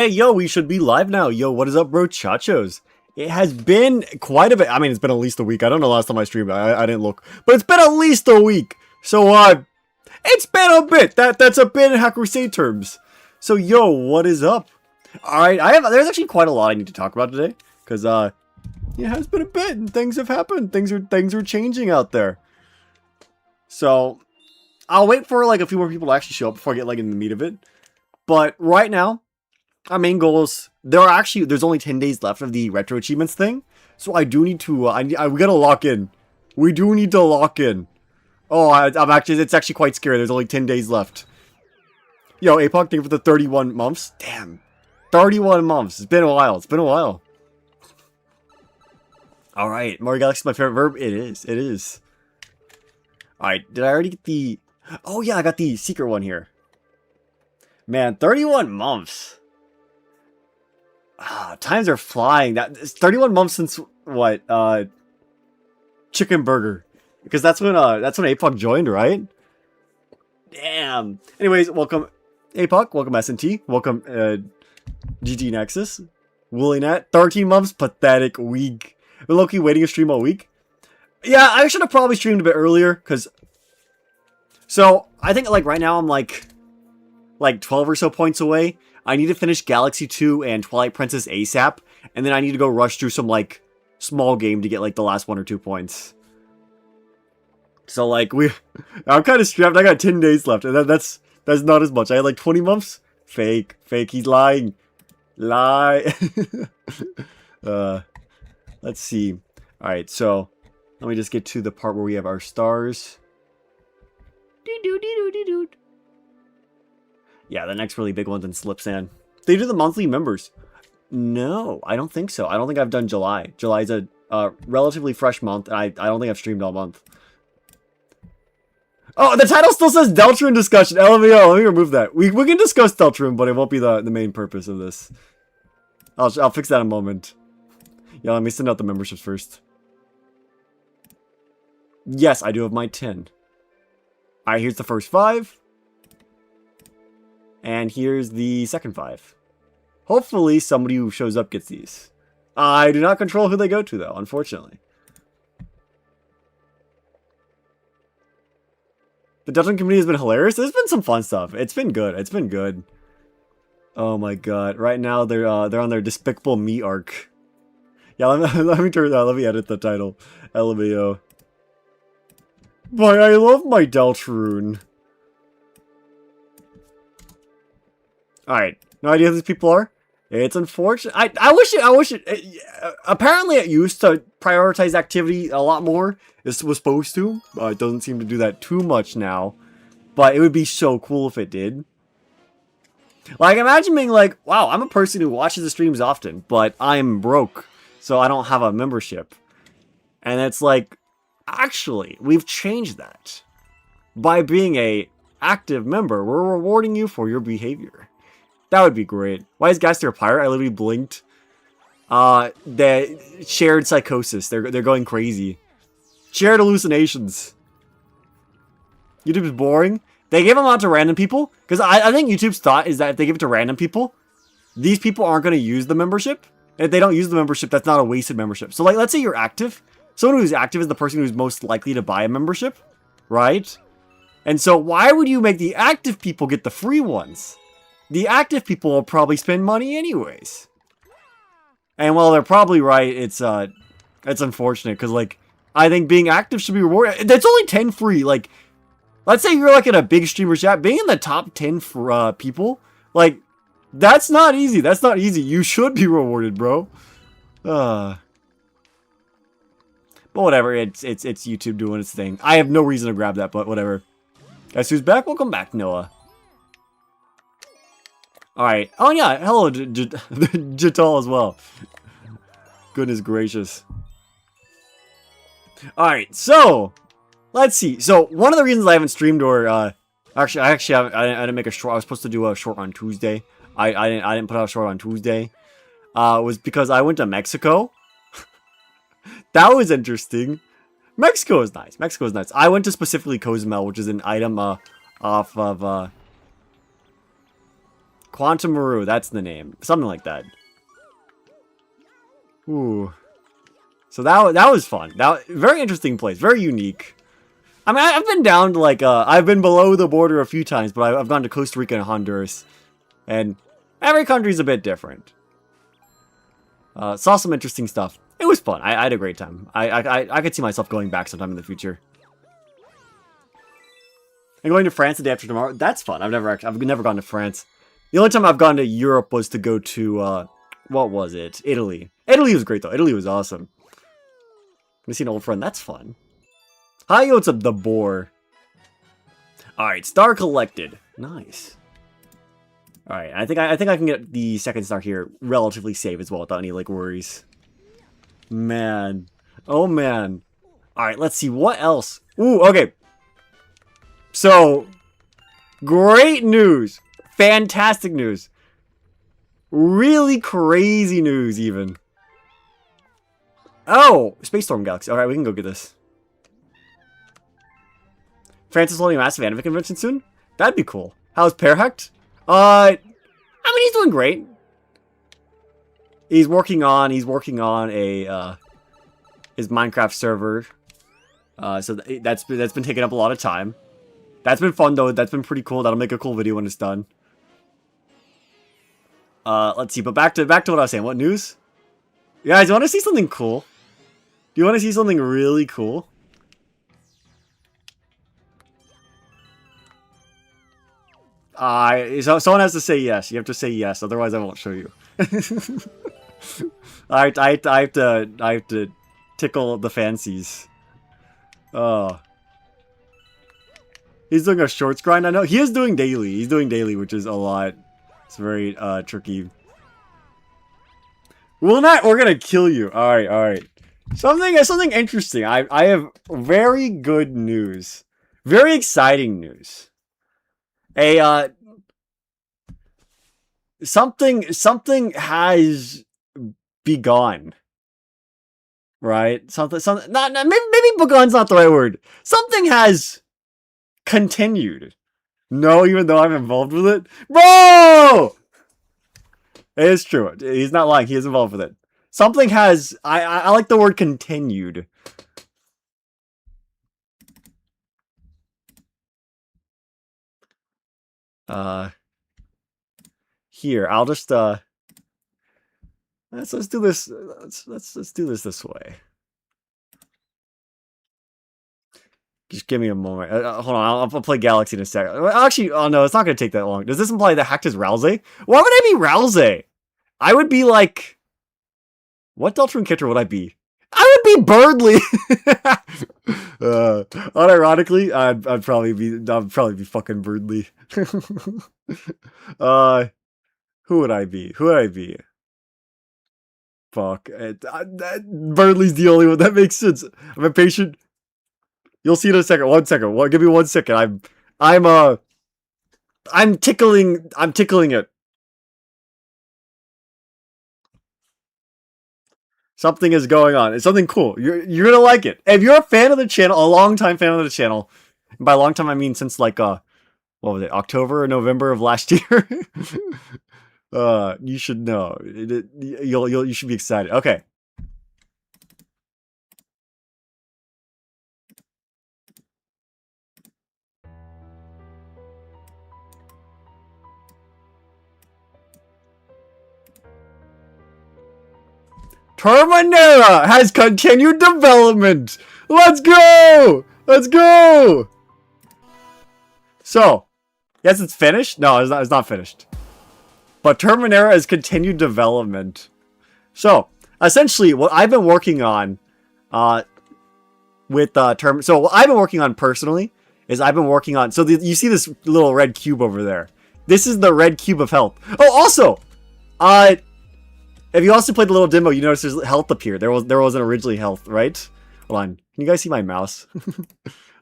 Hey, yo, we should be live now. Yo, what is up, bro? Chachos. It has been quite a bit. I mean, it's been at least a week. I don't know last time I streamed. I didn't look. But it's been at least a week. So, it's been a bit. That's a bit in HackedCrusade terms. So, yo, what is up? Alright, there's actually quite a lot I need to talk about today. Because, it has been a bit and things have happened. Things are changing out there. So, I'll wait for, like, a few more people to actually show up before I get, like, in the meat of it. But, right now, our main goals, there's only 10 days left of the retro achievements thing. So I do need to, we gotta lock in. We do need to lock in. Oh, it's actually quite scary. There's only 10 days left. Yo, APOC, thank you for the 31 months. Damn. 31 months. It's been a while. It's been a while. Alright, Mario Galaxy is my favorite verb. It is. It is. Alright, did I already get the... Oh yeah, I got the secret one here. Man, 31 months. Times are flying. It's 31 months since what? Chicken Burger, because that's when APOC joined, right? Damn. Anyways, welcome APOC, welcome SNT, welcome GG Nexus, WillyNet. 13 months, pathetic week. We're low-key waiting to stream all week. Yeah, I should have probably streamed a bit earlier, because. So I think like right now I'm like 12 or so points away. I need to finish Galaxy 2 and Twilight Princess ASAP, and then I need to go rush through some, like, small game to get, like, the last 1 or 2 points. So, like, I'm kind of strapped. I got 10 days left, and that's not as much. I had, like, 20 months? Fake. Fake. He's lying. Lie. Let's see. Alright, so, let me just get to the part where we have our stars. Doo-doo-doo-doo-doo-doo. Yeah, the next really big one's in Slipsand. They do the monthly members. No, I don't think so. I don't think I've done July. July is a relatively fresh month, and I don't think I've streamed all month. Oh, the title still says Deltarune discussion. LMAO, let me remove that. We can discuss Deltarune, but it won't be the main purpose of this. I'll fix that in a moment. Yeah, let me send out the memberships first. Yes, I do have my 10. Alright, here's the first 5. And here's the second 5. Hopefully somebody who shows up gets these. I do not control who they go to, though, unfortunately. The Deltarune community has been hilarious. There's been some fun stuff. It's been good. It's been good. Oh my god. Right now they're on their Despicable Me arc. Yeah, let me edit the title. LMAO. Boy, I love my Deltarune. Alright, no idea who these people are. It's unfortunate. I wish it. Apparently, it used to prioritize activity a lot more. This was supposed to. It doesn't seem to do that too much now. But it would be so cool if it did. Like, imagine being like, wow, I'm a person who watches the streams often, but I'm broke, so I don't have a membership. And it's like, actually, we've changed that. By being a active member, we're rewarding you for your behavior. That would be great. Why is Gaster a pirate? I literally blinked. The shared psychosis. They're going crazy. Shared hallucinations. YouTube is boring. They give them out to random people. Because I think YouTube's thought is that if they give it to random people, these people aren't going to use the membership. And if they don't use the membership, that's not a wasted membership. So like, let's say you're active. Someone who's active is the person who's most likely to buy a membership. Right? And so why would you make the active people get the free ones? The active people will probably spend money anyways. And while they're probably right, it's unfortunate because like I think being active should be rewarded. That's only 10 free. Like, let's say you're like in a big streamer chat, being in the top 10 for people, like that's not easy. That's not easy. You should be rewarded, bro. But whatever. It's YouTube doing its thing. I have no reason to grab that, but whatever. Guys, who's back? Welcome back, Noah. Alright. Oh, yeah. Hello, Jatal as well. Goodness gracious. Alright, so let's see. So, one of the reasons I haven't streamed or, actually, I didn't make a short. I was supposed to do a short on Tuesday. I didn't put out a short on Tuesday. Was because I went to Mexico. That was interesting. Mexico is nice. Mexico is nice. I went to specifically Cozumel, which is an item, off of, Quantum Maru, that's the name. Something like that. Ooh. So that was fun. Very interesting place. Very unique. I mean, I've been down to like, I've been below the border a few times, but I've gone to Costa Rica and Honduras. And every country's a bit different. Saw some interesting stuff. It was fun. I had a great time. I could see myself going back sometime in the future. And going to France the day after tomorrow, that's fun. I've never gone to France. The only time I've gone to Europe was to go to, what was it? Italy. Italy was great, though. Italy was awesome. I'm see an old friend. That's fun. Hi, what's up, the boar? Alright, star collected. Nice. Alright, I think I can get the second star here relatively safe as well without any, like, worries. Man. Oh, man. Alright, let's see. What else? Ooh, okay. So, great news. Fantastic news. Really crazy news, even. Oh! Space Storm Galaxy. Alright, we can go get this. France is holding a massive anime convention soon? That'd be cool. How's Perhecht? I mean, he's doing great. He's working on a, his Minecraft server. So that's been taking up a lot of time. That's been fun, though. That's been pretty cool. That'll make a cool video when it's done. Let's see. But back to what I was saying. What news? You guys, want to see something cool? Do you want to see something really cool? So someone has to say yes. You have to say yes, otherwise I won't show you. I have to tickle the fancies. Oh. He's doing a shorts grind, I know. He is doing daily. He's doing daily, which is a lot. It's very tricky. We're gonna kill you. Alright. Something interesting. I have very good news. Very exciting news. Something has begun. Right? Something maybe begun's not the right word. Something has continued. No, even though I'm involved with it. Bro! It is true. He's not lying. He is involved with it. Something has... I like the word continued. Here, I'll just, let's do this, let's do this way. Just give me a moment. Hold on, I'll play Galaxy in a second. Actually, oh no, it's not going to take that long. Does this imply that Hacked is Rousey? Why would I be Rousey? I would be like... What Deltron character would I be? I would be Birdly! Unironically, I'd probably be fucking Birdly. Who would I be? Fuck. Birdly's the only one that makes sense. I'm impatient. You'll see in a second. 1 second. Give me 1 second. I'm tickling it. Something is going on. It's something cool. You're gonna like it. If you're a fan of the channel, a long-time fan of the channel, and by long time I mean since like what was it, October or November of last year? You should know. You should be excited. Okay. Terminera has continued development. Let's go! Let's go! So, yes, it's finished. No, it's not finished. But Terminera has continued development. So, essentially, what I've been working on, with so what I've been working on personally is I've been working on. So you see this little red cube over there. This is the red cube of health. Oh, also, if you also played the little demo, you notice there's health up here. There wasn't originally health, right? Hold on. Can you guys see my mouse?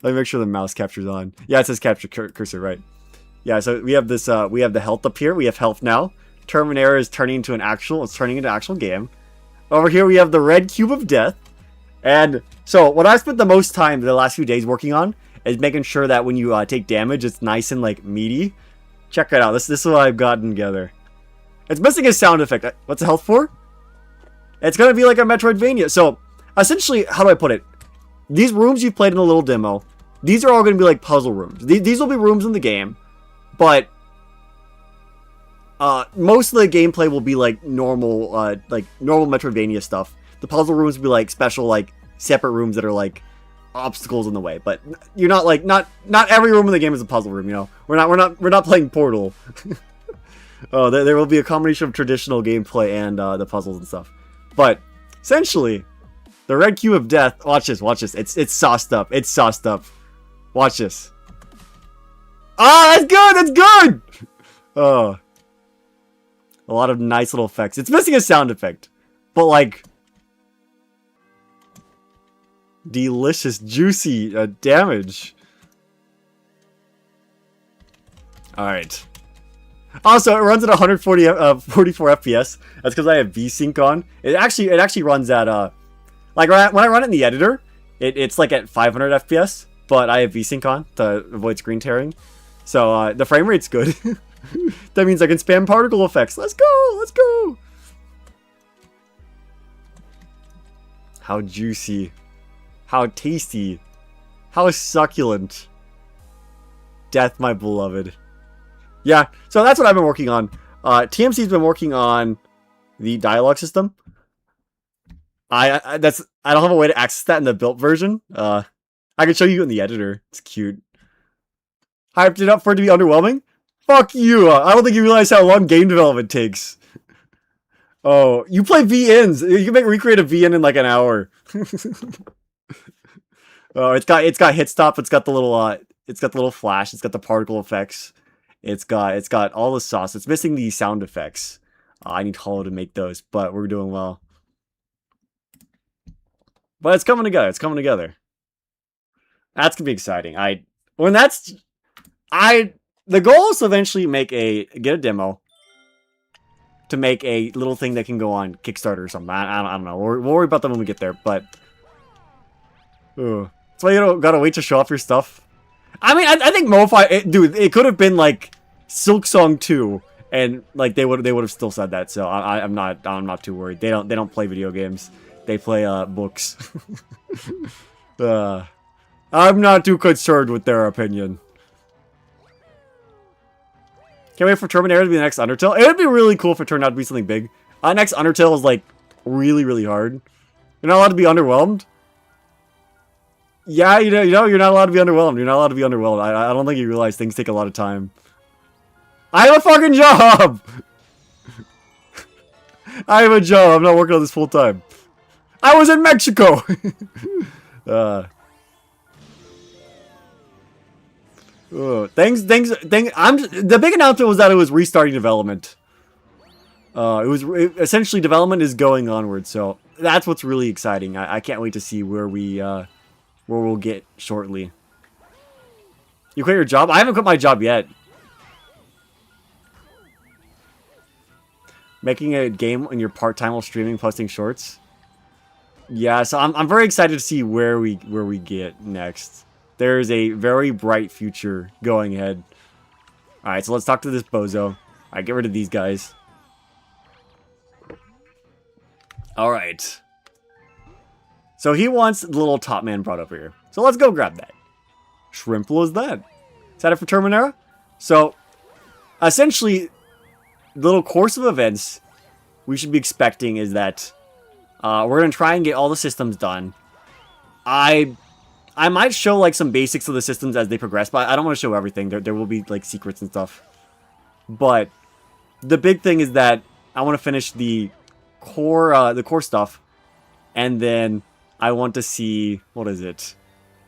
Let me make sure the mouse captures on. Yeah, it says capture cursor, right? Yeah, so we have this, we have the health up here. We have health now. Terminera is turning into it's turning into actual game. Over here we have the red cube of death. And so what I spent the most time the last few days working on is making sure that when you take damage, it's nice and like meaty. Check it out. This is what I've gotten together. It's missing a sound effect. What's the health for? It's gonna be like a Metroidvania. So, essentially, how do I put it? These rooms you've played in the little demo, these are all gonna be like puzzle rooms. These will be rooms in the game, but most of the gameplay will be like normal Metroidvania stuff. The puzzle rooms will be like special, like separate rooms that are like obstacles in the way. But you're not like not every room in the game is a puzzle room. You know, we're not playing Portal. Oh, there will be a combination of traditional gameplay and the puzzles and stuff. But essentially, the red cube of death. Watch this. Watch this. It's sauced up. It's sauced up. Watch this. Ah, that's good. That's good. Oh, a lot of nice little effects. It's missing a sound effect, but like delicious, juicy damage. All right. Also, it runs at 44 FPS. That's because I have VSync on. It actually runs at like when I run it in the editor, it's like at 500 FPS, but I have VSync on to avoid screen tearing. So the frame rate's good. That means I can spam particle effects. Let's go, let's go. How juicy, how tasty, how succulent. Death, my beloved. Yeah, so that's what I've been working on. TMC's been working on the dialogue system. I don't have a way to access that in the built version. I can show you in the editor. It's cute. Hyped it up for it to be underwhelming? Fuck you! I don't think you realize how long game development takes. Oh, you play VNs. You can recreate a VN in like an hour. Oh, it's got hit stop. It's got the little flash. It's got the particle effects. It's got all the sauce. It's missing the sound effects. I need Hollow to make those, but we're doing well. But it's coming together. It's coming together. That's gonna be exciting. The goal is to eventually get a demo to make a little thing that can go on Kickstarter or something. I don't know. We'll worry about that when we get there. But that's why you gotta wait to show off your stuff. I mean, I think MoFi, dude, it could have been like Silk Song 2, and like they would have still said that. So I'm not too worried. They don't play video games. They play books. I'm not too concerned with their opinion. Can't wait for Terminator to be the next Undertale. It would be really cool if it turned out to be something big. Next Undertale is like really, really hard. You're not allowed to be underwhelmed. Yeah, you know, you're not allowed to be underwhelmed. You're not allowed to be underwhelmed. I don't think you realize things take a lot of time. I have a fucking job! I have a job. I'm not working on this full time. I was in Mexico! The big announcement was that it was restarting development. Essentially development is going onward, so that's what's really exciting. I can't wait to see where we'll get shortly. You quit your job? I haven't quit my job yet. Making a game in your part-time while streaming, posting shorts. Yeah, so I'm very excited to see where we get next. There's a very bright future going ahead. Alright, so let's talk to this bozo. Alright, get rid of these guys. Alright. So he wants the little top man brought over here. So let's go grab that. Shrimple is that. Is that it for Terminera? So, essentially, the little course of events we should be expecting is that we're going to try and get all the systems done. I might show like some basics of the systems as they progress, but I don't want to show everything. There will be like secrets and stuff. But the big thing is that I want to finish the core stuff, and then I want to see, what is it?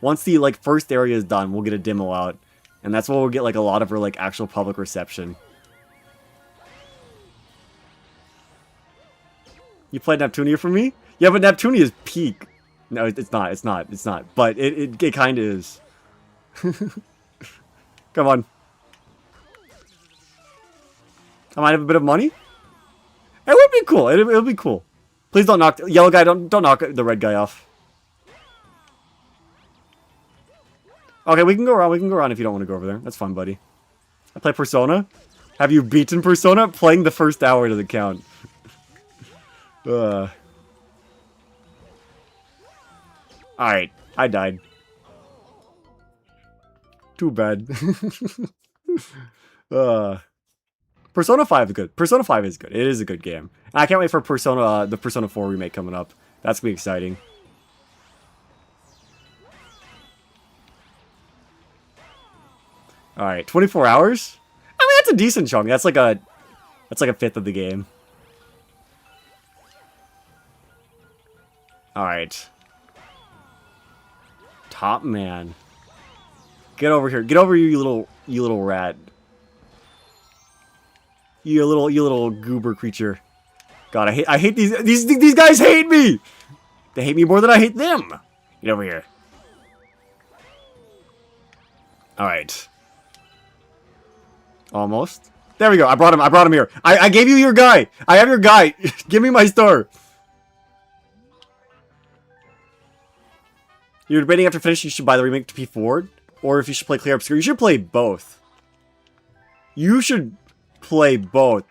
Once the like first area is done, we'll get a demo out, and that's where we'll get like a lot of like actual public reception. You played Neptunia for me? Yeah, but Neptunia is peak. No, it's not. It's not. It's not. But it kind of is. Come on. I might have a bit of money. It would be cool. It'll be cool. Please don't knock the yellow guy. Don't knock the red guy off. Okay, we can go around. We can go around if you don't want to go over there. That's fine, buddy. I play Persona. Have you beaten Persona? Playing the first hour doesn't count. Alright, I died. Too bad. Persona 5 is good. Persona 5 is good. It is a good game. And I can't wait for Persona, the Persona 4 remake coming up. That's gonna be exciting. Alright, 24 hours? I mean, that's a decent chunk. That's like a fifth of the game. Alright. Top man. Get over here. Get over here, you little rat. You little goober creature. God, I hate these guys hate me! They hate me more than I hate them! Get over here. Alright. Almost. There we go. I brought him here. I gave you your guy. I have your guy. Give me my star. You're debating after finishing you should buy the remake to P4 or if you should play Clear Obscure. You should play both. You should play both.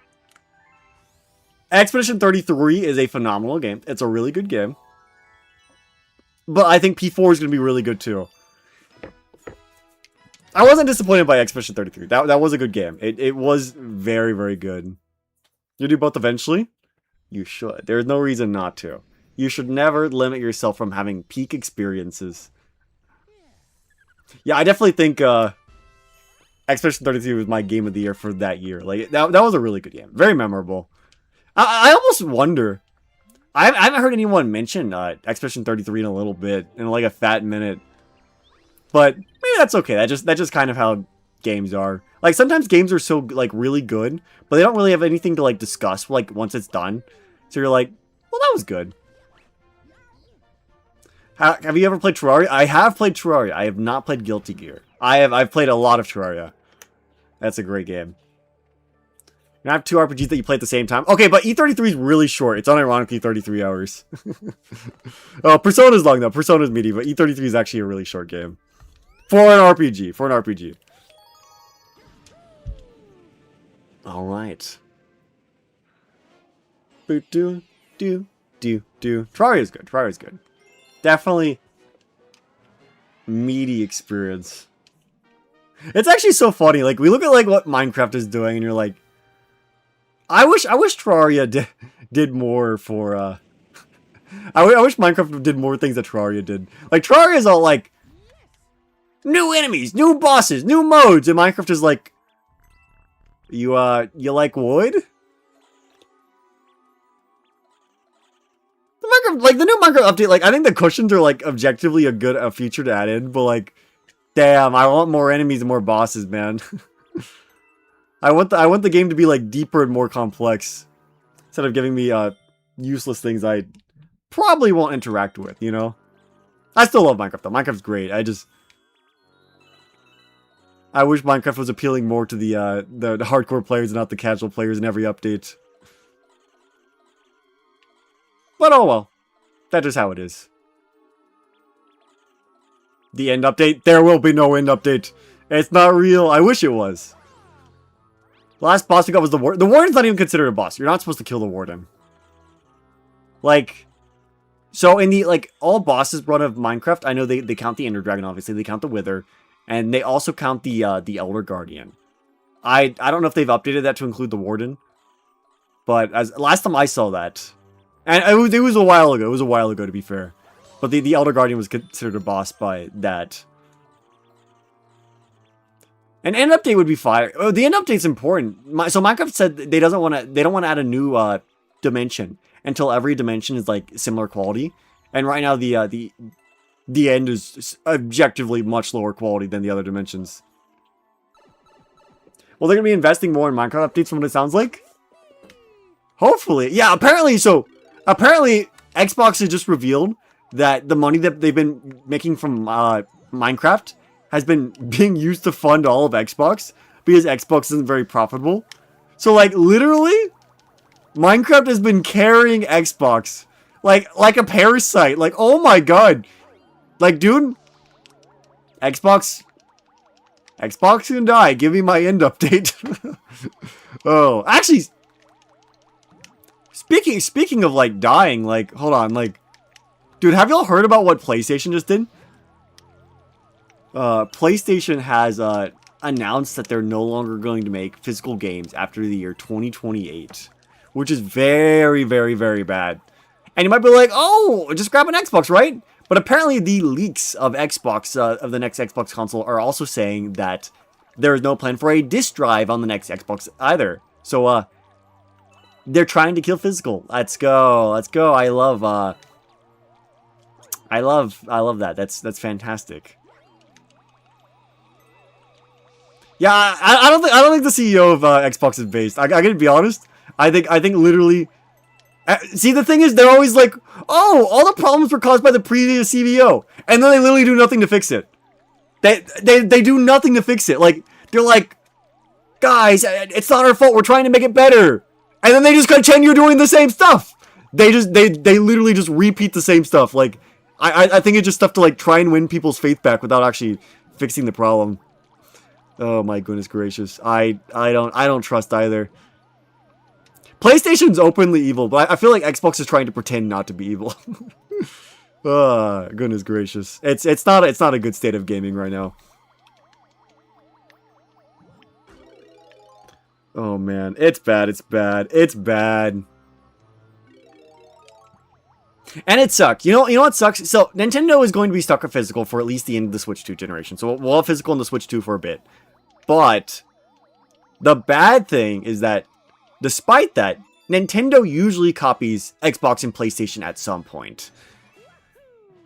Expedition 33 is a phenomenal game. It's a really good game. But I think P4 is going to be really good too. I wasn't disappointed by Expedition 33. That was a good game. It was very, very good. You do both eventually? You should. There's no reason not to. You should never limit yourself from having peak experiences. Yeah, I definitely think Expedition 33 was my game of the year for that year. Like that was a really good game. Very memorable. I almost wonder. I haven't heard anyone mention Expedition 33 in a little bit, in like a fat minute. But maybe that's okay. That's just kind of how games are. Like sometimes games are so like really good, but they don't really have anything to like discuss like once it's done. So you're like, well, that was good. Have you ever played Terraria? I have played Terraria. I have not played Guilty Gear. I've played a lot of Terraria. That's a great game. You have two RPGs that you play at the same time. Okay, but E33 is really short. It's unironically 33 hours. Oh, Persona's long though. Persona's meaty, but E33 is actually a really short game. For an RPG. Alright. Do. Terraria's good. Terraria's good. Definitely meaty experience. It's actually so funny. Like, we look at like what Minecraft is doing, and you're like, I wish Terraria did more for. I wish Minecraft did more things that Terraria did. Like Terraria is all like new enemies, new bosses, new modes, and Minecraft is like, you like wood? Like the new Minecraft update, like I think the cushions are like objectively a feature to add in, but like, damn, I want more enemies and more bosses, man. I want the game to be like deeper and more complex, instead of giving me useless things I probably won't interact with. You know, I still love Minecraft though. Minecraft's great. I wish Minecraft was appealing more to the hardcore players and not the casual players in every update. But oh well. That is how it is. The end update? There will be no end update. It's not real. I wish it was. The last boss we got was the Warden. The Warden's not even considered a boss. You're not supposed to kill the Warden. Like, so in the, like, all bosses run of Minecraft, I know they count the Ender Dragon, obviously. They count the Wither. And they also count the Elder Guardian. I don't know if they've updated that to include the Warden. But as last time I saw that... And it was a while ago. It was a while ago, to be fair. But the Elder Guardian was considered a boss by that. An end update would be fire. Oh, the end update's important. So Minecraft said they don't want to add a new dimension until every dimension is like similar quality. And right now the end is objectively much lower quality than the other dimensions. Well, they're gonna be investing more in Minecraft updates from what it sounds like. Hopefully, yeah. Apparently, Xbox has just revealed that the money that they've been making from Minecraft has been being used to fund all of Xbox because Xbox isn't very profitable. So, like, literally, Minecraft has been carrying Xbox like a parasite. Like, oh my god, like, dude, Xbox Xbox can die. Give me my end update. Oh, actually, speaking of like dying, like hold on, like, dude, have y'all heard about what PlayStation just did? PlayStation has announced that they're no longer going to make physical games after the year 2028, which is very, very, very bad. And you might be like, oh, just grab an Xbox, right? But apparently the leaks of Xbox, of the next Xbox console are also saying that there is no plan for a disk drive on the next Xbox either. So, they're trying to kill physical. Let's go. Let's go. I love that. That's fantastic. Yeah, I don't think the CEO of Xbox is based. I gotta be honest. I think literally. See, the thing is, they're always like, oh, all the problems were caused by the previous CVO, and then they literally do nothing to fix it. They do nothing to fix it. Like, they're like, guys, it's not our fault. We're trying to make it better, and then they just continue doing the same stuff. They literally just repeat the same stuff. Like, I think it's just stuff to like try and win people's faith back without actually fixing the problem. Oh my goodness gracious. I don't trust either. PlayStation's openly evil, but I feel like Xbox is trying to pretend not to be evil. Oh, goodness gracious. It's not a good state of gaming right now. Oh man, it's bad, it's bad, it's bad. And it sucks. You know what sucks? So Nintendo is going to be stuck with physical for at least the end of the Switch 2 generation. So we'll have physical in the Switch 2 for a bit. But the bad thing is that despite that, Nintendo usually copies Xbox and PlayStation at some point.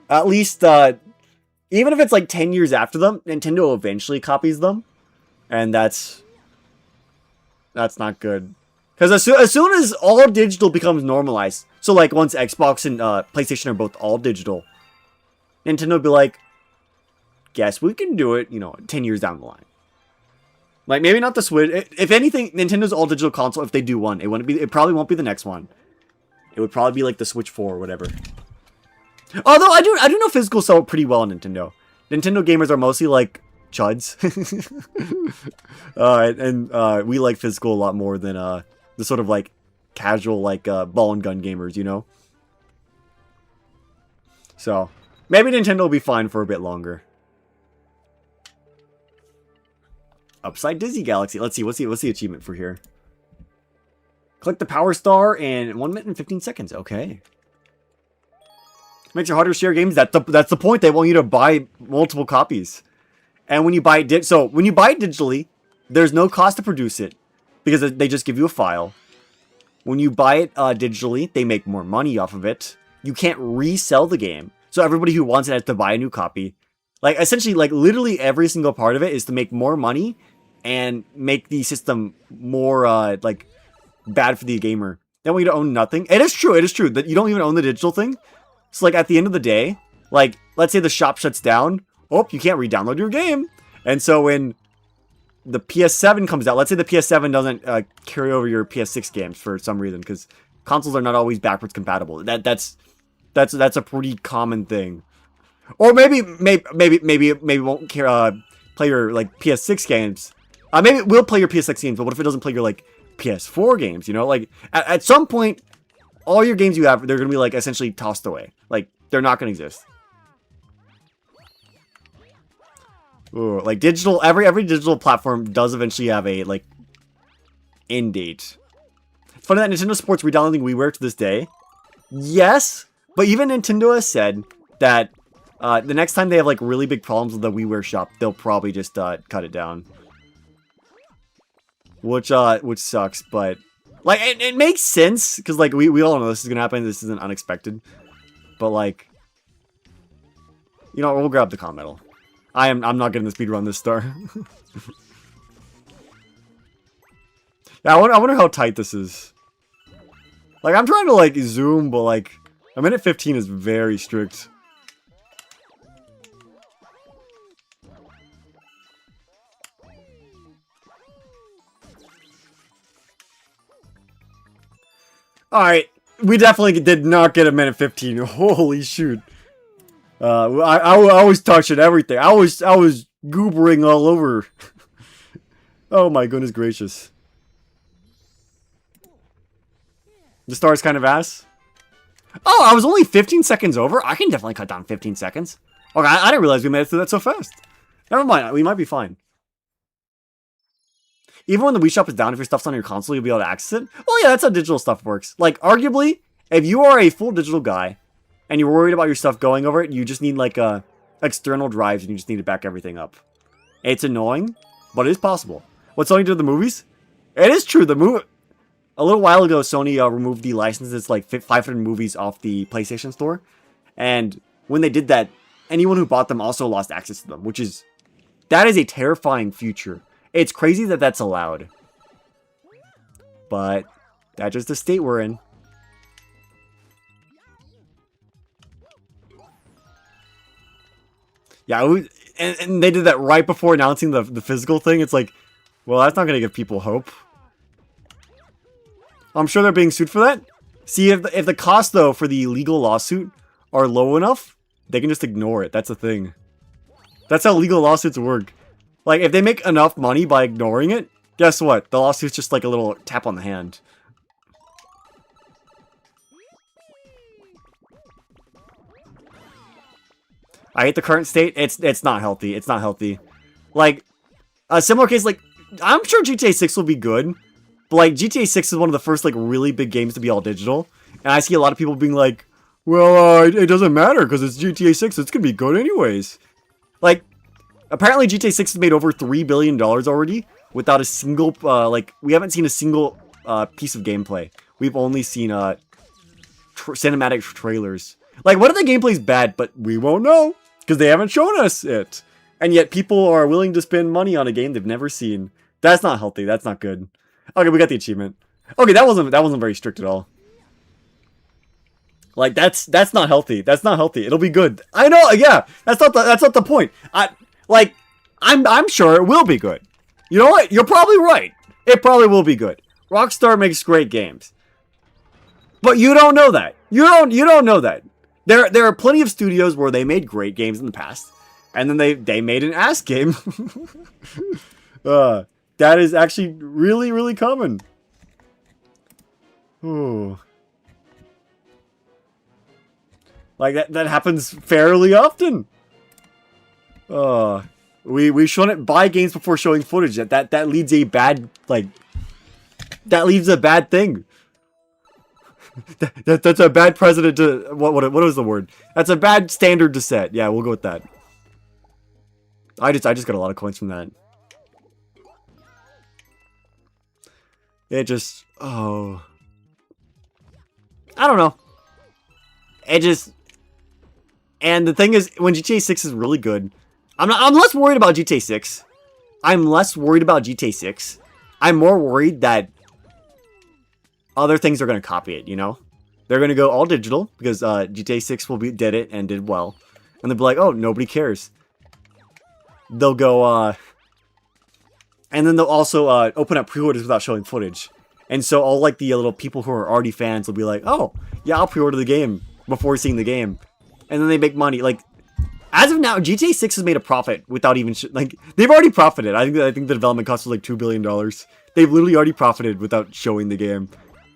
At least, even if it's like 10 years after them, Nintendo eventually copies them. And that's not good. Because as soon as all digital becomes normalized, so like once Xbox and PlayStation are both all digital, Nintendo will be like, guess we can do it, 10 years down the line. Like, maybe not the Switch. If anything, Nintendo's all-digital console, if they do one, it probably won't be the next one. It would probably be like the Switch 4 or whatever. Although, I do know physical sell pretty well on Nintendo. Nintendo gamers are mostly like chuds. And we like physical a lot more than the sort of like casual like ball and gun gamers, So, maybe Nintendo will be fine for a bit longer. Upside Dizzy Galaxy. Let's see. What's the achievement for here? Click the power star in 1 minute and 15 seconds. Okay. Makes it harder to share games. That's the point. They want you to buy multiple copies. And when you buy it digitally, there's no cost to produce it because they just give you a file. When you buy it digitally, they make more money off of it. You can't resell the game. So everybody who wants it has to buy a new copy. Like, essentially, like, literally every single part of it is to make more money and make the system more, like, bad for the gamer. They want you to own nothing. It is true that you don't even own the digital thing. So, like, at the end of the day, like, let's say the shop shuts down. Oh, you can't re-download your game. And so when the PS7 comes out, let's say the PS7 doesn't carry over your PS6 games for some reason, because consoles are not always backwards compatible. That's a pretty common thing. Or maybe won't play your like PS6 games. Maybe it will play your PS6 games, but what if it doesn't play your like PS4 games? Like at some point, all your games you have, they're gonna be like essentially tossed away. Like they're not gonna exist. Ooh, like digital, every digital platform does eventually have a like end date. It's funny that Nintendo supports re-downloading WiiWare to this day. Yes, but even Nintendo has said that the next time they have like really big problems with the WiiWare shop, they'll probably just cut it down. Which sucks, but like it makes sense because like we all know this is gonna happen. This isn't unexpected, but like we'll grab the con medal. I'm not getting the speed run this star. Yeah, I wonder how tight this is. Like I'm trying to like zoom, but like a minute 15 is very strict. Alright, we definitely did not get a minute 15. Holy shoot. I was touching everything. I was goobering all over. Oh my goodness gracious. The star is kind of ass. Oh, I was only 15 seconds over? I can definitely cut down 15 seconds. Okay, I didn't realize we made it through that so fast. Never mind, we might be fine. Even when the Wii Shop is down, if your stuff's on your console, you'll be able to access it. Well, yeah, that's how digital stuff works. Like, arguably, if you are a full digital guy, and you're worried about your stuff going over it, you just need, like, external drives, and you just need to back everything up. It's annoying, but it is possible. What Sony did with the movies? It is true, the movie... A little while ago, Sony removed the licenses, like 500 movies off the PlayStation Store. And when they did that, anyone who bought them also lost access to them, which is... That is a terrifying future. It's crazy that that's allowed. But that's just the state we're in. Yeah, and they did that right before announcing the physical thing. It's like, well, that's not going to give people hope. I'm sure they're being sued for that. See, if the costs, though, for the legal lawsuit are low enough, they can just ignore it. That's the thing. That's how legal lawsuits work. Like, if they make enough money by ignoring it, guess what? The lawsuit's just like a little tap on the hand. I hate the current state. It's not healthy. It's not healthy. Like, a similar case, like, I'm sure GTA 6 will be good. But, like, GTA 6 is one of the first, like, really big games to be all digital. And I see a lot of people being like, well, it doesn't matter because it's GTA 6. It's going to be good anyways. Like, apparently GTA 6 has made over $3 billion already without a single, like, we haven't seen a single piece of gameplay. We've only seen cinematic trailers. Like, what if the gameplay's bad, but we won't know because they haven't shown us it. And yet people are willing to spend money on a game they've never seen. That's not healthy. That's not good. Okay, we got the achievement. Okay, that wasn't very strict at all. Like, that's not healthy. That's not healthy. It'll be good. I know. Yeah, that's not the point. I'm sure it will be good. You know what? You're probably right. It probably will be good. Rockstar makes great games, but you don't know that. You don't know that. There are plenty of studios where they made great games in the past, and then they made an ass game. That is actually really, really common. Ooh. Like, that happens fairly often. We shouldn't buy games before showing footage. That leads a bad, like... That leaves a bad thing. That's a bad precedent to... What was the word? That's a bad standard to set. Yeah, we'll go with that. I just got a lot of coins from that. It just... Oh... I don't know. It just... And the thing is, when GTA 6 is really good... I'm less worried about GTA 6. I'm less worried about GTA 6. I'm more worried that... other things are going to copy it, you know? They're going to go all digital, because GTA 6 did it and did well. And they'll be like, oh, nobody cares. They'll go, and then they'll also open up pre-orders without showing footage. And so all, like, the little people who are already fans will be like, oh, yeah, I'll pre-order the game before seeing the game. And then they make money. Like, as of now, GTA 6 has made a profit without even... like, they've already profited. I think the development cost was like $2 billion. They've literally already profited without showing the game.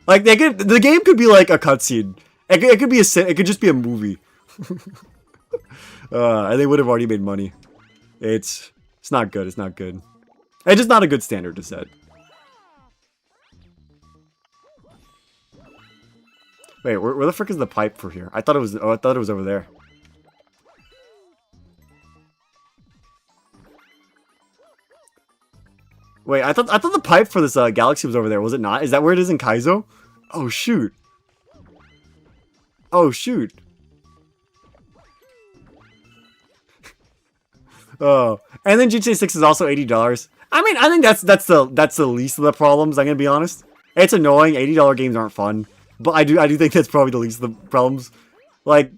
Like, the game could be like a cutscene. It could just be a movie. And they would have already made money. It's not good. It's not good. It's just not a good standard to set. Wait, where the frick is the pipe for here? I thought it was over there. Wait, I thought the pipe for this galaxy was over there. Was it not? Is that where it is in Kaizo? Oh shoot. Oh shoot. Oh, and then GTA 6 is also $80. I mean, I think that's the least of the problems. I'm gonna be honest. It's annoying. $80 games aren't fun, but I do think that's probably the least of the problems. Like,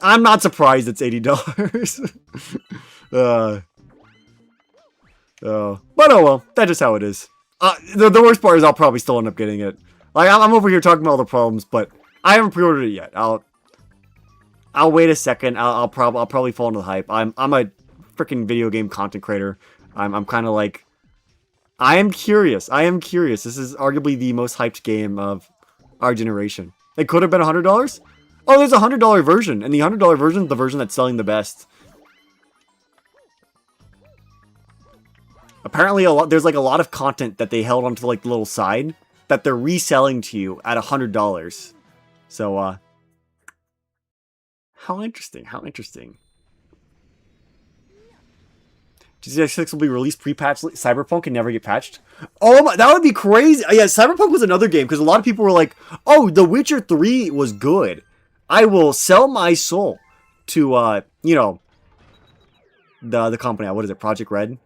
I'm not surprised it's $80. But oh well, that's just how it is. The worst part is I'll probably still end up getting it. Like, I'm over here talking about all the problems, but I haven't pre-ordered it yet. I'll wait a second. I'll probably fall into the hype. I'm a freaking video game content creator. I'm kind of like, I am curious. I am curious. This is arguably the most hyped game of our generation. It could have been $100. Oh, there's a $100 version, and the $100 version is the version that's selling the best. Apparently, there's like a lot of content that they held onto like the little side that they're reselling to you at $100. So, how interesting, how interesting. GTA 6 will be released pre-patched. Cyberpunk can never get patched. Oh my, that would be crazy. Yeah, Cyberpunk was another game because a lot of people were like, "Oh, The Witcher 3 was good. I will sell my soul to you know, the company. What is it, Project Red?"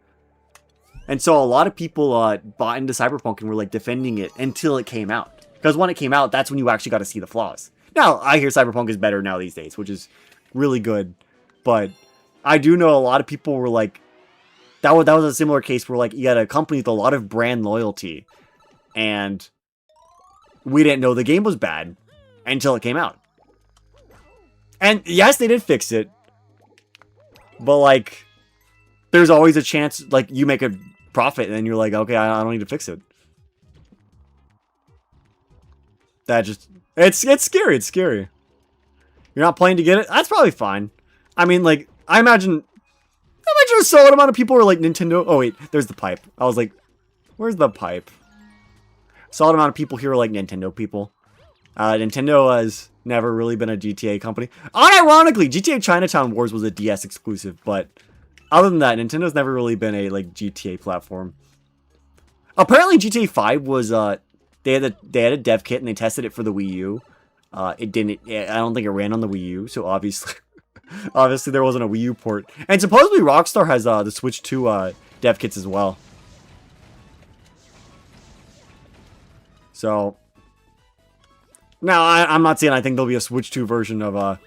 And so a lot of people bought into Cyberpunk and were like defending it until it came out. Because when it came out, that's when you actually got to see the flaws. Now, I hear Cyberpunk is better now these days, which is really good. But I do know a lot of people were like, that was a similar case where like you had a company with a lot of brand loyalty. And we didn't know the game was bad until it came out. And yes, they did fix it. But like, there's always a chance like you make a profit and then you're like, okay, I don't need to fix it. That just, it's scary. It's scary. You're not playing to get it? That's probably fine. I mean, like, I imagine a solid amount of people are like Nintendo. Oh wait, there's the pipe. I was like, where's the pipe? Solid amount of people here are like Nintendo people. Nintendo has never really been a GTA company. Unironically, GTA Chinatown Wars was a DS exclusive, but other than that, Nintendo's never really been a like GTA platform. Apparently, GTA 5 was they had a dev kit and they tested it for the Wii U. It didn't. I don't think it ran on the Wii U, so obviously, obviously there wasn't a Wii U port. And supposedly Rockstar has the Switch 2 dev kits as well. So now I'm not saying I think there'll be a Switch 2 version of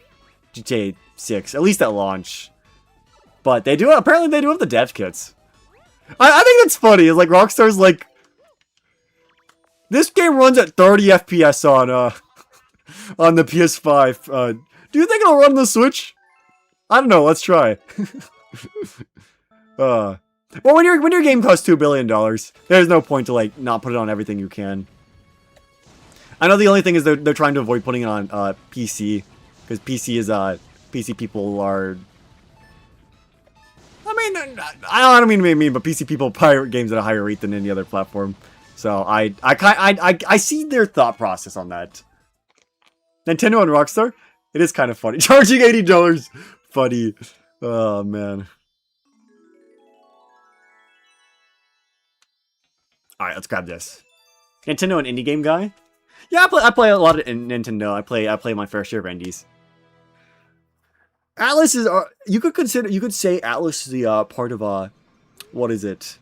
GTA 6, at least at launch. But they do. Apparently, they do have the dev kits. I think that's funny. It's like Rockstar's like, this game runs at 30 FPS on the PS5. Do you think it'll run the Switch? I don't know. Let's try. Well, when your game costs $2 billion, there's no point to like not put it on everything you can. I know the only thing is they're trying to avoid putting it on PC because PC people are. I mean, I don't mean to be mean, but PC people pirate games at a higher rate than any other platform. So I see their thought process on that. Nintendo and Rockstar, it is kind of funny. Charging $80, funny. Oh man. All right, let's grab this. Nintendo, an indie game guy. Yeah, I play a lot of Nintendo. I play my fair share of indies. Atlas is you could say Atlas is the part of what is it?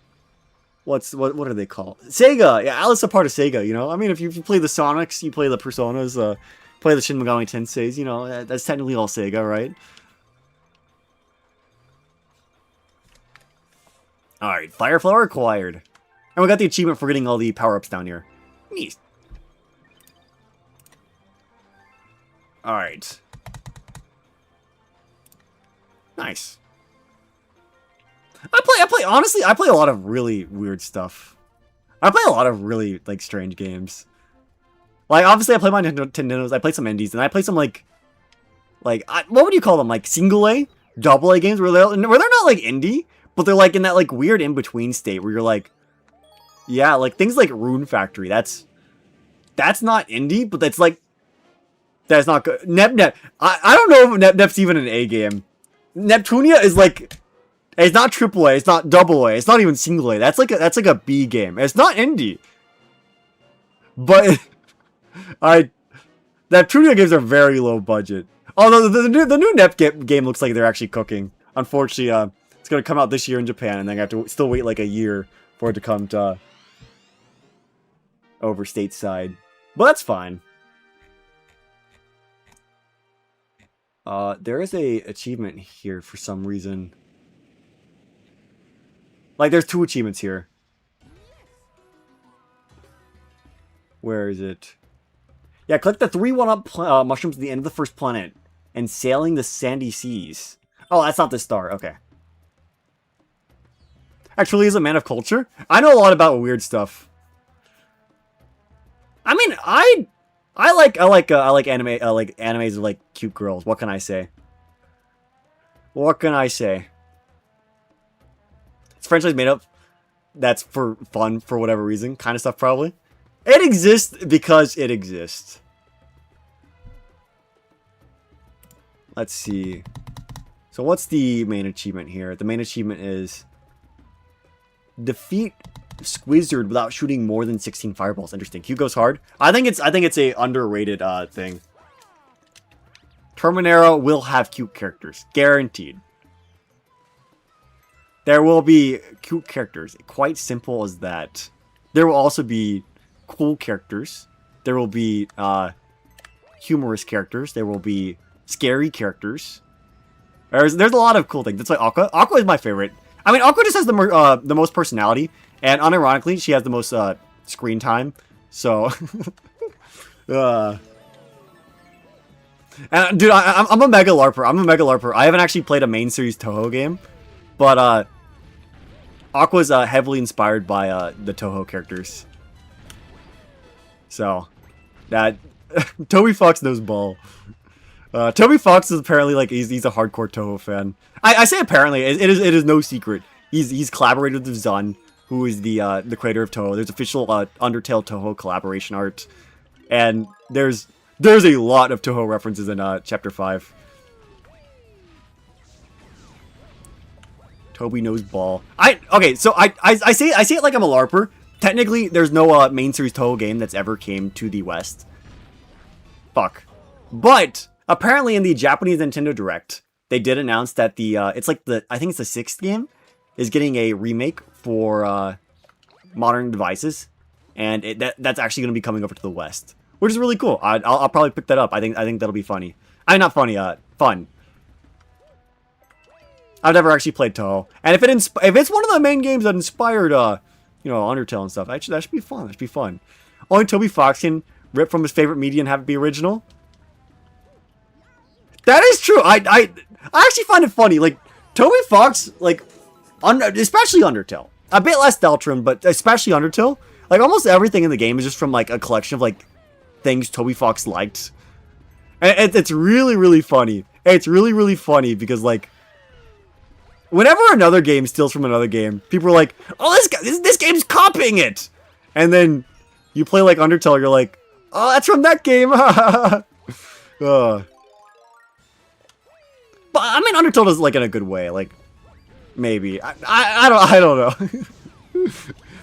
What are they called? Sega. Yeah, Atlas is a part of Sega, you know? I mean, if you play the Sonics, you play the Personas, play the Shin Megami Tenseis, you know, that's technically all Sega, right? Alright, Fire Flower acquired. And we got the achievement for getting all the power-ups down here. Neat. Alright. Nice. Honestly, I play a lot of really weird stuff. I play a lot of really, like, strange games. Like, obviously, I play my Nintendos, I play some indies, and I play some, what would you call them? Like, single A? Double A games? Where they're not, like, indie, but they're, like, in that, like, weird in-between state where you're, like, yeah, like, things like Rune Factory, that's not indie, but that's, like, that's not good. I don't know if Nep's even an A game. Neptunia is like, it's not AAA, it's not AA, it's not even single A. That's like a B game. It's not indie. But Neptunia games are very low budget. Although the new Nep game looks like they're actually cooking. Unfortunately, it's gonna come out this year in Japan, and then I have to still wait like a year for it to come to over stateside. But that's fine. There is a achievement here for some reason. Like, there's 2 achievements here. Where is it? Yeah, collect the 3 1-up mushrooms at the end of the first planet. and sailing the sandy seas. Oh, that's not the star. Okay. Actually, is a man of culture. I know a lot about weird stuff. I mean, I like anime. I like animes with like cute girls. What can I say? What can I say? It's franchise made up. That's for fun for whatever reason. Kind of stuff probably. It exists because it exists. Let's see. So what's the main achievement here? The main achievement is defeat Squizzard without shooting more than 16 fireballs. Interesting. Q goes hard. I think it's a underrated thing. Terminera will have cute characters, guaranteed. There will be cute characters. Quite simple as that. There will also be cool characters. There will be humorous characters. There will be scary characters. There's a lot of cool things. That's like Aqua. Aqua is my favorite. I mean, Aqua just has the most personality, and unironically, she has the most screen time. So, and dude, I'm a mega LARPer. I haven't actually played a main series Toho game, but Aqua's heavily inspired by the Toho characters. So, that Toby Fox knows ball. Toby Fox is apparently like he's a hardcore Toho fan. I say apparently, it is no secret. He's collaborated with Zun, who is the creator of Toho. There's official Undertale Toho collaboration art, and there's a lot of Toho references in Chapter 5. Toby knows ball. Okay, so I say it like I'm a LARPer. Technically, there's no main series Toho game that's ever came to the West. Fuck. But apparently, in the Japanese Nintendo Direct, they did announce that it's like I think it's the 6th game is getting a remake for modern devices, and that's actually going to be coming over to the West, which is really cool. I'll probably pick that up. I think that'll be funny. Not funny. Fun. I've never actually played Toho, and if it's one of the main games that inspired Undertale and stuff, actually that should be fun. That should be fun. Only Toby Fox can rip from his favorite media and have it be original. That is true. I actually find it funny. Like, Toby Fox, like, especially Undertale. A bit less Deltarune, but especially Undertale. Like, almost everything in the game is just from, like, a collection of, like, things Toby Fox liked. And it's really, really funny. It's really, really funny because, like, whenever another game steals from another game, people are like, oh, this game's copying it! And then you play, like, Undertale, you're like, oh, that's from that game! But I mean, Undertale does it like in a good way. Like, maybe I don't know.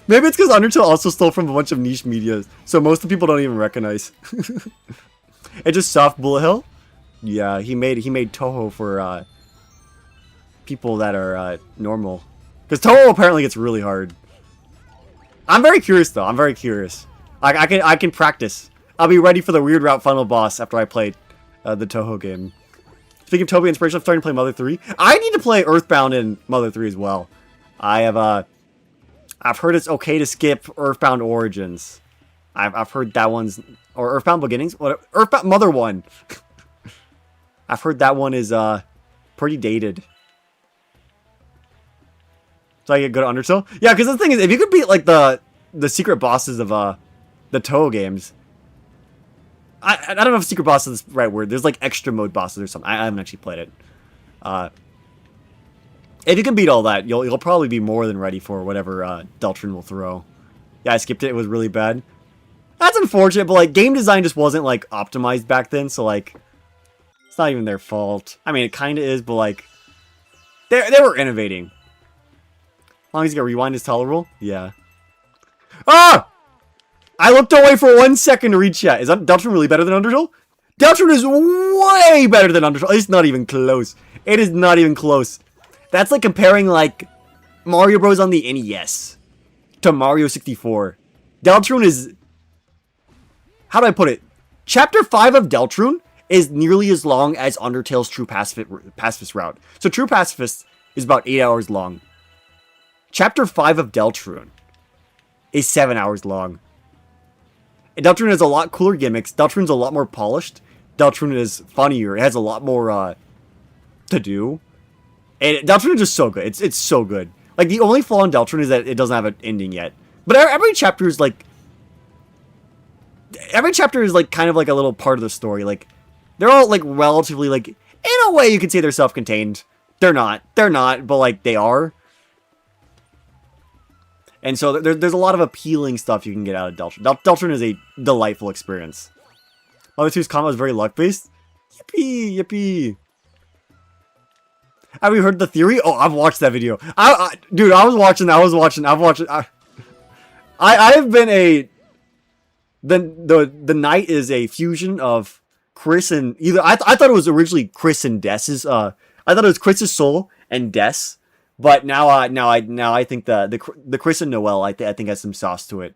Maybe it's because Undertale also stole from a bunch of niche media, so most of the people don't even recognize. It just soft Bullet Hill. Yeah, he made Toho for people that are normal, because Toho apparently gets really hard. I'm very curious though. I'm very curious. I can practice. I'll be ready for the Weird Route final boss after I play the Toho game. Speaking of Toby inspiration, I'm starting to play Mother 3. I need to play Earthbound in Mother 3 as well. I've heard it's okay to skip Earthbound Origins. I've heard that one's, or Earthbound Beginnings? What? Earthbound Mother 1. I've heard that one is pretty dated. So I get good at Undertale? Yeah, because the thing is, if you could beat like the secret bosses of the Toho games, I don't know if secret boss is the right word. There's like extra mode bosses or something. I haven't actually played it. If you can beat all that, you'll probably be more than ready for whatever Deltarune will throw. Yeah, I skipped it. It was really bad. That's unfortunate, but like game design just wasn't like optimized back then, so like it's not even their fault. I mean, it kind of is, but like they were innovating. As long as you get rewind is tolerable. Yeah. Ah! I looked away for 1 second to read chat. Is Deltarune really better than Undertale? Deltarune is way better than Undertale. It's not even close. It is not even close. That's like comparing like Mario Bros on the NES to Mario 64. Deltarune is... How do I put it? Chapter 5 of Deltarune is nearly as long as Undertale's True Pacifist route. So True Pacifist is about 8 hours long. Chapter 5 of Deltarune is 7 hours long. And Deltarune has a lot cooler gimmicks. Deltarune's a lot more polished. Deltrune is funnier. It has a lot more to do. And Deltrune is just so good. It's so good. Like, the only flaw in Deltrune is that it doesn't have an ending yet. But every chapter is like... Every chapter is like kind of like a little part of the story. Like, they're all like relatively like... In a way, you could say they're self-contained. They're not. They're not, but like, they are. And so there's a lot of appealing stuff you can get out of Deltrune. Deltrune is a delightful experience. Mother 2's combat is very luck-based. Yippee! Yippee! Have you heard the theory? Oh, I've watched that video. Dude, I've watched. I have been a... The knight is a fusion of Chris and... Either... I thought it was originally Chris and Dess's... I thought it was Chris's soul and Des. But now I think the Chris and Noelle I think has some sauce to it.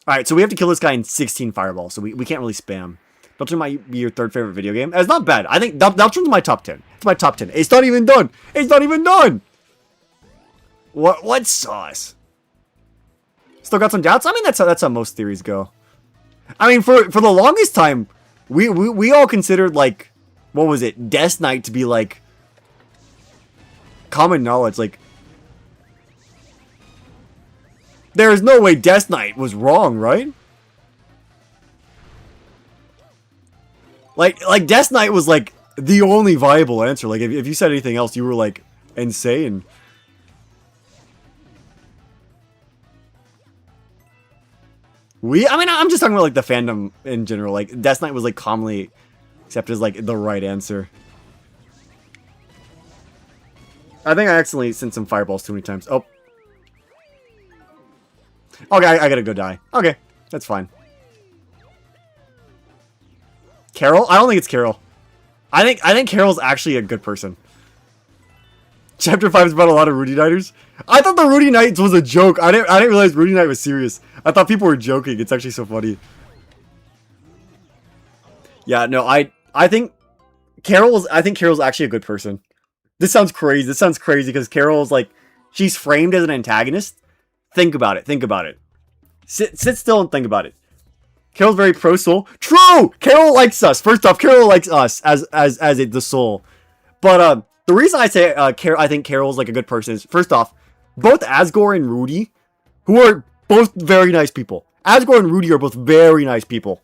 Alright, so we have to kill this guy in 16 fireballs, so we can't really spam. Deltrune might be your third favorite video game. It's not bad. I think Deltrune's my top 10. It's my top 10. It's not even done. It's not even done. What sauce? Still got some doubts? I mean, that's how most theories go. I mean, for the longest time, we all considered, like, what was it? Death Knight to be, like, common knowledge. Like, there is no way Death Knight was wrong, right? Like Death Knight was, like, the only viable answer. Like, if you said anything else, you were, like, insane. I mean, I'm just talking about, like, the fandom in general. Like, Death Knight was, like, commonly accepted as, like, the right answer. I think I accidentally sent some fireballs too many times. Oh. Okay, I gotta go die. Okay, that's fine. Carol? I don't think it's Carol. I think Carol's actually a good person. Chapter 5 is about a lot of Rudy Knighters. I thought the Rudy Knights was a joke. I didn't realize Rudy Knight was serious. I thought people were joking. It's actually so funny. Yeah, no, I think Carol's actually a good person. This sounds crazy. This sounds crazy because Carol's like, she's framed as an antagonist. Think about it. Think about it. Sit still and think about it. Carol's very pro-soul. True! Carol likes us. First off, Carol likes us as the soul. But the reason I say I think Carol's like a good person is, first off, both Asgore and Rudy, who are both very nice people. Asgore and Rudy are both very nice people.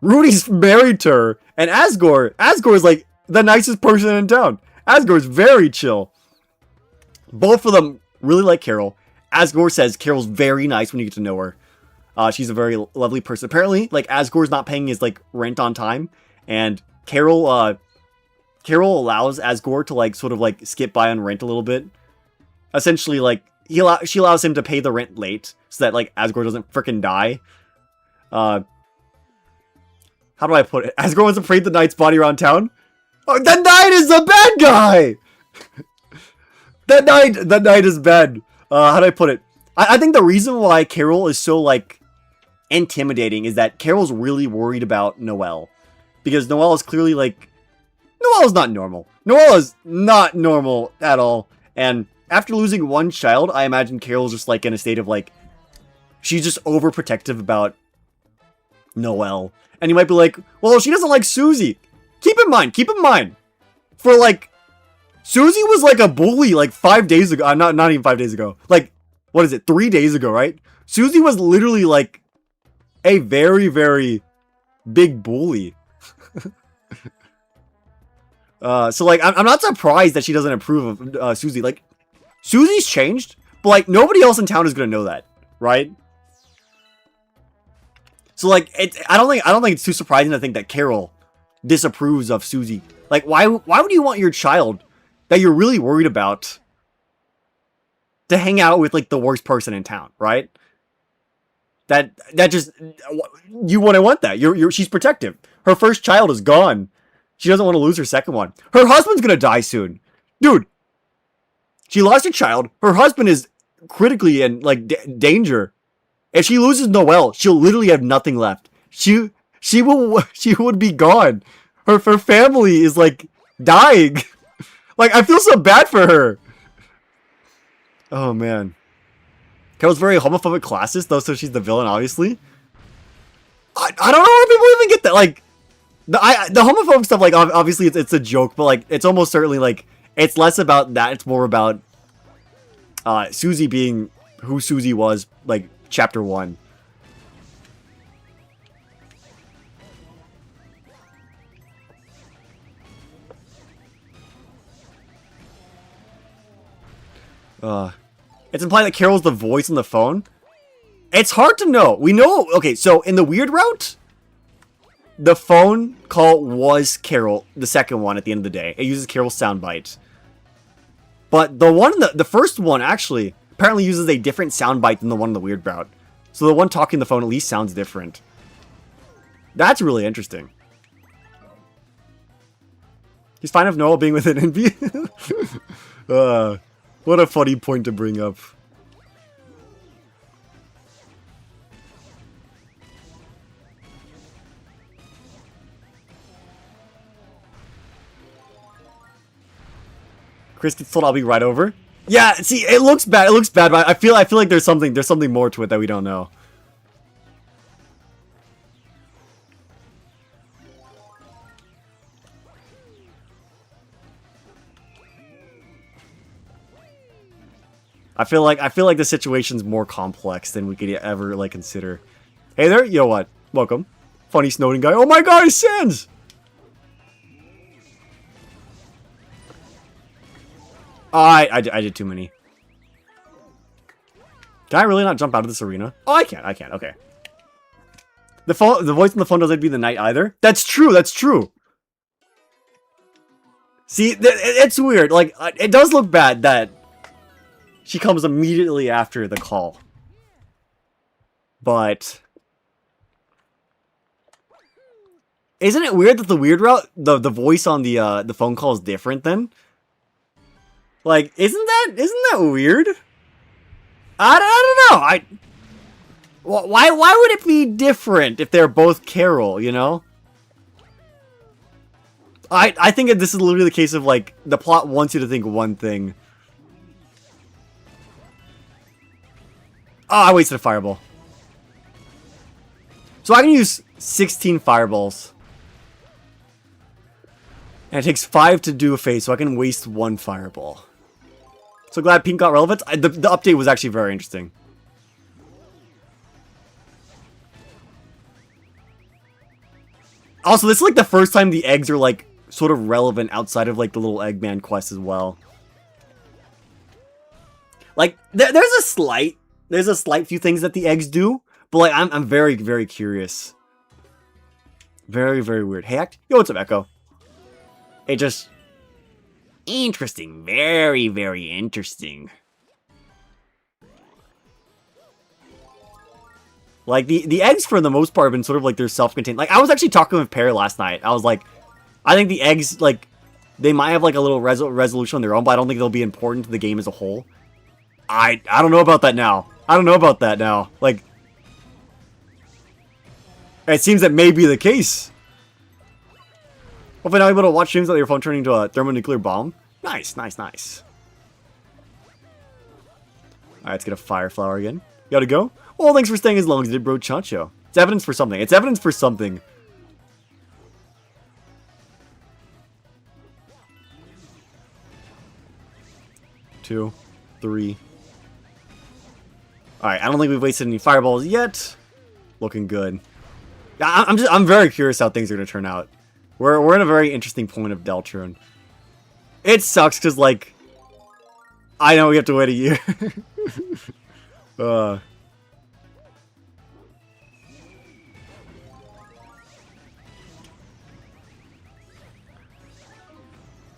Rudy's married to her, and Asgore is like the nicest person in town. Asgore's very chill. Both of them really like Carol. Asgore says Carol's very nice when you get to know her. She's a very lovely person. Apparently, like, Asgore's not paying his, like, rent on time. And Carol allows Asgore to, like, sort of, like, skip by on rent a little bit. Essentially, like, she allows him to pay the rent late. So that, like, Asgore doesn't frickin' die. How do I put it? Asgore wants to parade the knight's body around town? Oh, the knight is the bad guy! The knight is bad. How do I put it? I think the reason why Carol is so, like, intimidating is that Carol's really worried about Noelle. Because Noelle is clearly, like... Noelle is not normal. Noelle is not normal at all. And after losing one child, I imagine Carol's just, like, in a state of, like... She's just overprotective about Noelle. And you might be like, well, she doesn't like Susie. Keep in mind. For, like... Susie was, like, a bully, like, 5 days ago. Not even 5 days ago. Like, what is it? 3 days ago, right? Susie was literally, like, a very, very big bully. So, like, I'm not surprised that she doesn't approve of Susie. Like, Susie's changed, but, like, nobody else in town is gonna know that, right? So, like, I don't think it's too surprising to think that Carol disapproves of Susie. Like, why would you want your child that you're really worried about to hang out with, like, the worst person in town, right? That just, you wouldn't want that. She's protective. Her first child is gone. She doesn't want to lose her second one. Her husband's gonna die soon. Dude, she lost her child. Her husband is critically in, like, danger. If she loses Noelle, she'll literally have nothing left. She would be gone. Her family is, like, dying. Like, I feel so bad for her. Oh, man. Carol's very homophobic classist, though, so she's the villain, obviously. I don't know where people even get that. Like, the homophobic stuff, like, obviously it's a joke, but, like, it's almost certainly, like, it's less about that. It's more about Susie being who Susie was, like, chapter 1. It's implied that Carol's the voice on the phone. It's hard to know. We know, okay, so in the weird route, the phone call was Carol, the second one at the end of the day. It uses Carol's soundbite. But the one, the first one actually apparently uses a different soundbite than the one in the weird route. So the one talking on the phone at least sounds different. That's really interesting. He's fine with Noel being with an envy. What a funny point to bring up. Chris gets told I'll be right over. Yeah, see, it looks bad. It looks bad, but I feel like there's something more to it that we don't know. I feel like the situation's more complex than we could ever like consider. Hey there, you know what? Welcome. Funny Snowden guy. Oh my god, it's Sans! Oh, I did too many. Can I really not jump out of this arena? Oh, I can. Okay. The voice on the phone doesn't be the knight either. That's true. That's true. See, it's weird. Like, it does look bad that she comes immediately after the call. But isn't it weird that the weird route, the voice on the phone call is different then? Like, isn't that weird? I don't know. Why would it be different if they're both Carol, you know? I think this is literally the case of, like, the plot wants you to think one thing. Oh, I wasted a fireball. So I can use 16 fireballs. And it takes 5 to do a phase, so I can waste 1 fireball. So glad pink got relevance. The update was actually very interesting. Also, this is like the first time the eggs are like sort of relevant outside of like the little Eggman quest as well. Like there's a slight few things that the eggs do, but like I'm very, very curious. Very, very weird. Hey, yo, what's up, Echo? It just interesting. Very, very interesting. Like, the eggs, for the most part, have been sort of, like, they're self-contained. Like, I was actually talking with Pear last night. I was like, I think the eggs, like, they might have, like, a little resolution on their own, but I don't think they'll be important to the game as a whole. I don't know about that now. I don't know about that now. Like, it seems that may be the case. Hopefully now you're able to watch streams without your phone turning into a thermonuclear bomb. Nice, nice, nice. Alright, let's get a fire flower again. You gotta go? Well, thanks for staying as long as you did, bro, Chacho. It's evidence for something. It's evidence for something. Two, 3. Alright, I don't think we've wasted any fireballs yet. Looking good. I'm very curious how things are gonna turn out. We're in a very interesting point of Deltron. It sucks because, like, I know we have to wait a year.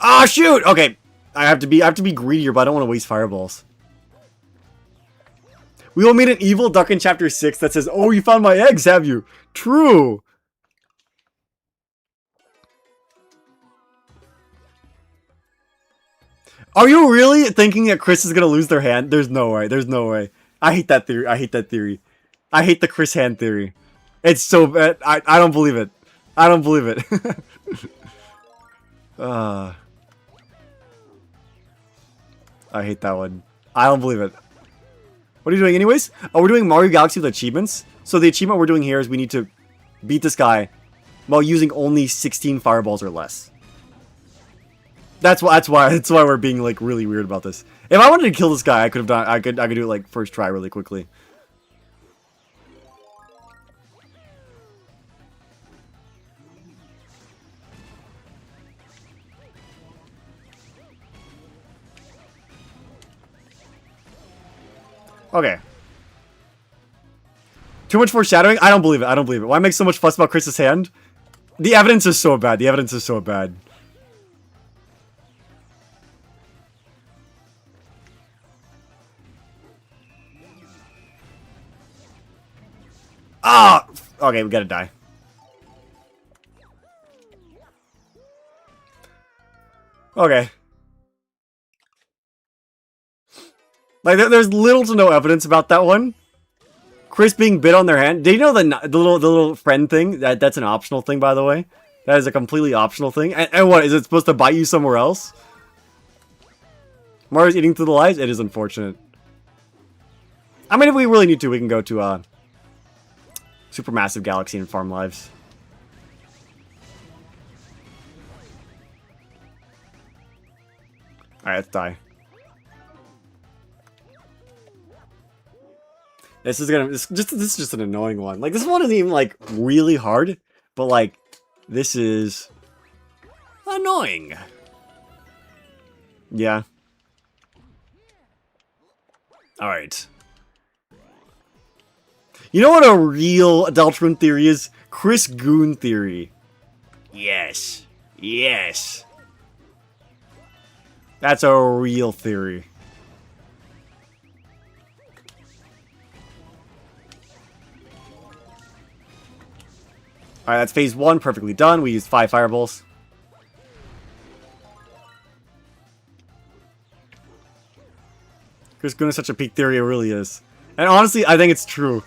Ah, shoot! Okay, I have to be greedier, but I don't want to waste fireballs. We will meet an evil duck in chapter 6 that says, "Oh, you found my eggs, have you?" True. Are you really thinking that Chris is gonna lose their hand? There's no way. There's no way. I hate that theory. I hate that theory. I hate the Chris hand theory. It's so bad. I don't believe it. I don't believe it. I hate that one. I don't believe it. What are you doing anyways? Oh, we're doing Mario Galaxy with achievements. So the achievement we're doing here is we need to beat this guy while using only 16 fireballs or less. That's why we're being like really weird about this. If I wanted to kill this guy, I could have done. I could do it like first try really quickly. Okay. Too much foreshadowing? I don't believe it. I don't believe it. Why make so much fuss about Chris's hand? The evidence is so bad. The evidence is so bad. Ah! Okay, we gotta die. Okay. Like, there's little to no evidence about that one. Chris being bit on their hand. Did you know the little friend thing? That's an optional thing, by the way. That is a completely optional thing. And what, is it supposed to bite you somewhere else? Mario's eating through the lives? It is unfortunate. I mean, if we really need to, we can go to, Supermassive Galaxy and farm lives. Alright, let's die. This is just an annoying one. Like, this one isn't even, like, really hard. But, like, this is annoying. Yeah. Alright. You know what a real Deltarune theory is? Chris Goon theory. Yes. Yes. That's a real theory. Alright, that's phase 1, perfectly done. We used 5 fireballs. Chris Goon is such a peak theory, it really is. And honestly, I think it's true.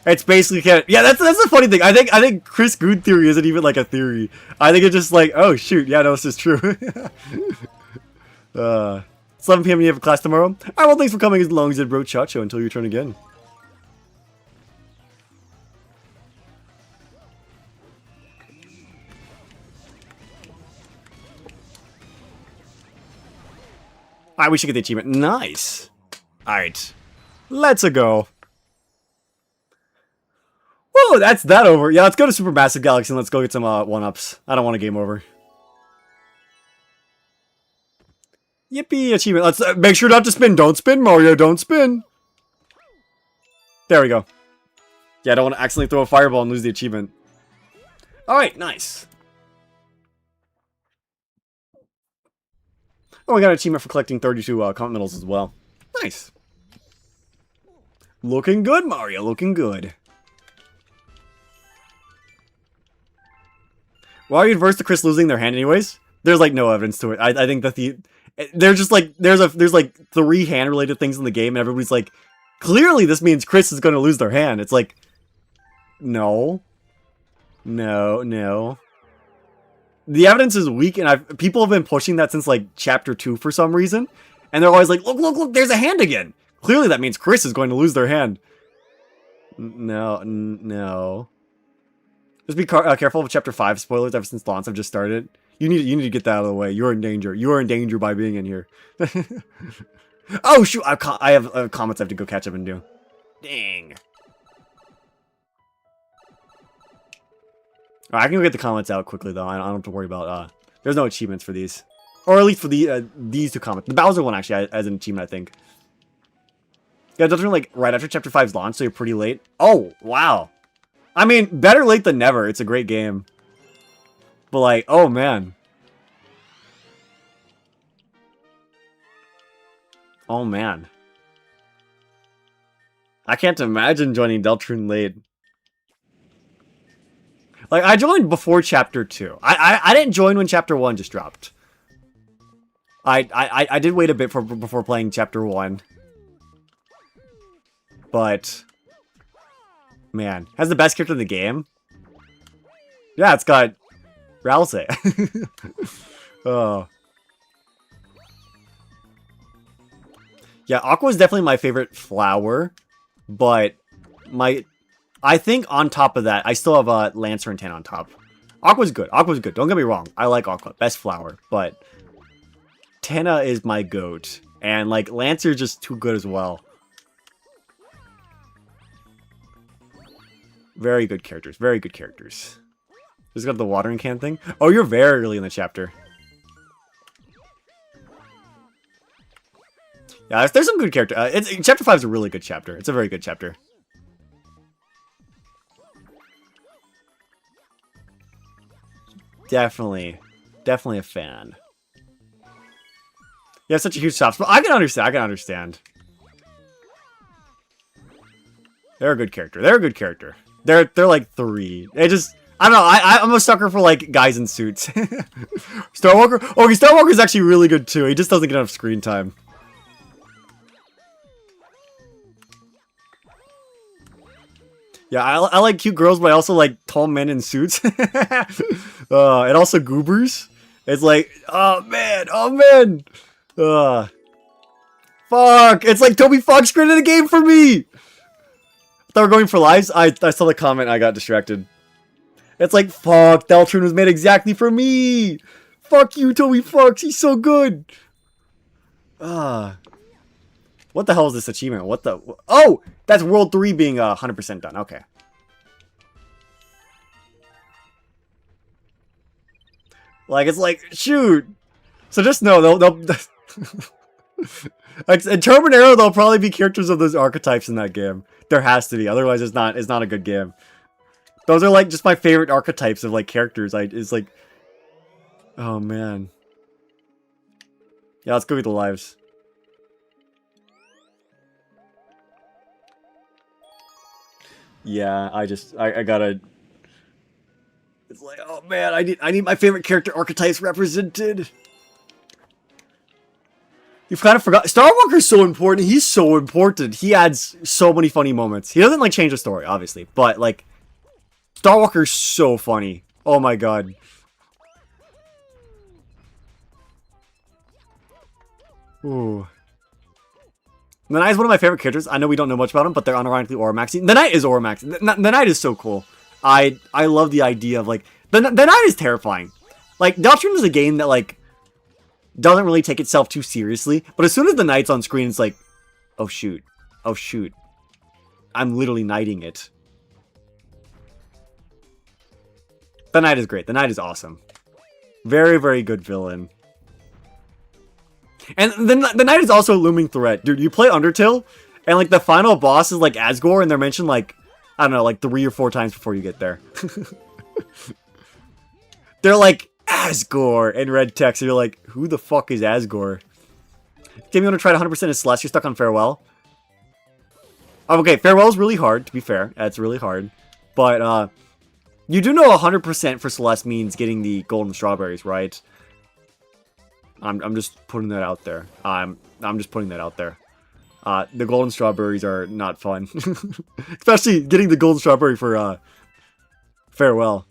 It's basically yeah, that's the funny thing. I think Chris Goon theory isn't even like a theory. I think it's just like, oh shoot, yeah, no, this is true. It's 11 p.m. and you have a class tomorrow? Alright, well, thanks for coming as long as it wrote Chacho until your turn again. Alright, we should get the achievement. Nice. Alright. Let's go. Whoa, that's that over. Yeah, let's go to Supermassive Galaxy and let's go get some 1-ups. I don't want a game over. Yippee, achievement. Let's make sure not to spin. Don't spin, Mario. Don't spin. There we go. Yeah, I don't want to accidentally throw a fireball and lose the achievement. Alright, nice. Oh, we got an achievement for collecting 32 continentals as well. Nice. Looking good, Mario. Looking good. Why are you adverse to Chris losing their hand anyways? There's like no evidence to it. I think that they're just like there's like 3 hand related things in the game and everybody's like, clearly this means Chris is going to lose their hand. It's like, no. No. The evidence is weak and people have been pushing that since like chapter 2 for some reason. And they're always like, look, there's a hand again. Clearly that means Chris is going to lose their hand. No. Just be careful of chapter 5 spoilers ever since launch have just started. You need to get that out of the way. You're in danger. You are in danger by being in here. Oh shoot! I have comments I have to go catch up and do. Dang. Right, I can go get the comments out quickly though. I don't have to worry about. There's no achievements for these, or at least for these 2 comments. The Bowser one actually has an achievement, I think. Yeah, it doesn't like right after chapter 5's launch, so you're pretty late. Oh wow. I mean, better late than never. It's a great game. But like, oh man. Oh man. I can't imagine joining Deltarune late. Like, I joined before chapter 2. I didn't join when chapter 1 just dropped. I did wait a bit before playing chapter 1. But man, has the best character in the game. Yeah, it's got Ralsei. Oh. Yeah, Aqua is definitely my favorite flower, but I think on top of that, I still have Lancer and Tan on top. Aqua's good. Aqua's good. Don't get me wrong. I like Aqua. Best flower. But Tenna is my goat. And, like, Lancer is just too good as well. Very good characters. Very good characters. Just got the watering can thing. Oh, you're very early in the chapter. Yeah, there's some good character. Chapter 5 is a really good chapter. It's a very good chapter. Definitely a fan. You have such a huge chops, but I can understand. They're a good character. They're like 3. I don't know. I'm a sucker for like guys in suits. Star Walker. Okay, Star Walker's actually really good too. He just doesn't get enough screen time. Yeah, I like cute girls, but I also like tall men in suits. And also goobers. It's like, oh man. Fuck. It's like Toby Fox created a game for me. I thought we're going for lives. I saw the comment. I got distracted. It's like, fuck. Deltron was made exactly for me. Fuck you, Toby Fox. He's so good. What the hell is this achievement? What the... Oh! That's World 3 being 100% done. Okay. Like, it's like, shoot! So just know, they'll like, in Terminero, there'll probably be characters of those archetypes in that game. There has to be. Otherwise, it's not a good game. Those are, like, just my favorite archetypes of, like, characters. It's like... Oh, man. Yeah, let's go get the lives. Yeah, I gotta... It's like, oh man, I need my favorite character archetypes represented. You've kind of forgot. Star Walker's so important. He's so important. He adds so many funny moments. He doesn't, like, change the story, obviously. But, like, Star Walker's so funny. Oh my god. Ooh. The Knight is one of my favorite characters. I know we don't know much about him, but they're unironically Auramaxing. The Knight is Auramaxing. The Knight is so cool. I love the idea of, like... The Knight is terrifying. Like, Deltron is a game that, like, doesn't really take itself too seriously. But as soon as the Knight's on screen, it's like... Oh, shoot. Oh, shoot. I'm literally knighting it. The Knight is great. The Knight is awesome. Very, very good villain. And the Knight is also a looming threat. Dude, you play Undertale, and, like, the final boss is, like, Asgore, and they're mentioned, like, I don't know, like, 3 or 4 times before you get there. They're like, Asgore, in red text, and you're like, who the fuck is Asgore? Tim, you want to try to 100% as Celeste? You're stuck on Farewell? Oh, okay, Farewell is really hard, to be fair. It's really hard. But, you do know 100% for Celeste means getting the golden strawberries, right? I'm just putting that out there. I'm just putting that out there. The golden strawberries are not fun. Especially getting the golden strawberry for Farewell.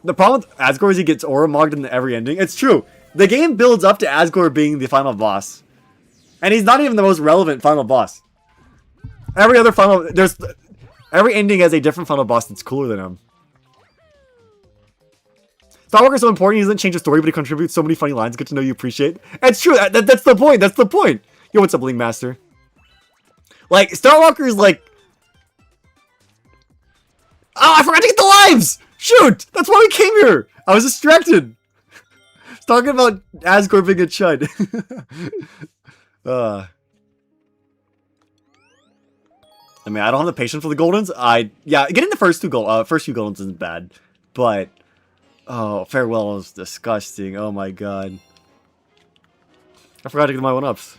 The problem with Asgore is he gets Auramogged in every ending. It's true. The game builds up to Asgore being the final boss. And he's not even the most relevant final boss. Every ending has a different final boss that's cooler than him. Star Walker's so important, he doesn't change the story, but he contributes so many funny lines. Good to know you appreciate. It's true, that's the point, that's the point. Yo, what's up, Link Master? Like, Star Walker is like... Oh, I forgot to get the lives! Shoot! That's why we came here! I was distracted! I was talking about Asgore being a chud. I mean, I don't have the patience for the Goldens. Yeah, getting the first few Goldens isn't bad. But... Oh, Farewell is disgusting. Oh my god. I forgot to get my 1-ups.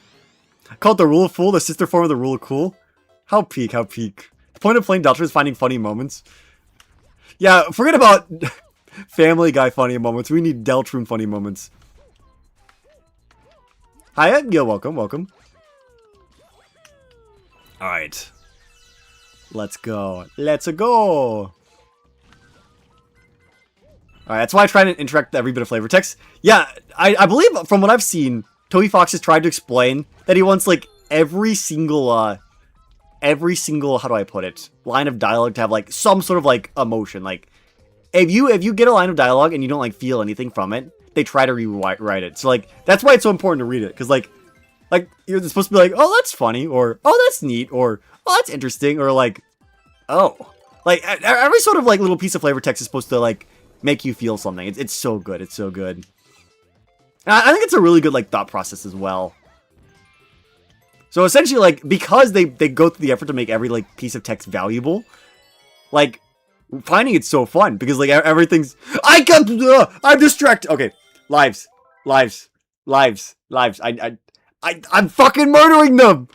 I call it the Rule of Fool, the sister form of the Rule of Cool. How peak, how peak. The point of playing Deltron is finding funny moments. Yeah, forget about Family Guy funny moments. We need Deltron funny moments. Hiya, yeah, welcome, welcome. Alright. Let's go. Let's go! Alright, that's why I try to interact with every bit of flavor text. Yeah, I believe from what I've seen, Toby Fox has tried to explain that he wants like every single how do I put it, line of dialogue to have like some sort of like emotion. Like if you get a line of dialogue and you don't like feel anything from it, they try to rewrite it. So like that's why it's so important to read it, because like you're supposed to be like, oh, that's funny, or oh, that's neat, or oh, that's interesting, or like, oh, like every sort of like little piece of flavor text is supposed to like make you feel something. It's so good. It's so good. And I think it's a really good like thought process as well. So essentially, like, because they go through the effort to make every like piece of text valuable, like finding it so fun because like everything's I'm distracted. Okay, lives. I'm fucking murdering them.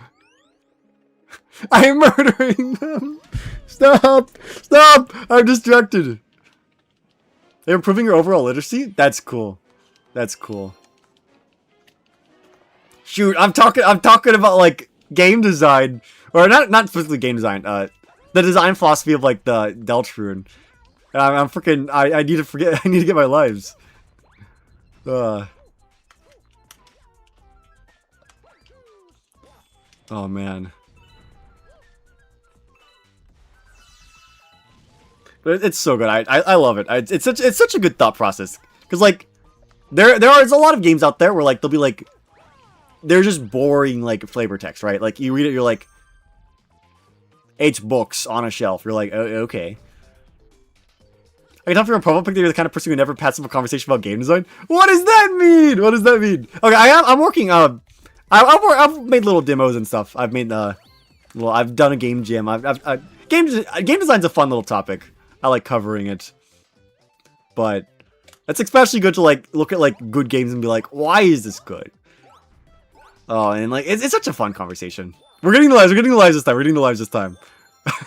I'm murdering them. Stop. I'm distracted. They're improving your overall literacy. That's cool. Shoot, I'm talking about like game design, or not specifically game design. The design philosophy of like the Deltarune. I'm freaking. I need to forget. I need to get my lives. Oh man. But it's so good. I love it. It's such a good thought process, because like there's a lot of games out there where like they'll be like, they're just boring like flavor text, right? Like you read it, you're like, H books on a shelf. You're like, oh, okay. I can tell from your profile pic that you're the kind of person who never passes up a conversation about game design. What does that mean? Okay, I'm working. I've made little demos and stuff. I've made well, I've done a game jam. Game design's a fun little topic. I like covering it, but it's especially good to like look at like good games and be like, why is this good? Oh, and like it's such a fun conversation. We're getting the lives. this time.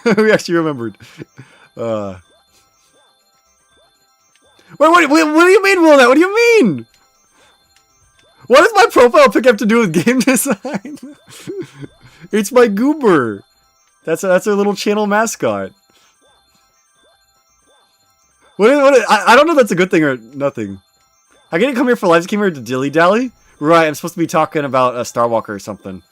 We actually remembered. Wait, what do you mean, Will? What do you mean? What does my profile pic have to do with game design? It's my goober. That's our little channel mascot. I don't know if that's a good thing or nothing. I didn't come here for lives. I came here to dilly dally. Right, I'm supposed to be talking about a Star Walker or something.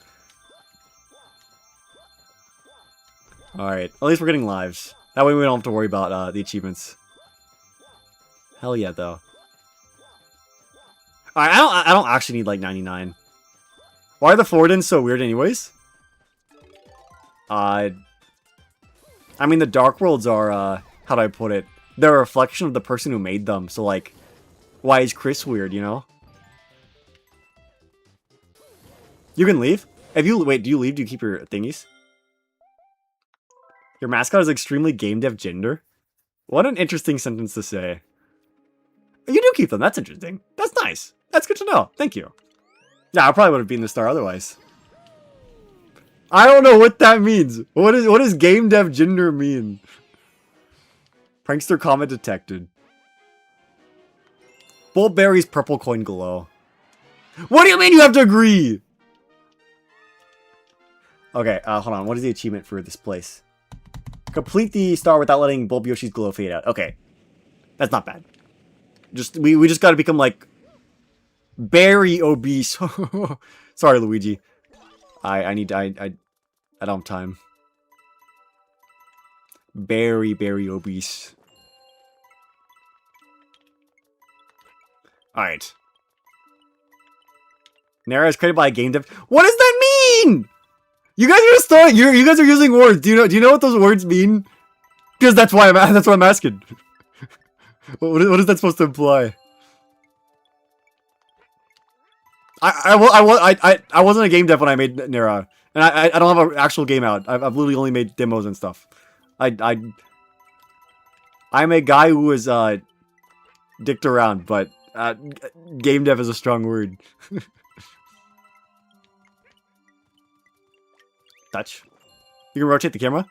Alright, at least we're getting lives. That way we don't have to worry about the achievements. Hell yeah, though. Alright, I don't actually need like 99. Why are the Floridians so weird anyways? I mean, the Dark Worlds are, how do I put it? They're a reflection of the person who made them, so like, why is Chris weird, you know? You can leave? Do you leave? Do you keep your thingies? Your mascot is extremely game dev gender? What an interesting sentence to say. You do keep them, that's interesting. That's nice. That's good to know. Thank you. Yeah, I probably would have been the star otherwise. I don't know what that means. What does game dev gender mean? Prankster comment detected. Bullberry's purple coin glow. What do you mean you have to agree? Okay, hold on. What is the achievement for this place? Complete the star without letting Bulb Yoshi's glow fade out. Okay. That's not bad. We just gotta become like berry obese. Sorry, Luigi. I don't have time. Very obese. Alright. Nara is created by a game dev. What does that mean? You guys are just throwing. You guys are using words. Do you know what those words mean? Because that's why I'm asking. What is that supposed to imply? I wasn't a game dev when I made Nara, and I don't have an actual game out. I've literally only made demos and stuff. I'm a guy who was dicked around, but game dev is a strong word. Touch. You can rotate the camera?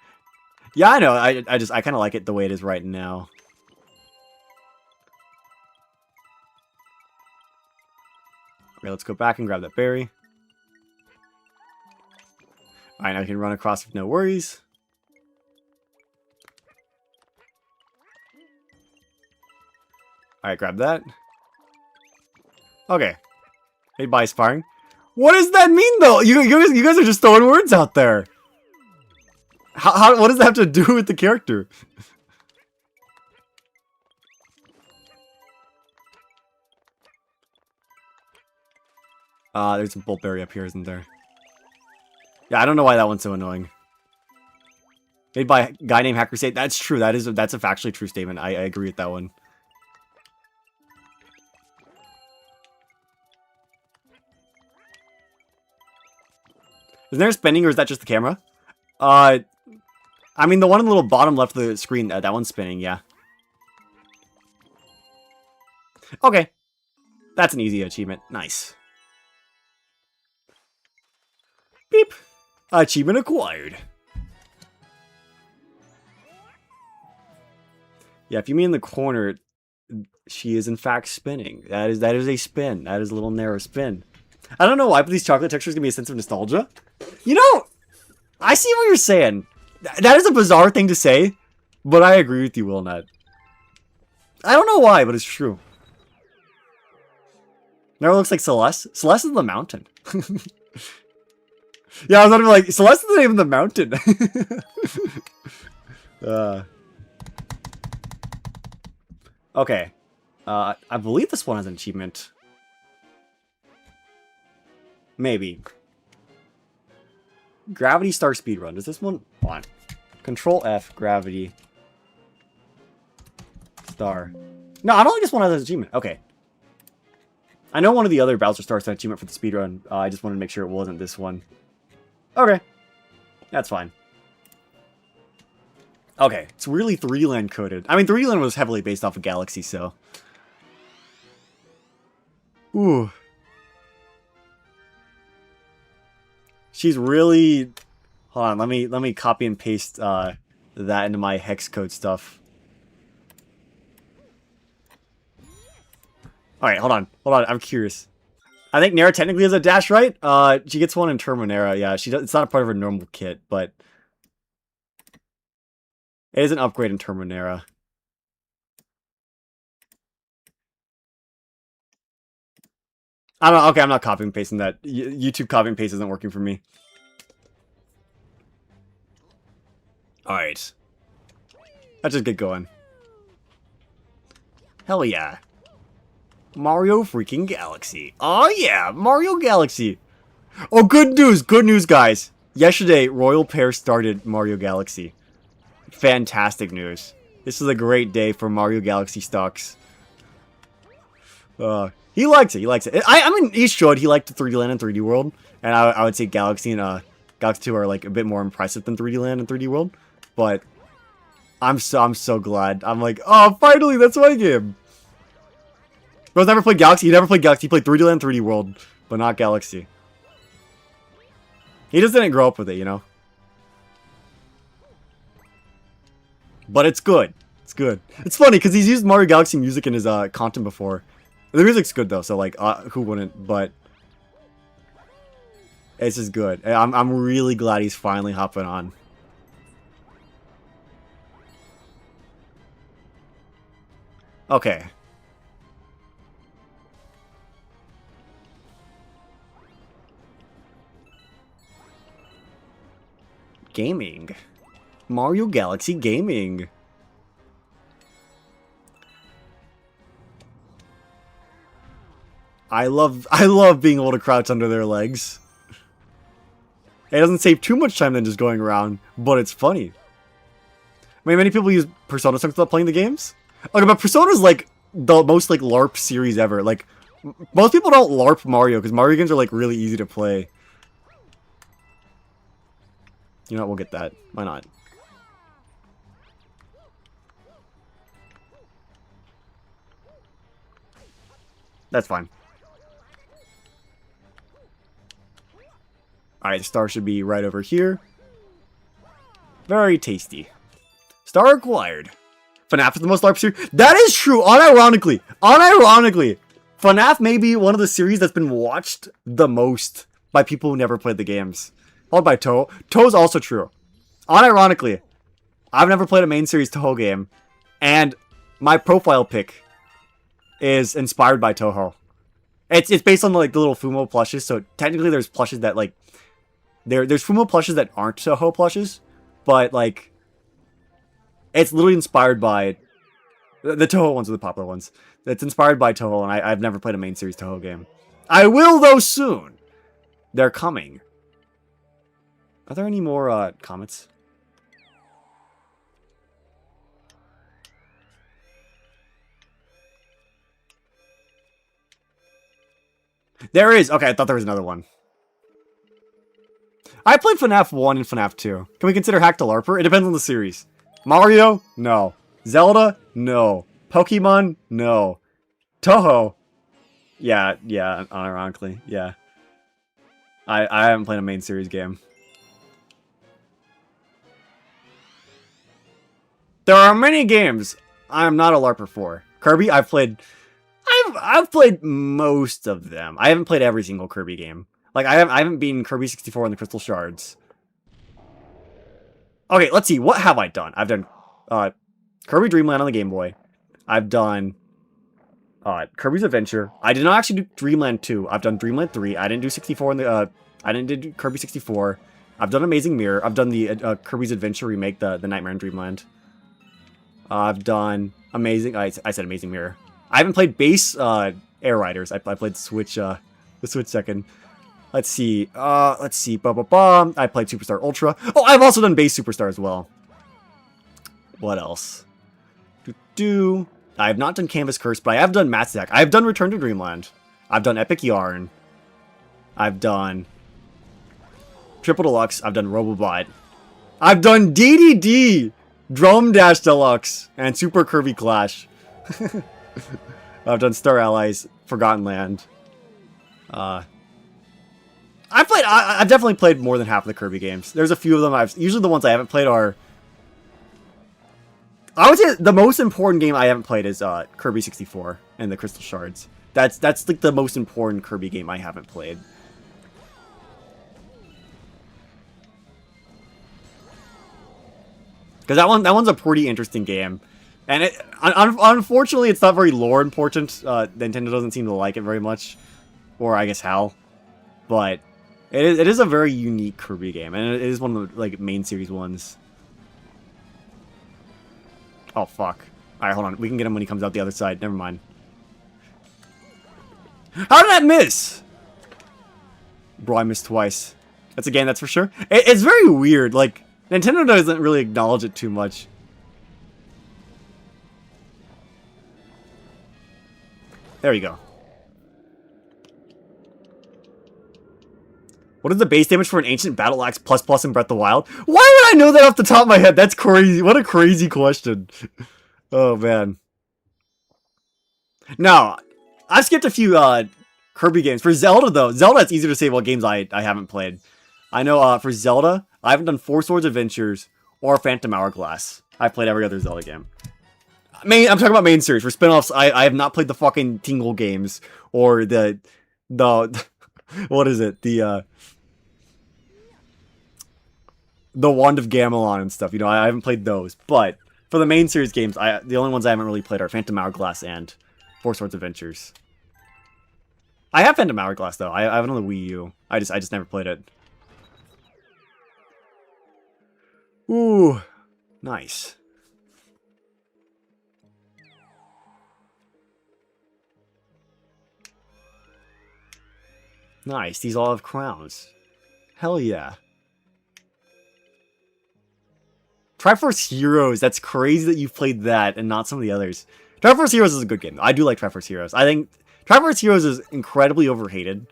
Yeah, I know. I kind of like it the way it is right now. Okay, let's go back and grab that berry. Alright, now I can run across with no worries. Alright, grab that. Okay. Made by sparring. What does that mean, though? You guys are just throwing words out there. What does that have to do with the character? There's a Bulberry up here, isn't there? Yeah, I don't know why that one's so annoying. Made by a guy named HackedCrusade. That's true. That's a factually true statement. I agree with that one. Is there spinning, or is that just the camera? I mean, the one in the little bottom left of the screen, that one's spinning, yeah. Okay. That's an easy achievement. Nice. Beep. Achievement acquired. Yeah, if you mean in the corner, she is in fact spinning. That is a spin. That is a little narrow spin. I don't know why, but these chocolate textures give me a sense of nostalgia. You know, I see what you're saying. That is a bizarre thing to say, but I agree with you, Willnet. I don't know why, but it's true. Never looks like Celeste. Celeste is the mountain. Yeah, I was gonna be like, Celeste is the name of the mountain. Okay. I believe this one has an achievement. Maybe. Gravity Star Speedrun. Does this one? Hold on. Control F, Gravity Star. No, I don't think this one has an achievement. Okay. I know one of the other Bowser Stars had an achievement for the speedrun. I just wanted to make sure it wasn't this one. Okay. That's fine. Okay, it's really 3D Land coded. I mean, 3D Land was heavily based off of Galaxy, so... Ooh. She's really... Hold on, let me copy and paste that into my hex code stuff. Alright, hold on, I'm curious. I think Nera technically has a dash, right? She gets one in Turbo Nera, yeah. It's not a part of her normal kit, but... It is an upgrade in Turbo Nera. I don't know, okay, I'm not copying and pasting that. YouTube copy and paste isn't working for me. Alright. Let's just get going. Hell yeah. Mario freaking Galaxy. Oh yeah, Mario Galaxy. Oh, good news, guys. Yesterday, Royal Pair started Mario Galaxy. Fantastic news. This is a great day for Mario Galaxy stocks. He likes it, I mean, he should. He liked 3D Land and 3D World. And I would say Galaxy and Galaxy 2 are like a bit more impressive than 3D Land and 3D World. But I'm so glad. I'm like, oh, finally, that's my game. Bro's never played Galaxy. He never played Galaxy. He played 3D Land, 3D World, but not Galaxy. He just didn't grow up with it, you know? But it's good. It's good. It's funny, because he's used Mario Galaxy music in his content before. The music's good, though, so, like, who wouldn't? But it's just good. I'm really glad he's finally hopping on. Okay. Gaming. Mario Galaxy Gaming. I love being able to crouch under their legs. It doesn't save too much time than just going around, but it's funny. I mean, many people use Persona songs without playing the games. Okay, but Persona's like the most like LARP series ever. Like, most people don't LARP Mario because Mario games are like really easy to play. You know what, we'll get that. Why not? That's fine. Alright, the star should be right over here. Very tasty. Star acquired. FNAF is the most LARP series. That is true, unironically. Unironically. FNAF may be one of the series that's been watched the most by people who never played the games. Followed by Toho. Toho's also true. Unironically, I've never played a main series Toho game, and my profile pic is inspired by Toho. It's based on like the little Fumo plushes. So technically, there's plushes that like there's Fumo plushes that aren't Toho plushes, but like it's literally inspired by the Toho ones are the popular ones. It's inspired by Toho, and I've never played a main series Toho game. I will though soon. They're coming. Are there any more comments? There is. Okay, I thought there was another one. I played FNAF 1 and FNAF 2. Can we consider Hack the LARPer? It depends on the series. Mario? No. Zelda? No. Pokemon? No. Toho? Yeah, unironically, yeah. I haven't played a main series game. There are many games I am not a LARPer for. Kirby, I've played most of them. I haven't played every single Kirby game. Like I haven't beaten Kirby 64 and the Crystal Shards. Okay, let's see. What have I done? I've done Kirby Dream Land on the Game Boy. I've done Kirby's Adventure. I did not actually do Dreamland 2. I've done Dreamland 3. I didn't do 64 in the I didn't do Kirby 64. I've done Amazing Mirror. I've done the Kirby's Adventure remake, the Nightmare in Dreamland. I've done Amazing. I said Amazing Mirror. I haven't played base Air Riders. I played Switch the Switch second. Let's see. I played Superstar Ultra. Oh, I've also done base Superstar as well. What else? I have not done Canvas Curse, but I have done Matt's Deck. I have done Return to Dreamland. I've done Epic Yarn. I've done Triple Deluxe. I've done Robobot. I've done DDD, Drum Dash Deluxe, and Super Kirby Clash. I've done Star Allies, Forgotten Land. I've definitely played more than half of the Kirby games. There's a few of them usually the ones I haven't played are... I would say the most important game I haven't played is Kirby 64 and the Crystal Shards. That's like the most important Kirby game I haven't played. Because that one's a pretty interesting game. And unfortunately, it's not very lore important. Nintendo doesn't seem to like it very much. Or I guess HAL. But it is a very unique Kirby game. And it is one of the like main series ones. Oh, fuck. Alright, hold on. We can get him when he comes out the other side. Never mind. How did that miss? Bro, I missed twice. That's a game, that's for sure. It's very weird. Like, Nintendo doesn't really acknowledge it too much. There you go. What is the base damage for an Ancient Battle Axe ++ in Breath of the Wild? Why would I know that off the top of my head? That's crazy. What a crazy question. Oh, man. No, I skipped a few Kirby games. For Zelda, though, Zelda, it's easier to say what games I haven't played. I know for Zelda, I haven't done Four Swords Adventures or Phantom Hourglass. I've played every other Zelda game. I'm talking about main series. For spin-offs, I have not played the fucking Tingle games or the what is it? The Wand of Gamelon and stuff. You know, I haven't played those. But for the main series games, the only ones I haven't really played are Phantom Hourglass and Four Swords Adventures. I have Phantom Hourglass though. I have it on the Wii U. I just never played it. Ooh, nice. Nice. These all have crowns. Hell yeah. Triforce Heroes. That's crazy that you've played that and not some of the others. Triforce Heroes is a good game. I do like Triforce Heroes. I think Triforce Heroes is incredibly overhated.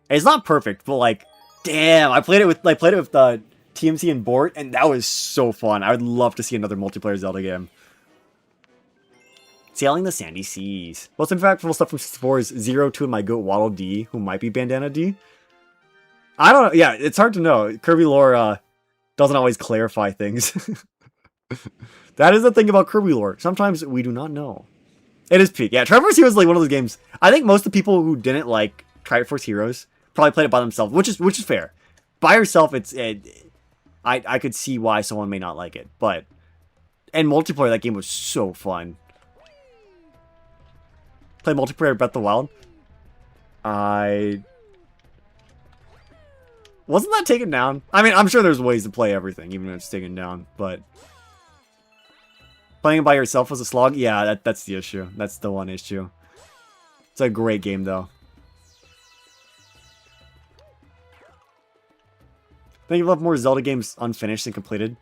It's not perfect, but like, damn, I played it with TMC and Bort, and that was so fun. I would love to see another multiplayer Zelda game. Sailing the Sandy Seas. Most impactful stuff from 64 is 0-2 in my goat Waddle D, who might be Bandana D. I don't know. Yeah, it's hard to know. Kirby lore doesn't always clarify things. That is the thing about Kirby lore. Sometimes we do not know. It is peak. Yeah, Triforce Heroes is like one of those games. I think most of the people who didn't like Triforce Heroes probably played it by themselves, which is fair. By yourself, I could see why someone may not like it, but and multiplayer, that game was so fun. Play multiplayer Breath of the Wild. I... Wasn't that taken down? I mean, I'm sure there's ways to play everything, even if it's taken down, but... Playing it by yourself was a slog? Yeah, that's the issue. That's the one issue. It's a great game, though. I think you love more Zelda games unfinished than completed.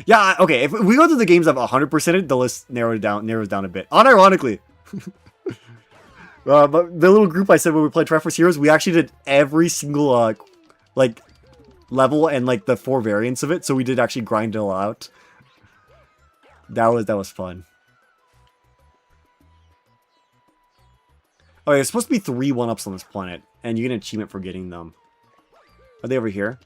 Yeah, okay, if we go through the games I've 100%ed, the list narrows down a bit. Unironically. But the little group I said when we played Triforce Heroes, we actually did every single, like, level and, like, the 4 variants of it, so we did actually grind it all out. That was fun. Okay, there's supposed to be 3 1-ups on this planet, and you get an achievement for getting them. Are they over here?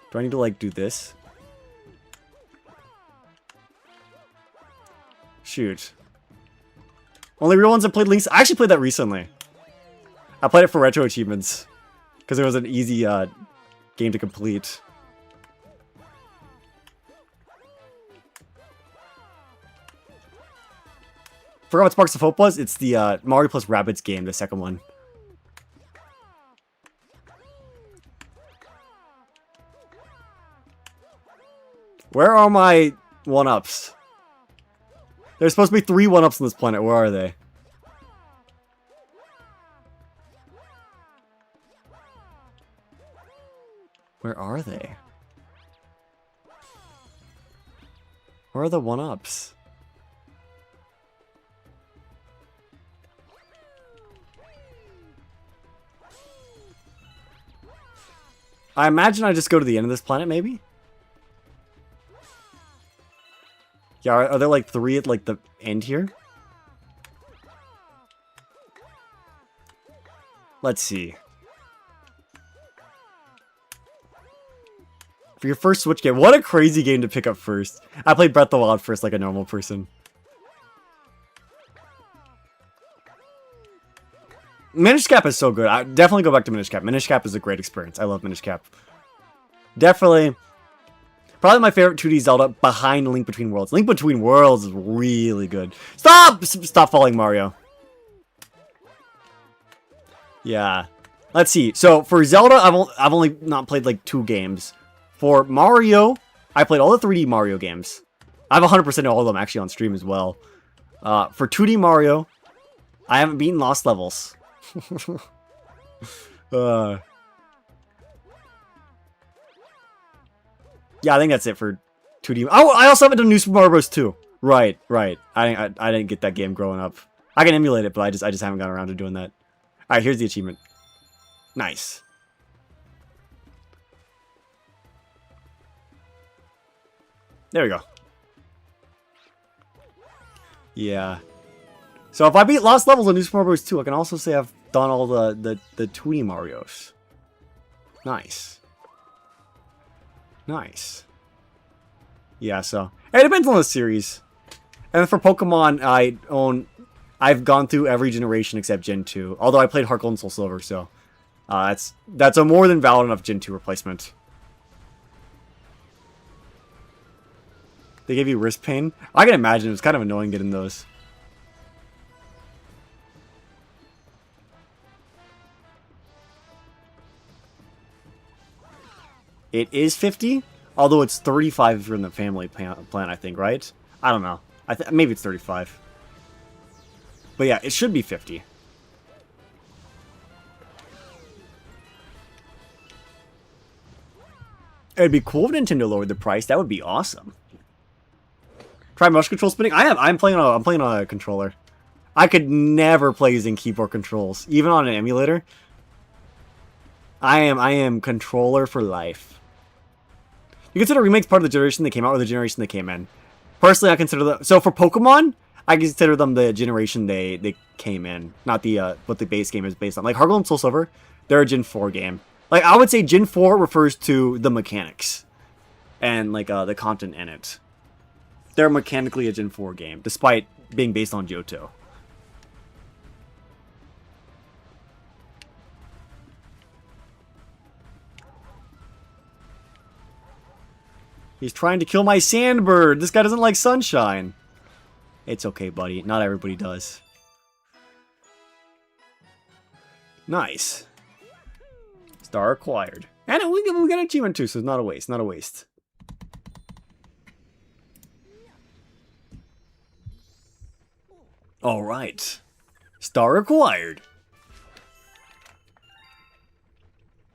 Do I need to, like, do this? Shoot. Only real ones I played Link's... I actually played that recently. I played it for retro achievements. Because it was an easy game to complete. Forgot what Sparks of Hope was? It's the Mario plus Rabbids game, the second one. Where are my 1-ups? There's supposed to be 3 1-ups on this planet. Where are they? Where are they? Where are the 1-ups? I imagine I just go to the end of this planet, maybe? Yeah, are there like 3 at like the end here? Let's see. For your first Switch game, what a crazy game to pick up first. I played Breath of the Wild first like a normal person. Minish Cap is so good. I definitely go back to Minish Cap. Minish Cap is a great experience. I love Minish Cap. Definitely. Probably my favorite 2D Zelda behind Link Between Worlds. Link Between Worlds is really good. Stop! Stop falling, Mario. Yeah. Let's see. So, for Zelda, I've only not played like 2 games. For Mario, I played all the 3D Mario games. I have 100% of all of them actually on stream as well. For 2D Mario, I haven't beaten Lost Levels. Yeah, I think that's it for 2D. Oh, I also haven't done New Super Mario Bros. 2. Right. I didn't get that game growing up. I can emulate it, but I just haven't gotten around to doing that. Alright, here's the achievement. Nice. There we go. Yeah. So if I beat Lost Levels on New Super Mario Bros. 2, I can also say I've done all the 2D Marios. Nice. Nice. Yeah, so it depends on the series. And for Pokemon, I've gone through every generation except Gen 2. Although I played Heart Gold and Soul Silver, so that's a more than valid enough Gen 2 replacement. They gave you wrist pain? I can imagine. It's kind of annoying getting those. It is 50, although it's 35 if you're in the family plan, I think, right? I don't know. Maybe it's 35. But yeah, it should be 50. It'd be cool if Nintendo lowered the price. That would be awesome. Try motion control spinning. I'm playing on a controller. I could never play using keyboard controls, even on an emulator. I am controller for life. You consider remakes part of the generation they came out or the generation they came in? Personally, I consider them... So for Pokemon, I consider them the generation they came in. Not the what the base game is based on. Like Heart Gold and Soul Silver, they're a Gen 4 game. Like, I would say Gen 4 refers to the mechanics. And, like, the content in it. They're mechanically a Gen 4 game, despite being based on Johto. He's trying to kill my sandbird. This guy doesn't like sunshine. It's okay, buddy. Not everybody does. Nice. Star acquired. And we get an achievement too, so it's not a waste. Not a waste. Alright. Star acquired.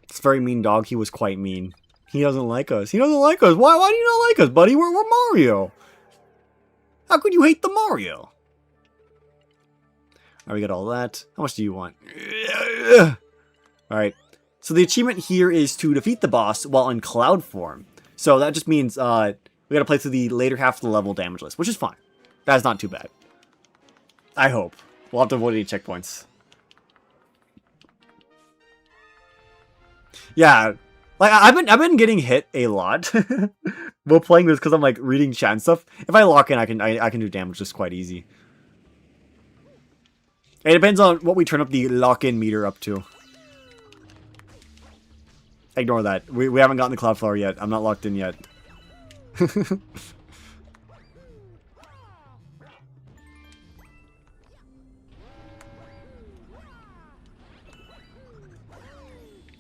It's a very mean dog. He was quite mean. He doesn't like us. He doesn't like us. Why do you not like us, buddy? We're Mario. How could you hate the Mario? Alright, we got all that. How much do you want? Alright. So the achievement here is to defeat the boss while in cloud form. So that just means we gotta play through the later half of the level damage list, which is fine. That's not too bad. I hope. We'll have to avoid any checkpoints. Yeah, like I've been getting hit a lot while playing this because I'm like reading chat and stuff. If I lock in, I can do damage just quite easy. It depends on what we turn up the lock-in meter up to. Ignore that. We haven't gotten the cloud flower yet. I'm not locked in yet.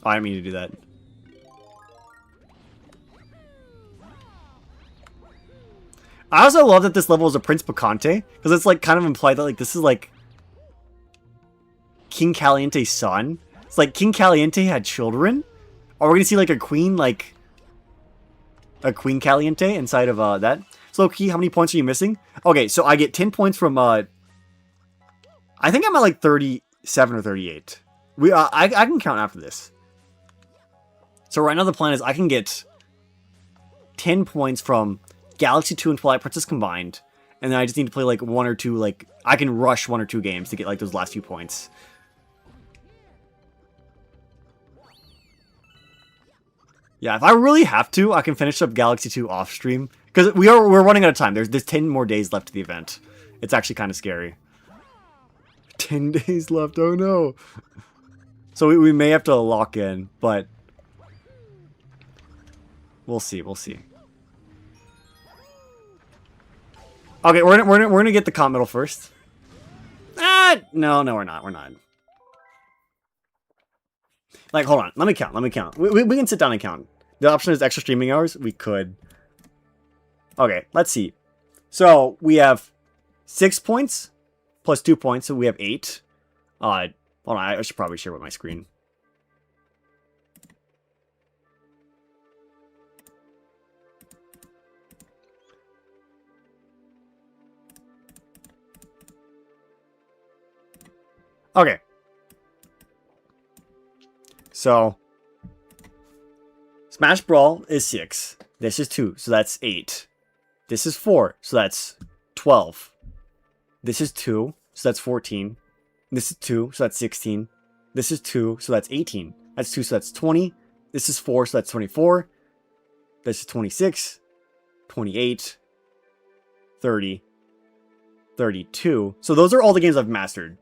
I didn't mean to do that. I also love that this level is a Prince Picante, because it's like kind of implied that like this is like King Caliente's son. It's like King Caliente had children. Are we gonna see like a queen Caliente inside of that? So Loki, how many points are you missing? Okay, so I get 10 points from I think I'm at like 37 or 38. I can count after this. So right now the plan is I can get 10 points from Galaxy 2 and Twilight Princess combined. And then I just need to play like one or two, like, I can rush 1 or 2 games to get like those last few points. Yeah, if I really have to, I can finish up Galaxy 2 off stream. Because we're running out of time. There's 10 more days left to the event. It's actually kind of scary. 10 days left, oh no. So we may have to lock in, but we'll see, we'll see. Okay, we're gonna get the comp medal first. No, we're not. Like, hold on, let me count. We can sit down and count. The option is extra streaming hours. We could. Okay, let's see. So we have 6 points plus 2 points, so we have 8. Hold on, I should probably share with my screen. Okay. So, Smash Brawl is 6. This is 2, so that's 8. This is 4, so that's 12. This is 2, so that's 14. This is 2, so that's 16. This is 2, so that's 18. That's 2, so that's 20. This is 4, so that's 24. This is 26. 28. 30. 32. So those are all the games I've mastered.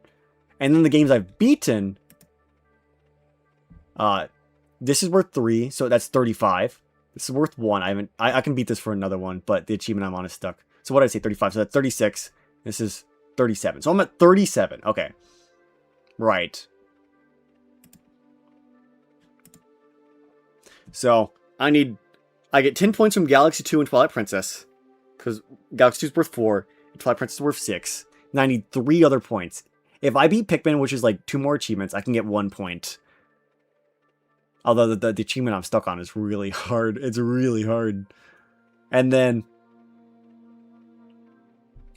And then the games I've beaten, this is worth 3, so that's 35. This is worth 1. I can beat this for another one, but the achievement I'm on is stuck. So what did I say? 35. So that's 36. This is 37. So I'm at 37. Okay. Right. So I get 10 points from Galaxy 2 and Twilight Princess, because Galaxy 2 is worth 4, and Twilight Princess is worth 6. And I need 3 other points. If I beat Pikmin, which is like 2 more achievements, I can get 1 point. Although the achievement I'm stuck on is really hard. It's really hard. And then,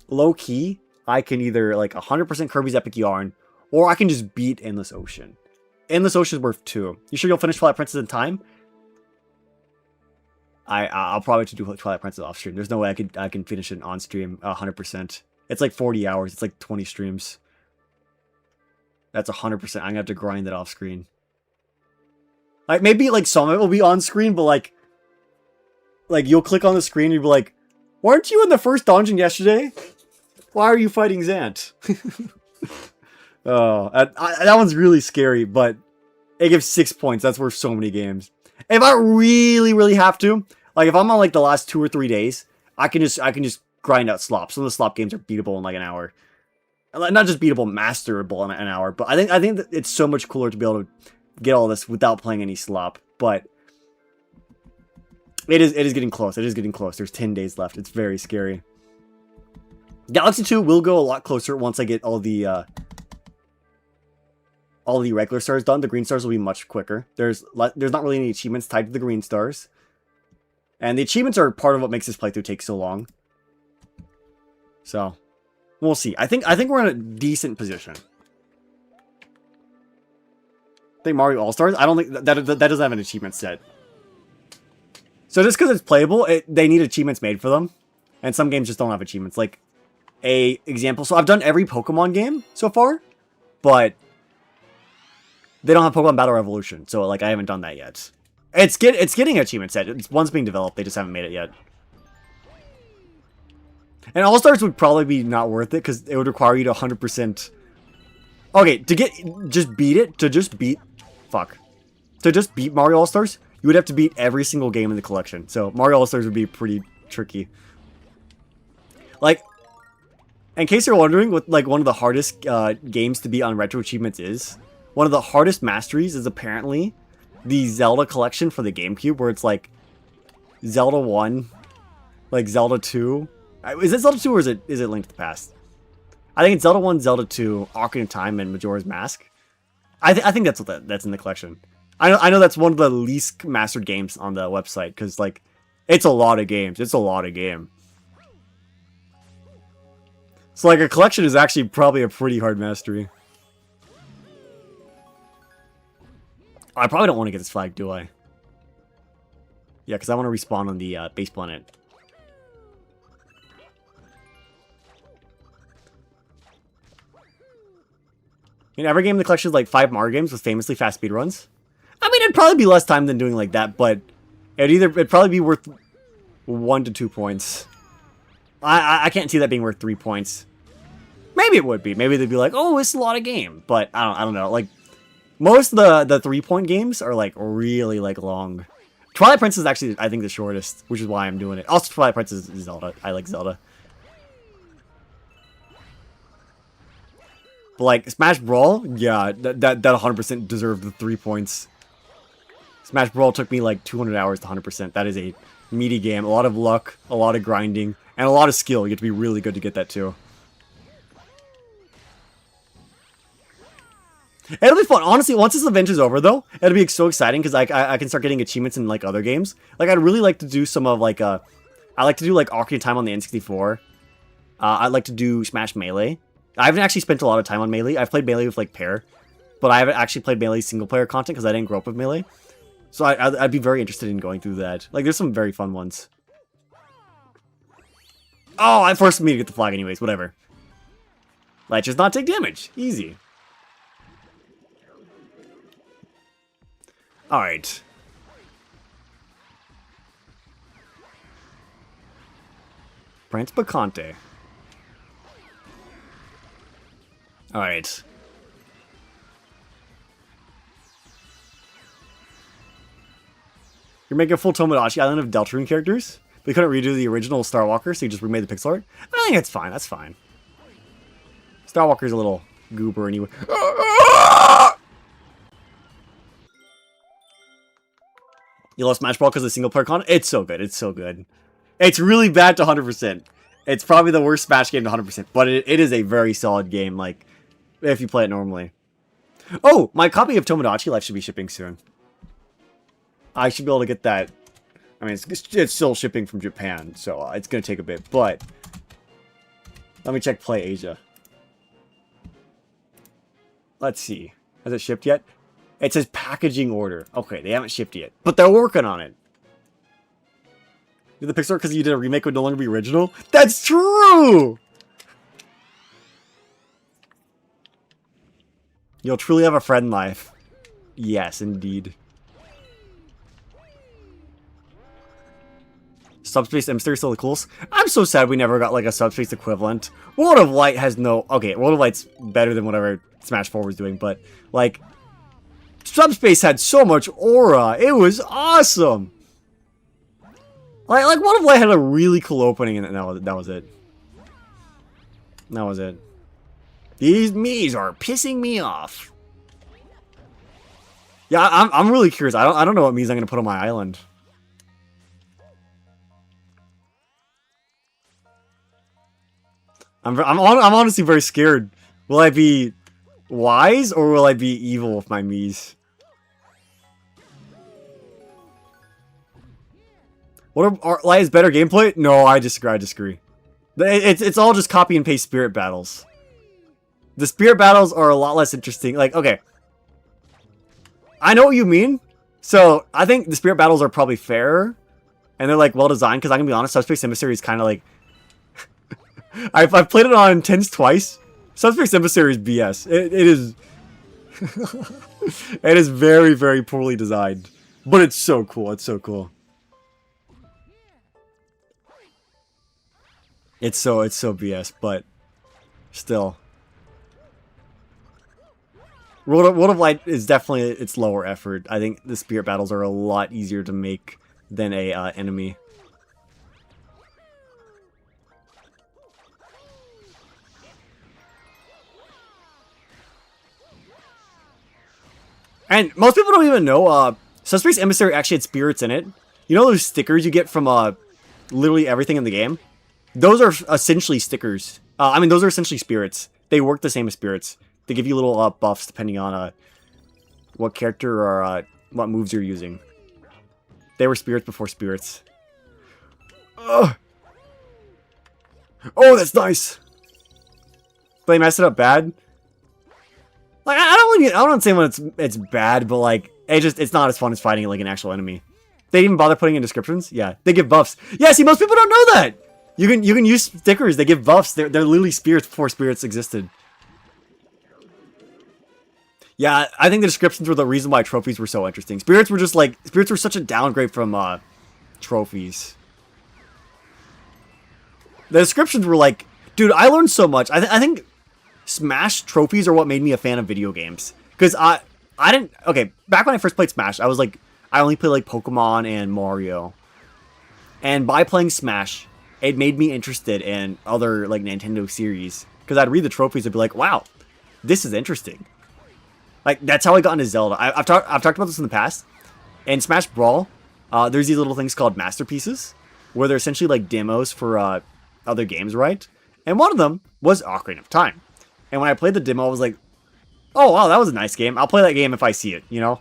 low-key, I can either like 100% Kirby's Epic Yarn, or I can just beat Endless Ocean. Endless Ocean is worth 2. You sure you'll finish Twilight Princess in time? I'll probably have to do Twilight Princess off stream. There's no way I can finish it on stream 100%. It's like 40 hours. It's like 20 streams. That's 100%. I'm gonna have to grind that off screen. Like, maybe like some of it will be on screen, but like you'll click on the screen and you'll be like, weren't you in the first dungeon yesterday? Why are you fighting Zant? Oh, that one's really scary, but it gives 6 points. That's worth so many games. If I really, really have to, like if I'm on like the last 2 or 3 days, I can just grind out slop. Some of the slop games are beatable in like an hour. Not just beatable, masterable in an hour. But I think that it's so much cooler to be able to get all this without playing any slop. But it is getting close. It is getting close. There's 10 days left. It's very scary. Galaxy 2 will go a lot closer once I get all the regular stars done. The green stars will be much quicker. There's not really any achievements tied to the green stars. And the achievements are part of what makes this playthrough take so long. So, we'll see. I think we're in a decent position. I think Mario All-Stars, I don't think that doesn't have an achievement set. So just because it's playable, they need achievements made for them. And some games just don't have achievements. Like, a example, so I've done every Pokemon game so far, but they don't have Pokemon Battle Revolution, so like I haven't done that yet. It's getting an achievement set. One's being developed, they just haven't made it yet. And All-Stars would probably be not worth it, because it would require you to 100%... Okay, to just beat Mario All-Stars, you would have to beat every single game in the collection. So Mario All-Stars would be pretty tricky. Like, in case you're wondering what like one of the hardest games to beat on Retro Achievements is, one of the hardest masteries is apparently the Zelda collection for the GameCube, where it's like Zelda 1, like Zelda 2. Is it Zelda 2 or is it Link to the Past? I think it's Zelda 1, Zelda 2, Ocarina of Time, and Majora's Mask. I think that's that's in the collection. I know that's one of the least mastered games on the website, because like it's a lot of games. It's a lot of game. So like a collection is actually probably a pretty hard mastery. I probably don't want to get this flag, do I? Yeah, because I want to respawn on the base planet. In every game in the collection is like 5 Mario games with famously fast speedruns. I mean, it'd probably be less time than doing like that, but it'd probably be worth 1 to 2 points. I can't see that being worth 3 points. Maybe it would be. Maybe they'd be like, oh, it's a lot of game. But I don't know. Like, most of the 3-point games are like really like long. Twilight Princess is actually, I think, the shortest, which is why I'm doing it. Also, Twilight Princess is Zelda. I like Zelda. But like Smash Brawl, yeah, that 100% deserved the 3 points. Smash Brawl took me like 200 hours to 100%. That is a meaty game. A lot of luck, a lot of grinding, and a lot of skill. You have to be really good to get that too. It'll be fun. Honestly, once this adventure's over, though, it'll be so exciting because I can start getting achievements in like other games. Like, I'd really like to do some of like I like to do like Ocarina of Time on the N64. I'd like to do Smash Melee. I haven't actually spent a lot of time on Melee. I've played Melee with like Pear, but I haven't actually played Melee single player content because I didn't grow up with Melee. So I'd be very interested in going through that. Like, there's some very fun ones. Oh, I forced me to get the flag anyways. Whatever. Like, just not take damage. Easy. Alright. Prince Bacante. Alright. You're making a full Tomodachi Island of Deltarune characters? They couldn't redo the original Star Walker, so you just remade the pixel art? I think that's fine, that's fine. Star Walker's a little goober anyway. You love Smash Bros. Because of single player content? It's so good, it's so good. It's really bad to 100%. It's probably the worst Smash game to 100%, but it is a very solid game, like, if you play it normally. Oh, my copy of Tomodachi Life should be shipping soon. I should be able to get that. I mean, it's still shipping from Japan, so it's going to take a bit, but let me check Play Asia. Let's see. Has it shipped yet? It says packaging order. Okay, they haven't shipped yet, but they're working on it. Did the pixel because you did a remake would no longer be original? That's true! You'll truly have a friend life. Yes, indeed. Subspace Emster still the coolest. I'm so sad we never got like a Subspace equivalent. World of Light has no... Okay, World of Light's better than whatever Smash 4 was doing, but like... Subspace had so much aura. It was awesome. Like World of Light had a really cool opening, and that was it. That was it. These Miis are pissing me off. Yeah, I'm really curious. I don't know what Miis I'm gonna put on my island. I'm honestly very scared. Will I be wise or will I be evil with my Miis? What is better gameplay? No, I disagree. It's all just copy and paste spirit battles. The spirit battles are a lot less interesting. Like, okay. I know what you mean. So, I think the spirit battles are probably fairer. And they're, like, well designed. Because I'm going to be honest, Subspace Emissary is kind of like... I've played it on Intense twice. Subspace Emissary is BS. It is... it is very, very poorly designed. But it's so cool. It's so cool. It's so BS, but still. World of Light is definitely its lower effort. I think the spirit battles are a lot easier to make than a enemy. And most people don't even know, Subspace Emissary actually had spirits in it. You know those stickers you get from literally everything in the game? Those are essentially stickers. I mean, those are essentially spirits. They work the same as spirits. They give you little buffs depending on what character or what moves you're using. They were spirits before spirits. Ugh. Oh, that's nice. But they messed it up bad. Like I don't say when it's bad, but like it's not as fun as fighting like an actual enemy. They didn't even bother putting in descriptions. Yeah, they give buffs. Yeah, see, most people don't know that. You can use stickers. They give buffs. They're literally spirits before spirits existed. Yeah, I think the descriptions were the reason why trophies were so interesting. Spirits were such a downgrade from trophies. The descriptions were like, dude, I learned so much. I think Smash trophies are what made me a fan of video games. Because I didn't... Okay, back when I first played Smash, I only played like Pokemon and Mario. And by playing Smash, it made me interested in other like Nintendo series. Because I'd read the trophies and be like, wow, this is interesting. Like, that's how I got into Zelda. I've talked about this in the past. In Smash Brawl, there's these little things called masterpieces, where they're essentially like demos for other games, right? And one of them was Ocarina of Time. And when I played the demo, I was like, oh, wow, that was a nice game. I'll play that game if I see it, you know?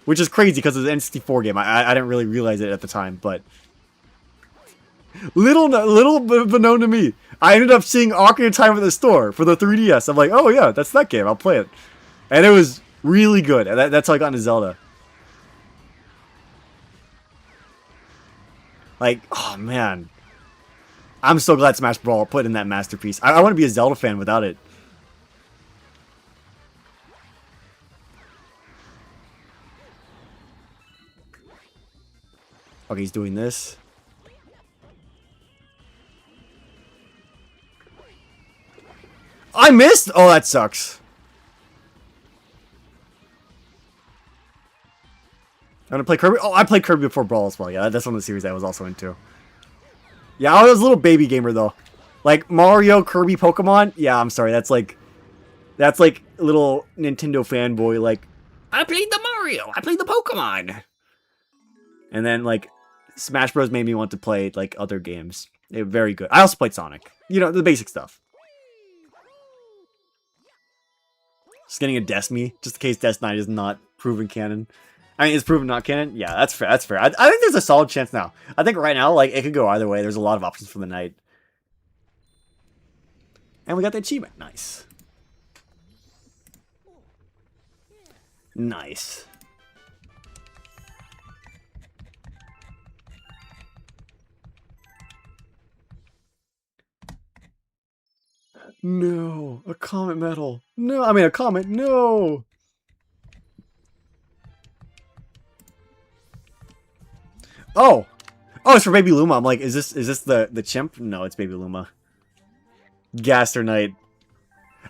Which is crazy because it's an N64 game. I didn't really realize it at the time, but... Little bit known to me. I ended up seeing Ocarina of Time at the store for the 3DS. I'm like, oh yeah, that's that game. I'll play it. And it was really good. And that's how I got into Zelda. Like, oh man. I'm so glad Smash Brawl put in that masterpiece. I want to be a Zelda fan without it. Okay, he's doing this. I missed? Oh, that sucks. I'm gonna play Kirby. Oh, I played Kirby before Brawl as well. Yeah, that's one of the series I was also into. Yeah, I was a little baby gamer though. Like Mario, Kirby, Pokemon. Yeah, I'm sorry. That's like a little Nintendo fanboy. Like, I played the Mario. I played the Pokemon. And then like Smash Bros made me want to play like other games. They're very good. I also played Sonic. You know, the basic stuff. Just getting a Destiny, just in case Death Knight is not proven canon. I mean, it's proven not canon? Yeah, that's fair. That's fair. I think there's a solid chance now. I think right now, like, it could go either way. There's a lot of options for the Knight. And we got the achievement. Nice. Nice. No, a comet medal. No, I mean a comet. No. Oh, it's for Baby Luma. I'm like, is this the chimp? No, it's Baby Luma. Gaster Knight.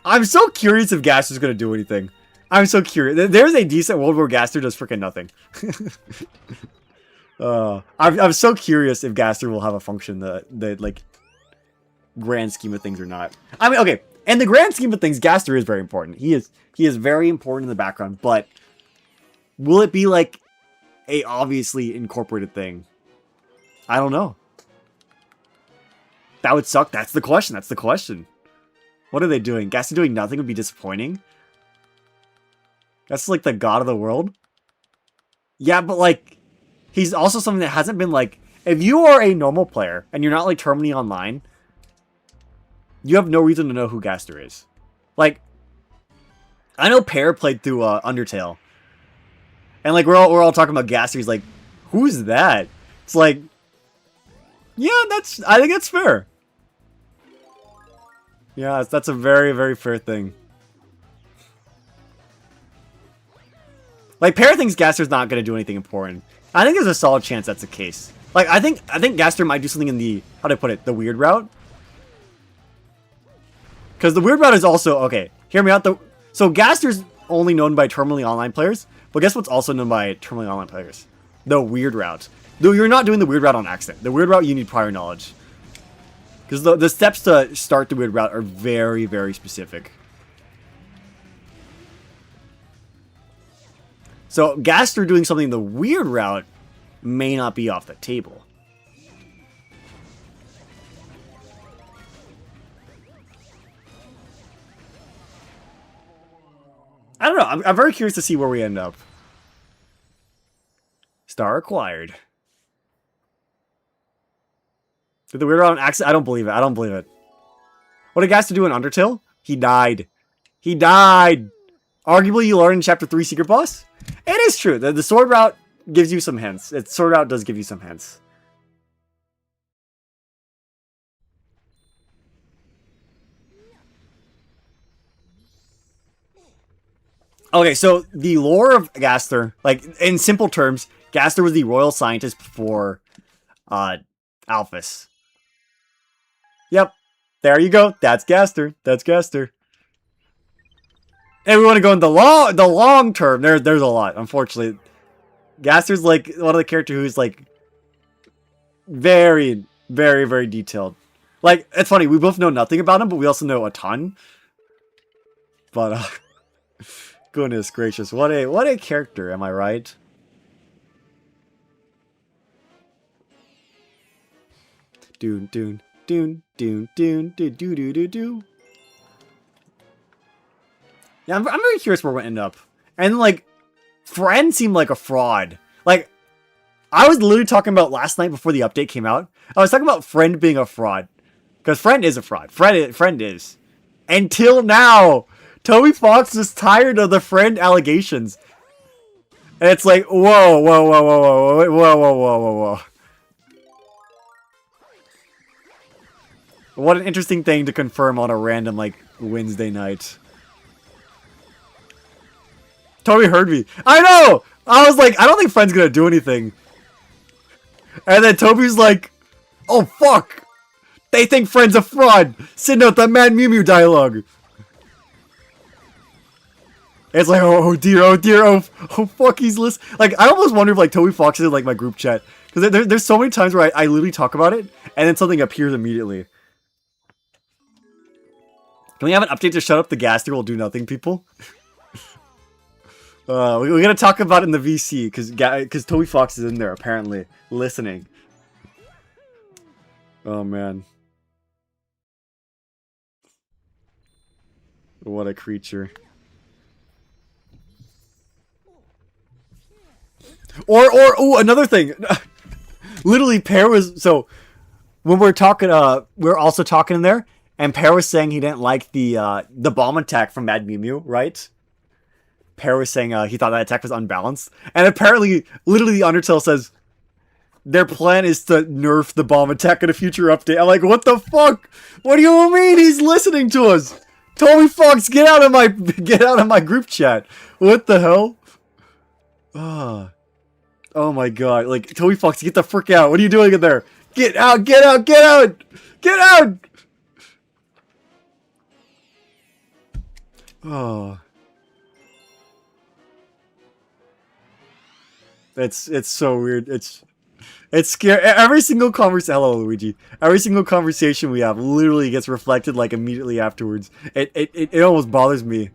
I'm so curious if Gaster's gonna do anything. I'm so curious. There's a decent world where Gaster does freaking nothing. I'm so curious if Gaster will have a function that like grand scheme of things or not. I mean, okay, And the grand scheme of things, Gaster is very important. He is very important in the background, but will it be like a obviously incorporated thing? I don't know. That would suck. That's the question. That's the question. What are they doing? Gaster doing nothing would be disappointing. That's like the god of the world. Yeah, but like, he's also something that hasn't been like, if you are a normal player and you're not like terminally online, you have no reason to know who Gaster is. Like, I know Pear played through Undertale, and like we're all talking about Gaster. He's like, who's that? It's like, yeah, I think that's fair. Yeah, that's a very, very fair thing. Like, Pear thinks Gaster's not going to do anything important. I think there's a solid chance that's the case. Like, I think Gaster might do something in the, how do I put it, the weird route. Because the weird route is also, okay, hear me out. So Gaster's only known by terminally online players, but guess what's also known by terminally online players? The weird route. Though you're not doing the weird route on accident. The weird route, you need prior knowledge. Because the steps to start the weird route are very, very specific. So Gaster doing something the weird route may not be off the table. I don't know. I'm very curious to see where we end up. Star acquired. Did the weird route on accident? I don't believe it. I don't believe it. What did Gaster do in Undertale? He died. He died. Arguably, you learn in Chapter 3 Secret Boss. It is true. The sword route gives you some hints. Sword route does give you some hints. Okay, so the lore of Gaster, like, in simple terms, Gaster was the royal scientist before Alphys. Yep. There you go. That's Gaster. That's Gaster. And we want to go in the long term. There's a lot, unfortunately. Gaster's like one of the characters who's like very, very, very detailed. Like, it's funny, we both know nothing about him, but we also know a ton. But goodness gracious, what a character, am I right? Doon doon doon doon doon do do do do do. Yeah, I'm very curious where we'll end up. And like, Friend seemed like a fraud. Like, I was literally talking about last night before the update came out. I was talking about Friend being a fraud. Because Friend is a fraud. Friend is. Until now. Toby Fox is tired of the Friend allegations. And it's like, whoa, whoa, whoa, whoa, whoa, whoa, whoa, whoa, whoa, whoa. What an interesting thing to confirm on a random, like, Wednesday night. Toby heard me. I know! I was like, I don't think Friend's gonna do anything. And then Toby's like, oh, fuck! They think Friend's a fraud! Send out that Mad Mew Mew dialogue! It's like, oh dear, oh fuck, he's listening. Like, I almost wonder if, like, Toby Fox is in, like, my group chat. Because there's so many times where I literally talk about it, and then something appears immediately. Can we have an update to shut up the Gaster will do nothing, people? We're gonna talk about it in the VC, because Toby Fox is in there, apparently, listening. Oh, man. What a creature. Oh, another thing. Literally, Pear was, so, when we're talking, we're also talking in there, and Pear was saying he didn't like the bomb attack from Mad Mew Mew, right? Pear was saying he thought that attack was unbalanced. And apparently, literally, the Undertale says their plan is to nerf the bomb attack in a future update. I'm like, what the fuck? What do you mean he's listening to us? Toby Fox, get out of my group chat. What the hell? Oh my god. Like, Toby Fox, get the frick out. What are you doing in there? Get out, get out, get out! Get out! Oh. It's so weird. It's It's scary. Every single conversation. Hello, Luigi. Every single conversation we have literally gets reflected like immediately afterwards. It almost bothers me.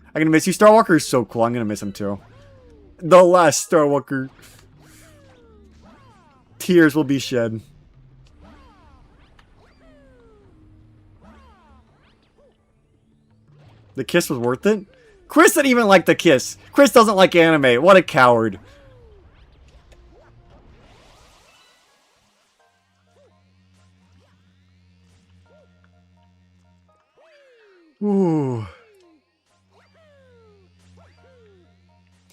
I'm gonna miss you. Star Walker is so cool. I'm gonna miss him too. The last Star Walker. Tears will be shed. The kiss was worth it? Chris didn't even like the kiss. Chris doesn't like anime. What a coward. Ooh.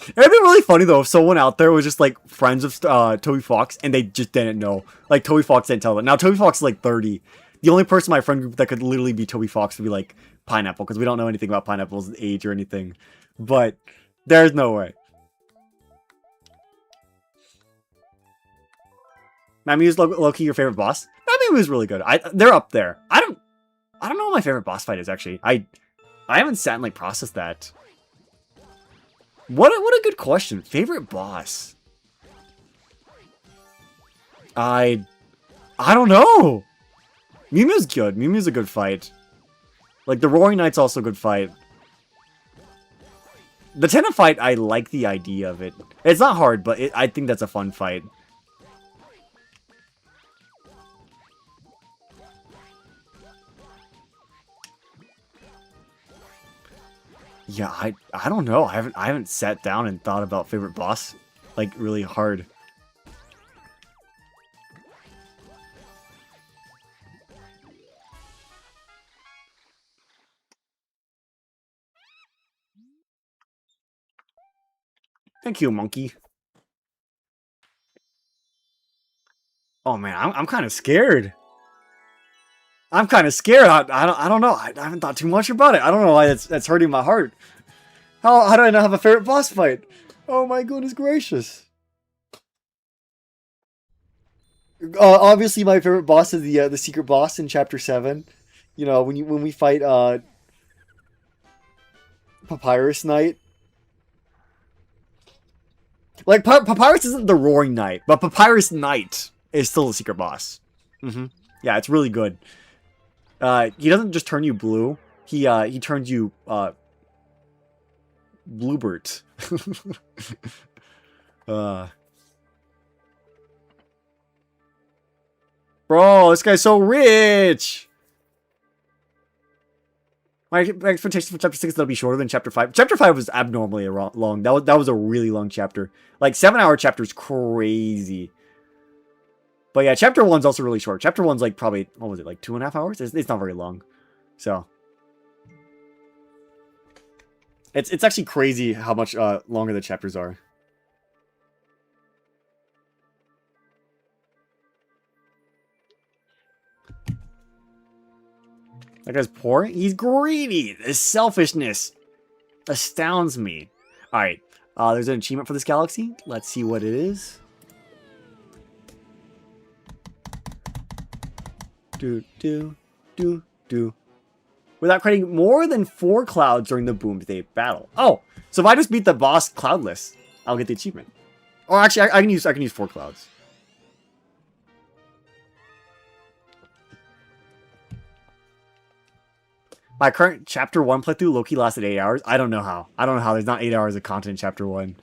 It'd be really funny though if someone out there was just like friends of Toby Fox and they just didn't know. Like Toby Fox didn't tell them. Now Toby Fox is like 30. The only person in my friend group that could literally be Toby Fox would be like Pineapple, because we don't know anything about Pineapple's age or anything. But there's no way. Mammy was low-key your favorite boss? Mammy was really good. They're up there. I don't know what my favorite boss fight is actually. I haven't sat and like processed that. What a good question. Favorite boss? I don't know. Mew Mew's good. Mew Mew's a good fight. Like, the Roaring Knight's also a good fight. The Tenant fight, I like the idea of it. It's not hard, but I think that's a fun fight. Yeah, I don't know. I haven't sat down and thought about favorite boss, like, really hard. Thank you, monkey. Oh man, I'm kind of scared. I'm kind of scared. I don't know. I haven't thought too much about it. I don't know why that's hurting my heart. How do I not have a favorite boss fight? Oh my goodness gracious. Obviously my favorite boss is the secret boss in chapter 7. You know, when we fight Papyrus Knight. Like, Papyrus isn't the Roaring Knight, but Papyrus Knight is still the secret boss. Yeah, it's really good. He doesn't just turn you blue. He turns you, Bluebert. Bro, this guy's so rich! My expectation for chapter 6 is that'll be shorter than chapter 5. Chapter 5 was abnormally long. That was a really long chapter. Like, 7-hour chapter is crazy. But yeah, chapter 1's also really short. Chapter 1's like probably, what was it, like 2.5 hours? It's not very long. So. It's actually crazy how much longer the chapters are. That guy's poor. He's greedy. His selfishness astounds me. Alright. There's an achievement for this galaxy. Let's see what it is. Without creating more than 4 clouds during the Boomsday battle. Oh, so if I just beat the boss cloudless, I'll get the achievement. Or actually, I can use 4 clouds. My current chapter 1 playthrough low-key lasted 8 hours. I don't know how. There's not 8 hours of content in chapter 1.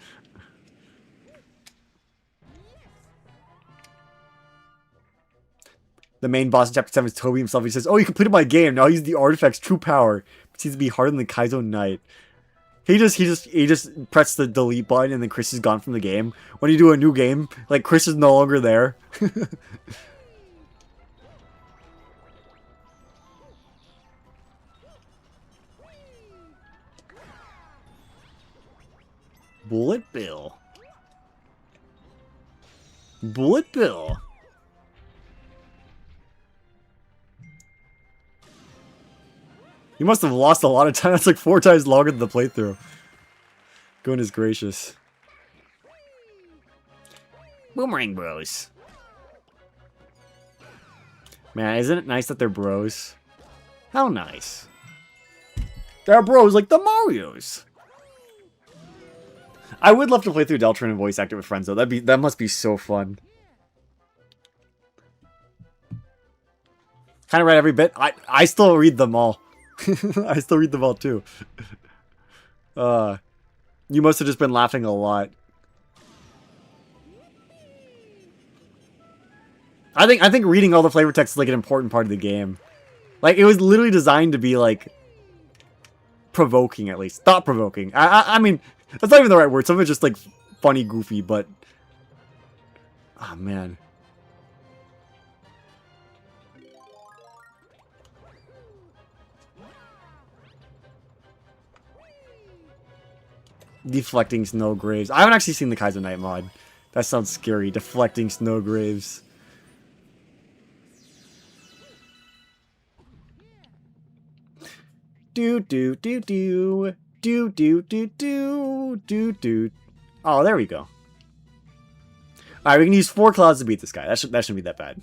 The main boss in chapter 7 is Toby himself. He says, "Oh, you completed my game. Now use the artifact's true power. It seems to be harder than the Kaizo Knight." He just pressed the delete button and then Chris is gone from the game. When you do a new game, like, Chris is no longer there. Bullet Bill. Bullet Bill. You must have lost a lot of time. That's like 4 times longer than the playthrough. Goodness gracious. Boomerang Bros. Man, isn't it nice that they're bros? How nice. They're bros like the Marios. I would love to play through Deltron and voice act it with friends though. That must be so fun. Kind of read every bit. I still read them all. I still read them all too. You must have just been laughing a lot. I think reading all the flavor text is like an important part of the game. Like, it was literally designed to be like provoking, at least. Thought provoking. I mean, that's not even the right word. Some of it's just like funny, goofy, but oh man. Deflecting snow graves. I haven't actually seen the Kaiser Knight mod. That sounds scary. Deflecting snow graves. Do do do do do do do do do do. Oh, there we go. All right, we can use 4 clouds to beat this guy. That shouldn't be that bad.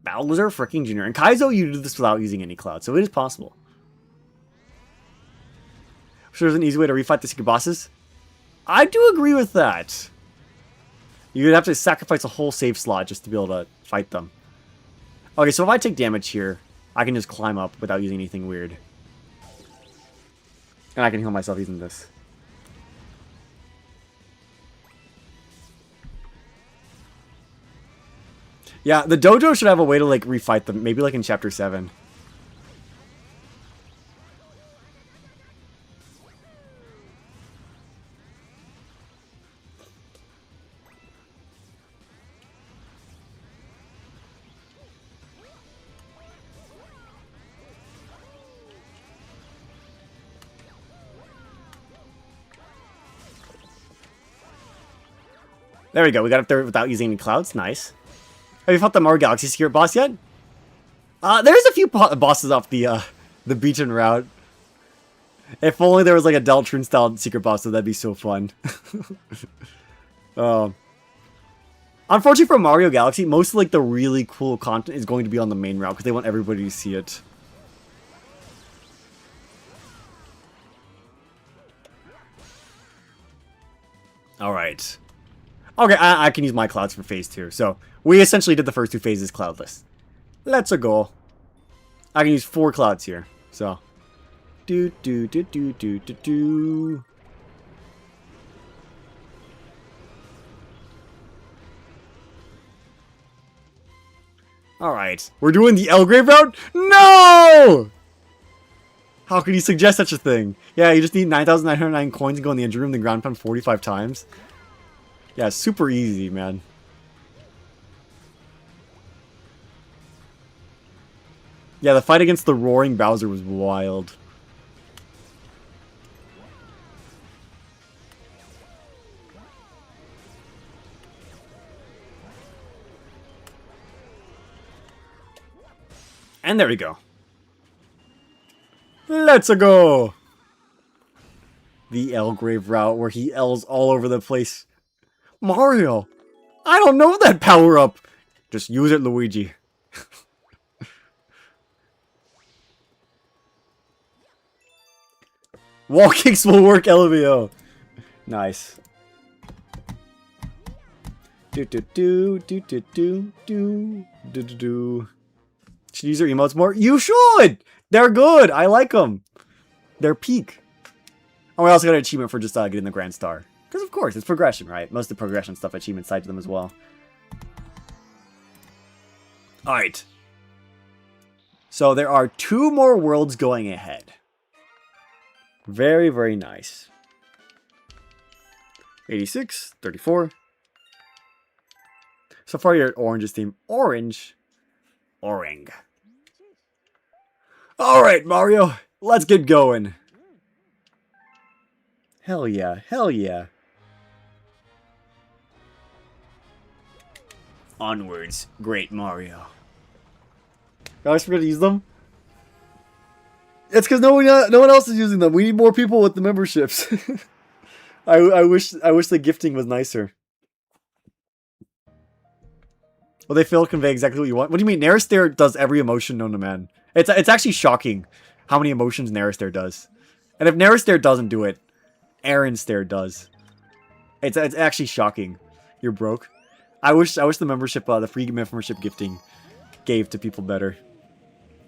Bowser freaking Jr. And Kaizo, you do this without using any clouds, so it is possible. So there's an easy way to refight the secret bosses? I do agree with that. You'd have to sacrifice a whole save slot just to be able to fight them. Okay, so if I take damage here, I can just climb up without using anything weird. And I can heal myself using this. Yeah, the dojo should have a way to, like, refight them. Maybe, like, in Chapter 7. There we go. We got up there without using any clouds. Nice. Have you fought the Mario Galaxy Secret boss yet? There's a few bosses off the beaten route. If only there was like a Deltrune style secret boss, so that'd be so fun. Unfortunately for Mario Galaxy, most of like the really cool content is going to be on the main route because they want everybody to see it. All right. Okay, I can use my clouds for phase 2. So we essentially did the first 2 phases cloudless. Let's go. I can use 4 clouds here. So do do do do do do do. All right, we're doing the Elgrave route. No! How could you suggest such a thing? Yeah, you just need 9,909 coins and go in the engine room, then ground pound 45 times. Yeah, super easy, man. Yeah, the fight against the roaring Bowser was wild. And there we go. Let's go! The Elgrave route where he L's all over the place. Mario! I don't know that power-up! Just use it, Luigi. Wall kicks will work, LVO. Nice. Do do do do do do do do do do. Should use your emotes more? You should! They're good! I like them. They're peak. Oh, we also got an achievement for just getting the Grand Star. Because of course, it's progression, right? Most of the progression stuff, achievements side to them as well. Alright. So there are 2 more worlds going ahead. Very, very nice. 86, 34. So far you're at Orange's team. Orange. Orang. Alright, Mario. Let's get going. Hell yeah. Hell yeah. Onwards, great Mario. I always forget to use them. It's because no one else is using them. We need more people with the memberships. I wish the gifting was nicer. Well, they fail to convey exactly what you want. What do you mean? Naristair does every emotion known to man. It's actually shocking how many emotions Naristair does. And if Naristair doesn't do it, Aaron Stair does. It's actually shocking. You're broke. I wish the membership, the free membership gifting gave to people better.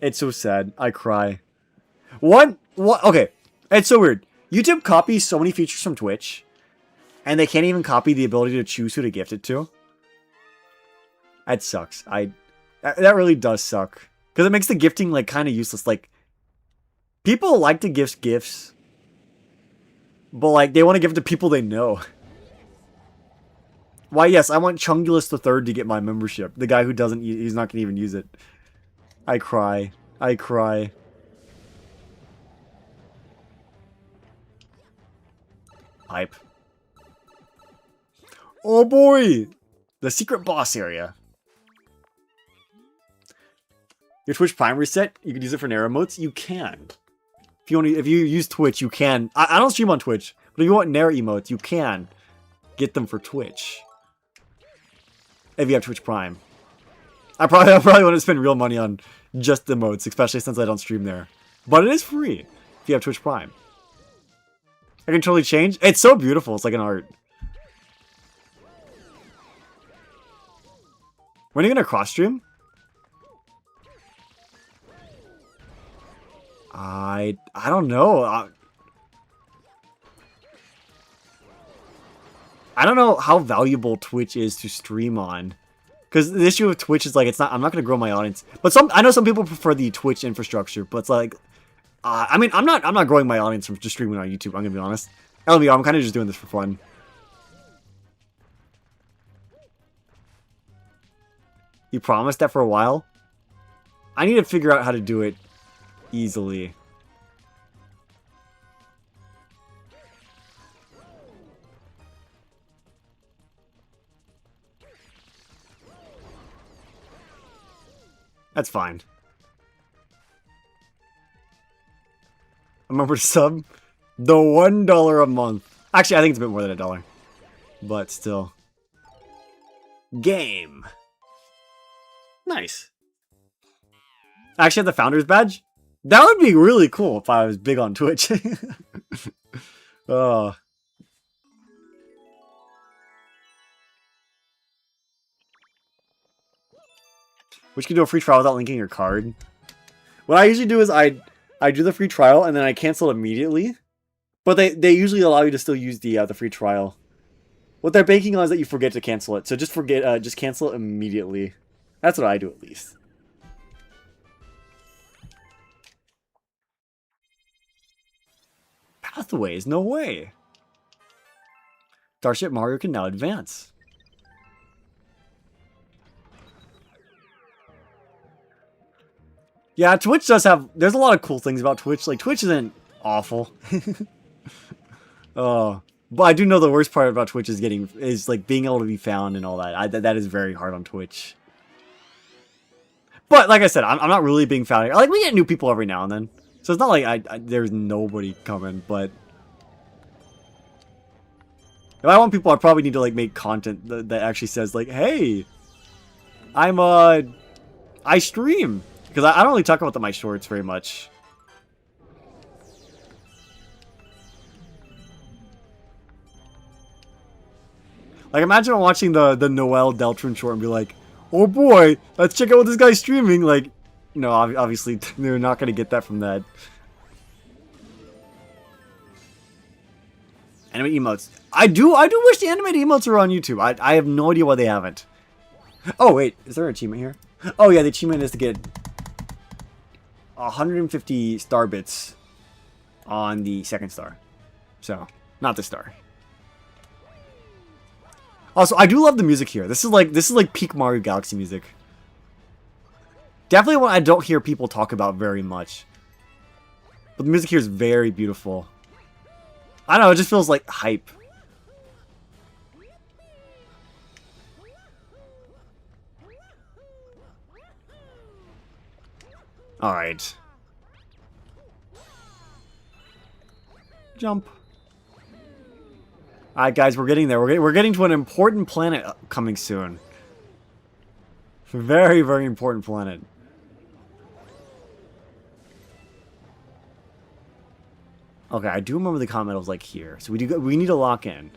It's so sad. I cry. What? Okay. It's so weird. YouTube copies so many features from Twitch, and they can't even copy the ability to choose who to gift it to. That sucks. That really does suck. Because it makes the gifting, like, kind of useless. Like, people like to gift gifts, but, like, they want to give it to people they know. Why, yes, I want Chungulus the Third to get my membership. The guy who doesn't, he's not going to even use it. I cry. I cry. Hype. Oh boy! The secret boss area. Your Twitch Prime reset, you can use it for Nair emotes? You can. If you use Twitch, you can. I don't stream on Twitch, but if you want Nair emotes, you can get them for Twitch. If you have Twitch Prime. I probably want to spend real money on just the emotes, especially since I don't stream there. But it is free if you have Twitch Prime. I can totally change. It's so beautiful. It's like an art. When are you gonna cross stream? I don't know. I don't know how valuable Twitch is to stream on. Because the issue with Twitch is like I'm not gonna grow my audience. But I know some people prefer the Twitch infrastructure, but it's like I mean I'm not growing my audience from just streaming on YouTube, I'm gonna be honest. LBR, I'm kinda just doing this for fun. You promised that for a while? I need to figure out how to do it easily. That's fine. Remember to sub? The $1 a month. Actually, I think it's a bit more than $1. But still. Game. Nice. I actually have the Founders Badge? That would be really cool if I was big on Twitch. Oh. Which can do a free trial without linking your card. What I usually do is I do the free trial and then I cancel immediately. But they usually allow you to still use the free trial. What they're banking on is that you forget to cancel it. So just just cancel it immediately. That's what I do at least. Pathways? No way. Starship Mario can now advance. Yeah, Twitch does have... There's a lot of cool things about Twitch. Like, Twitch isn't awful. But I do know the worst part about Twitch is like being able to be found and all that. That is very hard on Twitch. But like I said, I'm not really being found. Like, we get new people every now and then. So it's not like there's nobody coming, but... If I want people, I probably need to like make content that actually says like, hey, I stream. Because I don't really talk about my shorts very much. Like, imagine watching the Noel Deltron short and be like, oh boy, let's check out what this guy's streaming. Like, no, obviously, they're not going to get that from that. Animate emotes. I do wish the animated emotes were on YouTube. I have no idea why they haven't. Oh, wait. Is there an achievement here? Oh, yeah, the achievement is to get 150 star bits on the second star. So, not the star. Also, I do love the music here. This is like peak Mario Galaxy music. Definitely one I don't hear people talk about very much. But the music here is very beautiful. I don't know, it just feels like hype. Alright. Jump. Alright guys, we're getting there. We're getting to an important planet coming soon. Very, very important planet. Okay, I do remember the comment was like here. So we need to lock in.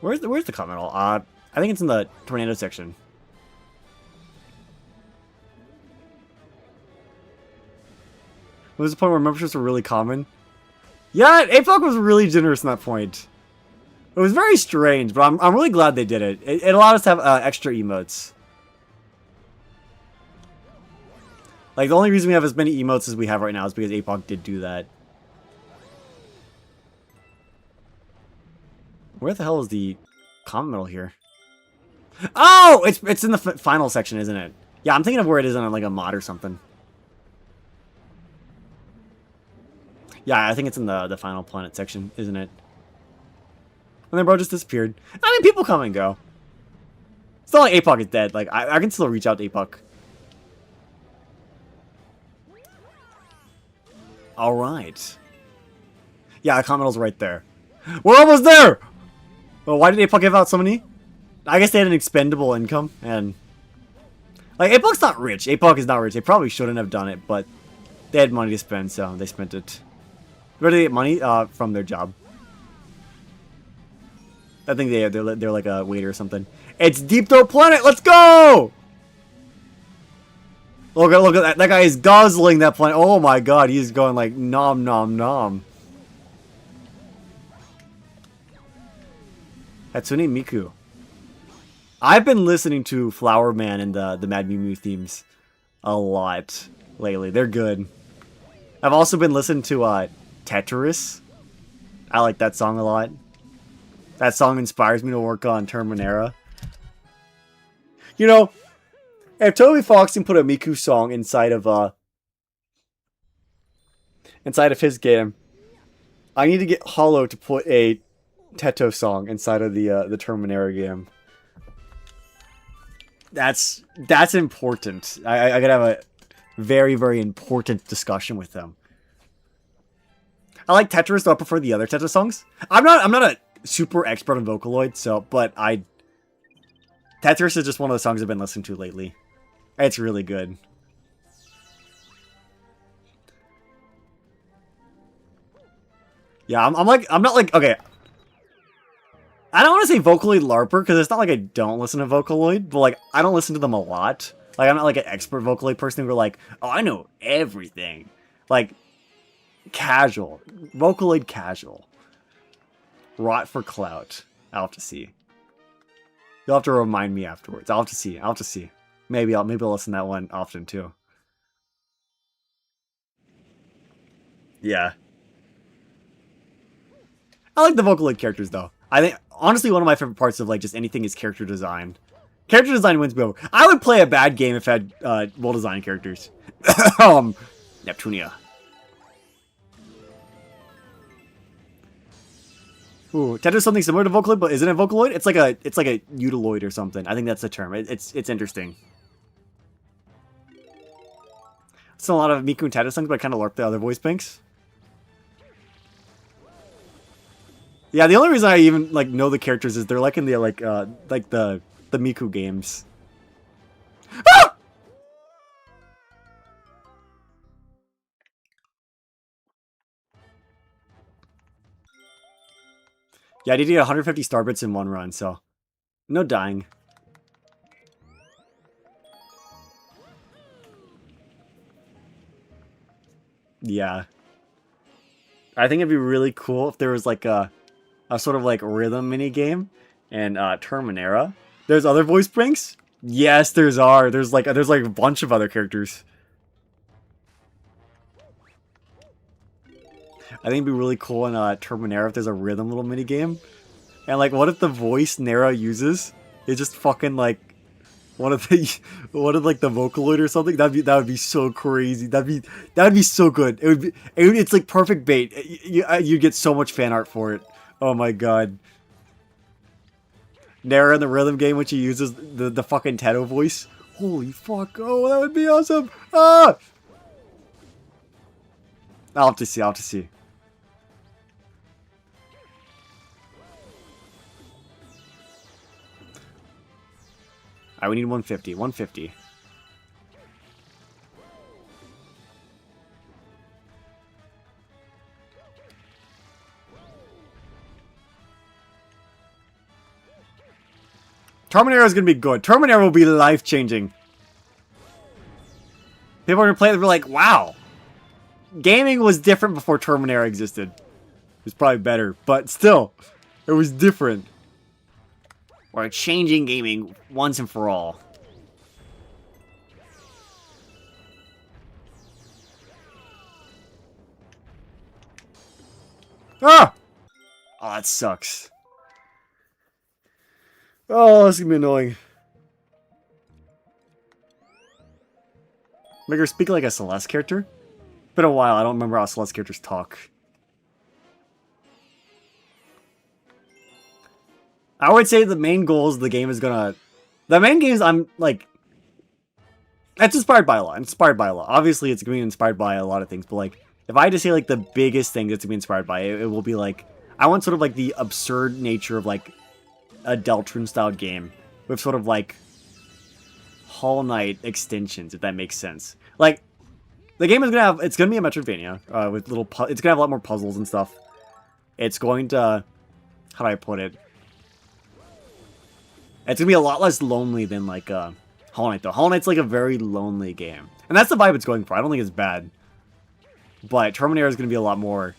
Where's the comment? I think it's in the tornado section. What was the point where memberships were really common? Yeah, APOC was really generous in that point. It was very strange, but I'm really glad they did it. It allowed us to have extra emotes. Like, the only reason we have as many emotes as we have right now is because APOC did do that. Where the hell is the comment medal here? Oh! It's in the final section, isn't it? Yeah, I'm thinking of where it is on like a mod or something. Yeah, I think it's in the final planet section, isn't it? And then bro just disappeared. I mean, people come and go. It's not like APOC is dead. Like, I can still reach out to APOC. Alright. Yeah, the comment medal's right there. We're almost there! Well, why did APOC give out so many? I guess they had an expendable income, and... Like, APOC's not rich. APOC is not rich. They probably shouldn't have done it, but they had money to spend, so they spent it. Where do they get money? From their job. I think they're like a waiter or something. It's Deep Throat Planet! Let's go! Look at that. That guy is guzzling that planet. Oh my god, he's going like nom nom nom. Hatsune Miku. I've been listening to Flower Man and the Mad Mew Mew themes a lot lately. They're good. I've also been listening to Tetris. I like that song a lot. That song inspires me to work on Terminera. You know, if Toby Foxton put a Miku song inside of his game, I need to get Hollow to put a Teto song inside of the Terminera game. That's important. I gotta have a very, very important discussion with them. I like Tetris, though I prefer the other Tetris songs. I'm not a super expert on Vocaloid, so Tetris is just one of the songs I've been listening to lately. It's really good. Yeah, I'm not like, okay. I don't want to say Vocaloid LARPer, because it's not like I don't listen to Vocaloid, but like, I don't listen to them a lot. Like, I'm not like an expert Vocaloid person who's like, oh, I know everything. Like, casual. Vocaloid casual. Rot for clout. I'll have to see. You'll have to remind me afterwards. I'll have to see. Maybe I'll listen to that one often too. Yeah. I like the Vocaloid characters though. I think honestly one of my favorite parts of like just anything is character design. Character design wins me over. I would play a bad game if it had well designed characters. Neptunia. Ooh, Tetris something similar to Vocaloid, but isn't it Vocaloid? It's like a Utiloid or something. I think that's the term. It's interesting. It's a lot of Miku and Tetris songs, but I kind of LARP the other voice banks. Yeah, the only reason I even like know the characters is they're like in the the Miku games. Ah! Yeah, I need to get 150 star bits in one run, so no dying. Yeah. I think it'd be really cool if there was like a sort of like rhythm mini game and Terminera. There's other voice pranks? Yes, there's like a bunch of other characters. I think it'd be really cool in Terminera if there's a rhythm little mini game. And like what if the voice Nera uses is just fucking like one of like the Vocaloid or something? That would be so crazy. That'd be so good. It's like perfect bait. You get so much fan art for it. Oh my god. Nera in the rhythm game when she uses the fucking Teto voice. Holy fuck. Oh, that would be awesome. Ah! I'll have to see. Alright, we need 150. 150. Terminator is gonna be good. Terminator will be life-changing. People are gonna play it and be like, wow. Gaming was different before Terminator existed. It was probably better, but still, it was different. We're changing gaming once and for all. Ah! Oh, that sucks. Oh, this is gonna be annoying. Make her speak like a Celeste character? It's been a while, I don't remember how Celeste characters talk. I would say the main goals the game is gonna... The main games I'm, like... It's inspired by a lot. Inspired by a lot. Obviously, it's gonna be inspired by a lot of things, but, like, if I had to say, like, the biggest thing that's gonna be inspired by, it will be, like... I want sort of, like, the absurd nature of, like, a Deltarune-style game. With sort of, like... Hollow Knight extensions, if that makes sense. Like, the game is gonna have... It's gonna be a Metroidvania, with little... It's gonna have a lot more puzzles and stuff. It's going to... How do I put it? It's gonna be a lot less lonely than, like, Hollow Knight, though. Hollow Knight's, like, a very lonely game. And that's the vibe it's going for. I don't think it's bad. But Terminator is gonna be a lot more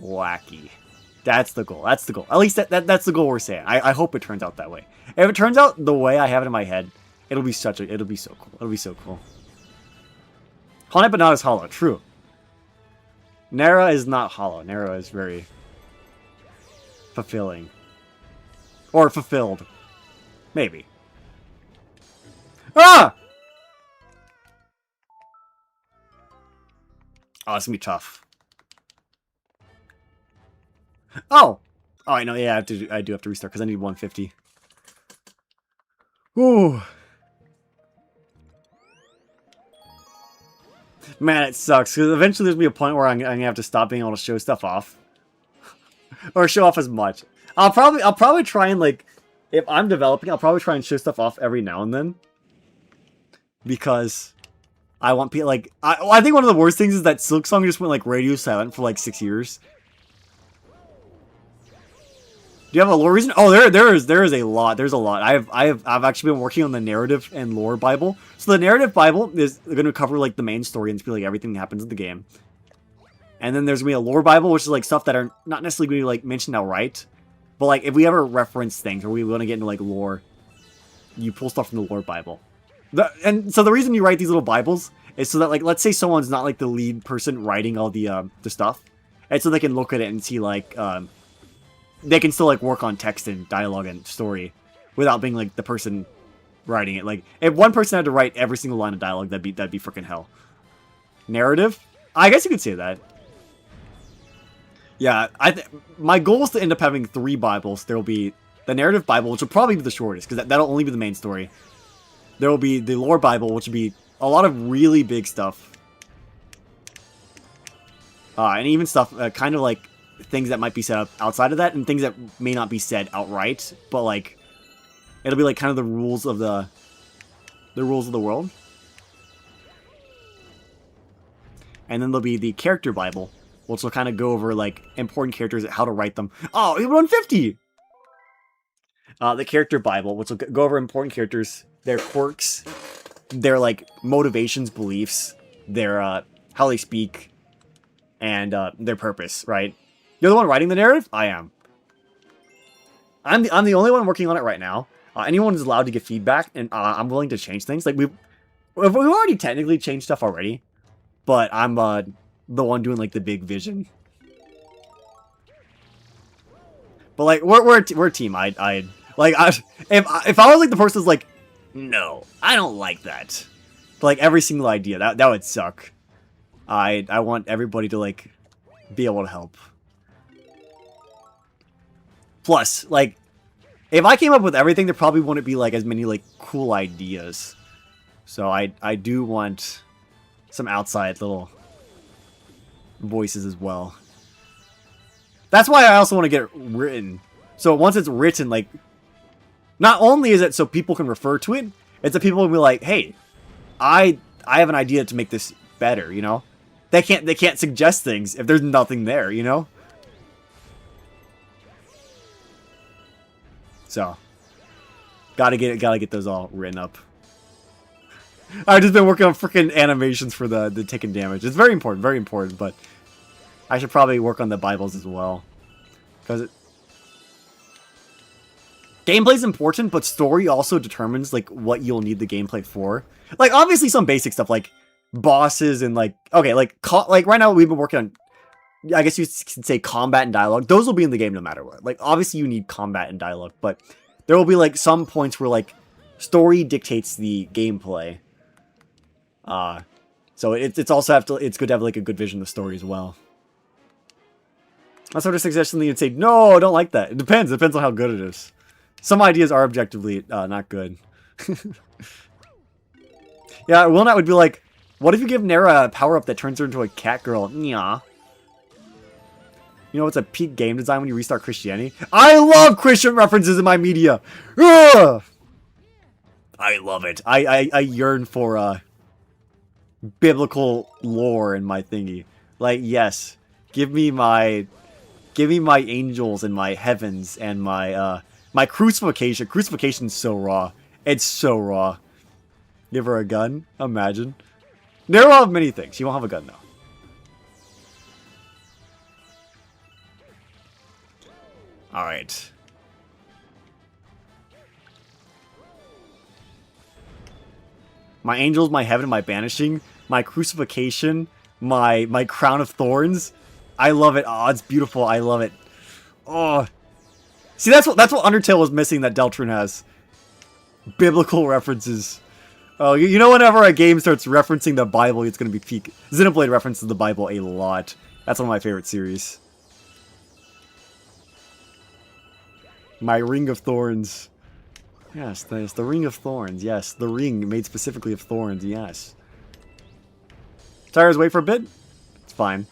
wacky. That's the goal. That's the goal. At least that's the goal we're saying. I hope it turns out that way. If it turns out the way I have it in my head, it'll be so cool. It'll be so cool. Hollow Knight, but not as hollow. True. Nara is not hollow. Nara is very fulfilling. Or fulfilled. Maybe. Ah! Oh, it's gonna be tough. Oh! Oh, I know. Yeah, I do have to restart because I need 150. Ooh. Man, it sucks because eventually there's gonna be a point where I'm gonna have to stop being able to show stuff off, or show off as much. I'll probably try and, like, if I'm developing, I'll probably try and show stuff off every now and then. Because I want people, like... I think one of the worst things is that Silksong just went, like, radio silent for, like, 6 years. Do you have a lore reason? Oh, there is a lot. There's a lot. I've actually been working on the narrative and lore Bible. So the narrative Bible is going to cover, like, the main story and like everything that happens in the game. And then there's going to be a lore Bible, which is, like, stuff that are not necessarily going to be, like, mentioned outright. But, like, if we ever reference things or we want to get into, like, lore, you pull stuff from the lore Bible. And so the reason you write these little Bibles is so that, like, let's say someone's not, like, the lead person writing all the stuff. And so they can look at it and see, like, they can still, like, work on text and dialogue and story without being, like, the person writing it. Like, if one person had to write every single line of dialogue, that'd be freaking hell. Narrative? I guess you could say that. Yeah, my goal is to end up having 3 Bibles. There will be the narrative Bible, which will probably be the shortest, because that'll only be the main story. There will be the lore Bible, which will be a lot of really big stuff. And even stuff, kind of like things that might be set up outside of that, and things that may not be said outright, but, like, it'll be like kind of the rules of the world. And then there'll be the character Bible, which will kind of go over, like, important characters, how to write them. Oh, 150! The character Bible, which will go over important characters, their quirks, their, like, motivations, beliefs, their, how they speak, and, their purpose, right? You're the one writing the narrative? I am. I'm the only one working on it right now. Anyone is allowed to give feedback, and I'm willing to change things. Like, we've already technically changed stuff already, but I'm the one doing, like, the big vision. But, like, we're a team. If I was, like, the person who's like, no, I don't like that. But, like, every single idea, that would suck. I want everybody to, like, be able to help. Plus, like, if I came up with everything, there probably wouldn't be, like, as many, like, cool ideas. So I do want some outside little voices as well. That's why I also want to get it written. So once it's written, like, not only is it so people can refer to it, it's that people will be like, hey, I have an idea to make this better, you know? They can't suggest things if there's nothing there, you know? So, Gotta get those all written up. I've just been working on freaking animations for the taking damage. It's very important, but I should probably work on the Bibles as well. Because gameplay's important, but story also determines, like, what you'll need the gameplay for. Like, obviously some basic stuff, like bosses and, like, okay, like right now we've been working on, I guess you could say, combat and dialogue. Those will be in the game no matter what. Like, obviously you need combat and dialogue, but there will be, like, some points where, like, story dictates the gameplay. So it's also it's good to have, like, a good vision of the story as well. I sort of suggest something you'd say, no, I don't like that. It depends on how good it is. Some ideas are objectively not good. Yeah, Wilnat would be like, what if you give Nera a power-up that turns her into a cat girl? Nya. You know what's a peak game design when you restart Christianity? I love Christian references in my media! Ugh! I love it. I yearn for biblical lore in my thingy. Like, yes. Give me my angels and my heavens and my my crucifixion. Crucifixion is so raw. It's so raw. Give her a gun? Imagine. Nera will have many things. She won't have a gun though. Alright. My angels, my heaven, my banishing, my crucifixion, my crown of thorns. I love it. Oh, it's beautiful. I love it. Oh. See, that's what Undertale was missing that Deltarune has. Biblical references. Oh, you know, whenever a game starts referencing the Bible, it's going to be peak. Xenoblade references the Bible a lot. That's one of my favorite series. My Ring of Thorns. Yes, the Ring of Thorns. Yes, the ring made specifically of thorns. Yes. Tires, wait for a bit. It's fine.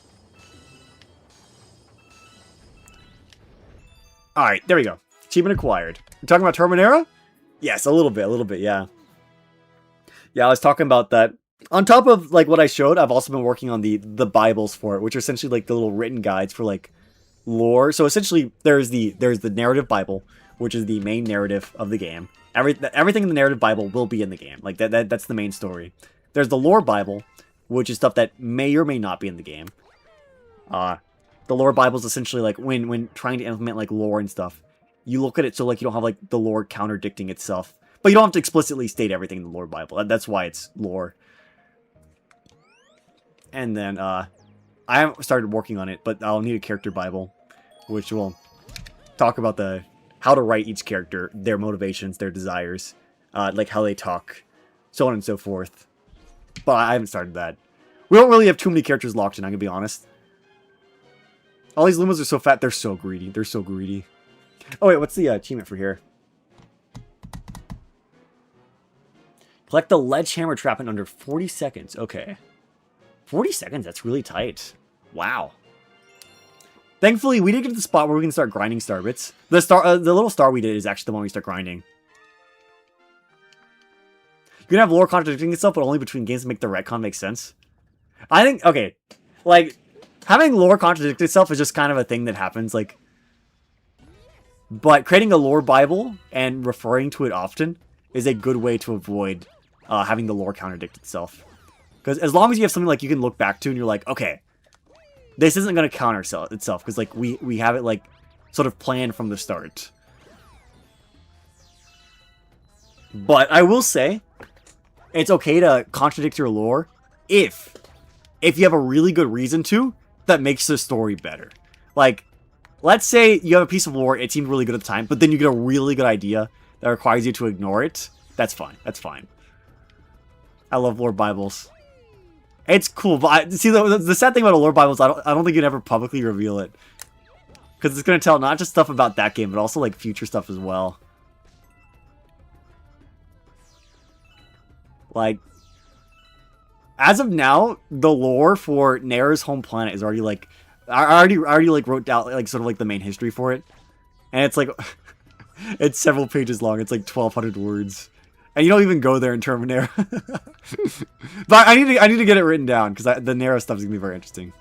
Alright, there we go. Achievement acquired. We're talking about Terminera? Yes, a little bit, yeah. Yeah, I was talking about that. On top of, like, what I showed, I've also been working on the Bibles for it, which are essentially, like, the little written guides for, like, lore. So, essentially, there's the narrative Bible, which is the main narrative of the game. Everything in the narrative Bible will be in the game. Like, that's the main story. There's the lore Bible, which is stuff that may or may not be in the game. The lore Bible is essentially, like, when trying to implement, like, lore and stuff, you look at it so, like, you don't have, like, the lore contradicting itself. But you don't have to explicitly state everything in the lore Bible. That's why it's lore. And then, I haven't started working on it, but I'll need a character Bible, which will talk about how to write each character, their motivations, their desires, like how they talk, so on and so forth. But I haven't started that. We don't really have too many characters locked in, I'm gonna be honest. All these Lumas are so fat, they're so greedy. They're so greedy. Oh wait, what's the achievement for here? Collect the Ledgehammer Trap in under 40 seconds. Okay. 40 seconds? That's really tight. Wow. Thankfully, we did get to the spot where we can start grinding star bits. The little star we did is actually the one we start grinding. You can have lore contradicting itself, but only between games to make the retcon make sense. I think, okay, like, having lore contradict itself is just kind of a thing that happens, like, but creating a lore Bible and referring to it often is a good way to avoid having the lore contradict itself. Because as long as you have something like you can look back to and you're like, okay, this isn't going to counter itself, because like we have it like sort of planned from the start. But I will say, it's okay to contradict your lore if you have a really good reason to that makes the story better. Like, let's say you have a piece of lore, it seemed really good at the time, but then you get a really good idea that requires you to ignore it. That's fine. That's fine. I love lore Bibles. It's cool, but see, the sad thing about a lore Bible is I don't think you'd ever publicly reveal it. Because it's going to tell not just stuff about that game, but also like future stuff as well. Like, as of now, the lore for Nera's home planet is already like, I already like wrote down like sort of like the main history for it, and it's like, it's several pages long. It's like 1,200 words, and you don't even go there in Terminera. But I need to get it written down because the Nera stuff is gonna be very interesting.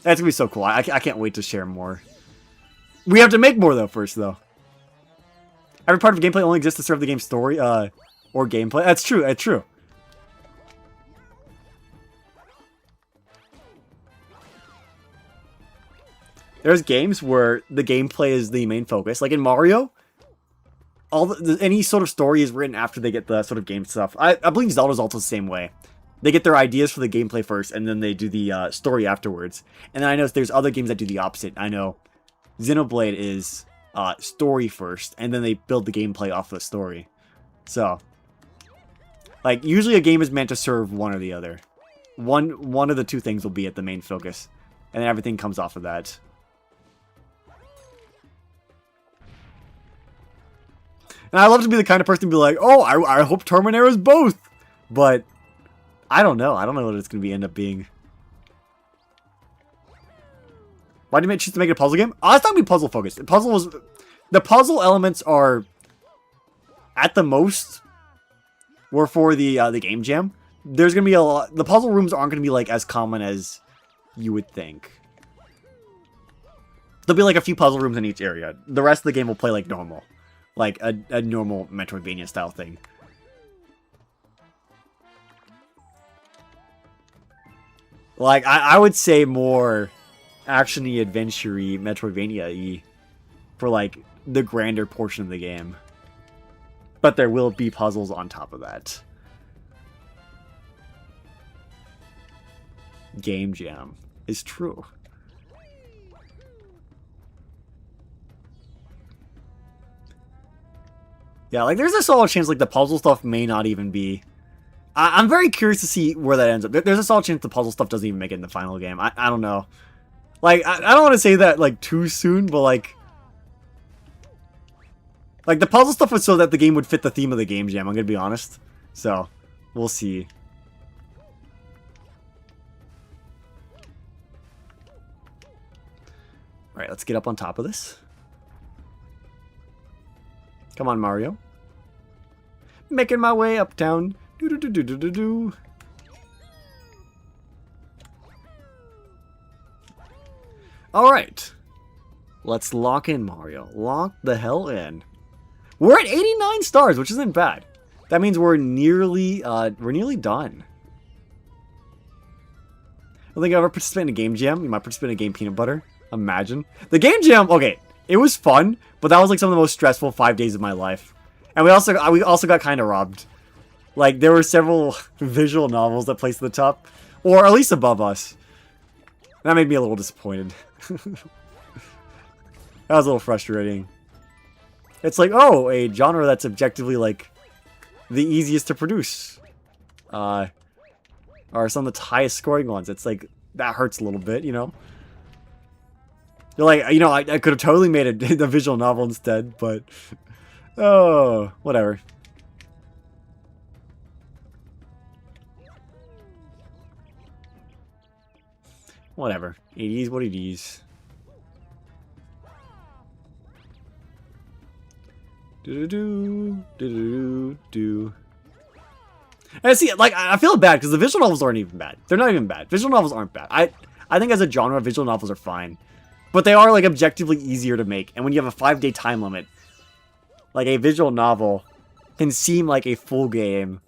That's gonna be so cool. I can't wait to share more. We have to make more though first though. Every part of gameplay only exists to serve the game's story, or gameplay. That's true. That's true. There's games where the gameplay is the main focus, like in Mario. Any sort of story is written after they get the sort of game stuff. I believe Zelda's also the same way. They get their ideas for the gameplay first, and then they do the story afterwards. And then I know there's other games that do the opposite. I know Xenoblade is story first, and then they build the gameplay off the story. So, like, usually a game is meant to serve one or the other. One of the two things will be at the main focus, and then everything comes off of that. And I love to be the kind of person to be like, oh, I hope Terminator is both. But I don't know. I don't know what it's going to end up being. Why did you choose to make it a puzzle game? Oh, it's not going to be puzzle focused. The puzzle elements are, at the most, were for the game jam. There's going to be a lot. The puzzle rooms aren't going to be like as common as you would think. There'll be like a few puzzle rooms in each area. The rest of the game will play like normal. Like a normal Metroidvania style thing. Like, I would say more action-y, adventure-y, Metroidvania-y for, like, the grander portion of the game. But there will be puzzles on top of that. Game Jam is true. Yeah, like, there's a solid chance, like, the puzzle stuff may not even be... I'm very curious to see where that ends up. There's a solid chance the puzzle stuff doesn't even make it in the final game. I don't know. Like, I don't want to say that, like, too soon, but, like... Like, the puzzle stuff was so that the game would fit the theme of the game jam, I'm gonna be honest. So, we'll see. Alright, let's get up on top of this. Come on, Mario. Making my way uptown. Do-do-do-do-do-do-do. Alright. Let's lock in, Mario. Lock the hell in. We're at 89 stars, which isn't bad. That means we're nearly done. I don't think I've ever participated in a game jam. You might participate in a game peanut butter. Imagine. The game jam, okay, it was fun, but that was like some of the most stressful 5 days of my life. And we also got kind of robbed. Like, there were several visual novels that placed at the top, or at least above us. That made me a little disappointed. That was a little frustrating. It's like, oh, a genre that's objectively, like, the easiest to produce. Are some of the highest scoring ones. It's like, that hurts a little bit, you know? You're like, you know, I could have totally made a visual novel instead, but... Oh, whatever. Whatever. It is what it is. Do. And see, like, I feel bad because the visual novels aren't even bad. They're not even bad. Visual novels aren't bad. I think as a genre, visual novels are fine. But they are, like, objectively easier to make. And when you have a 5-day time limit, like, a visual novel can seem like a full game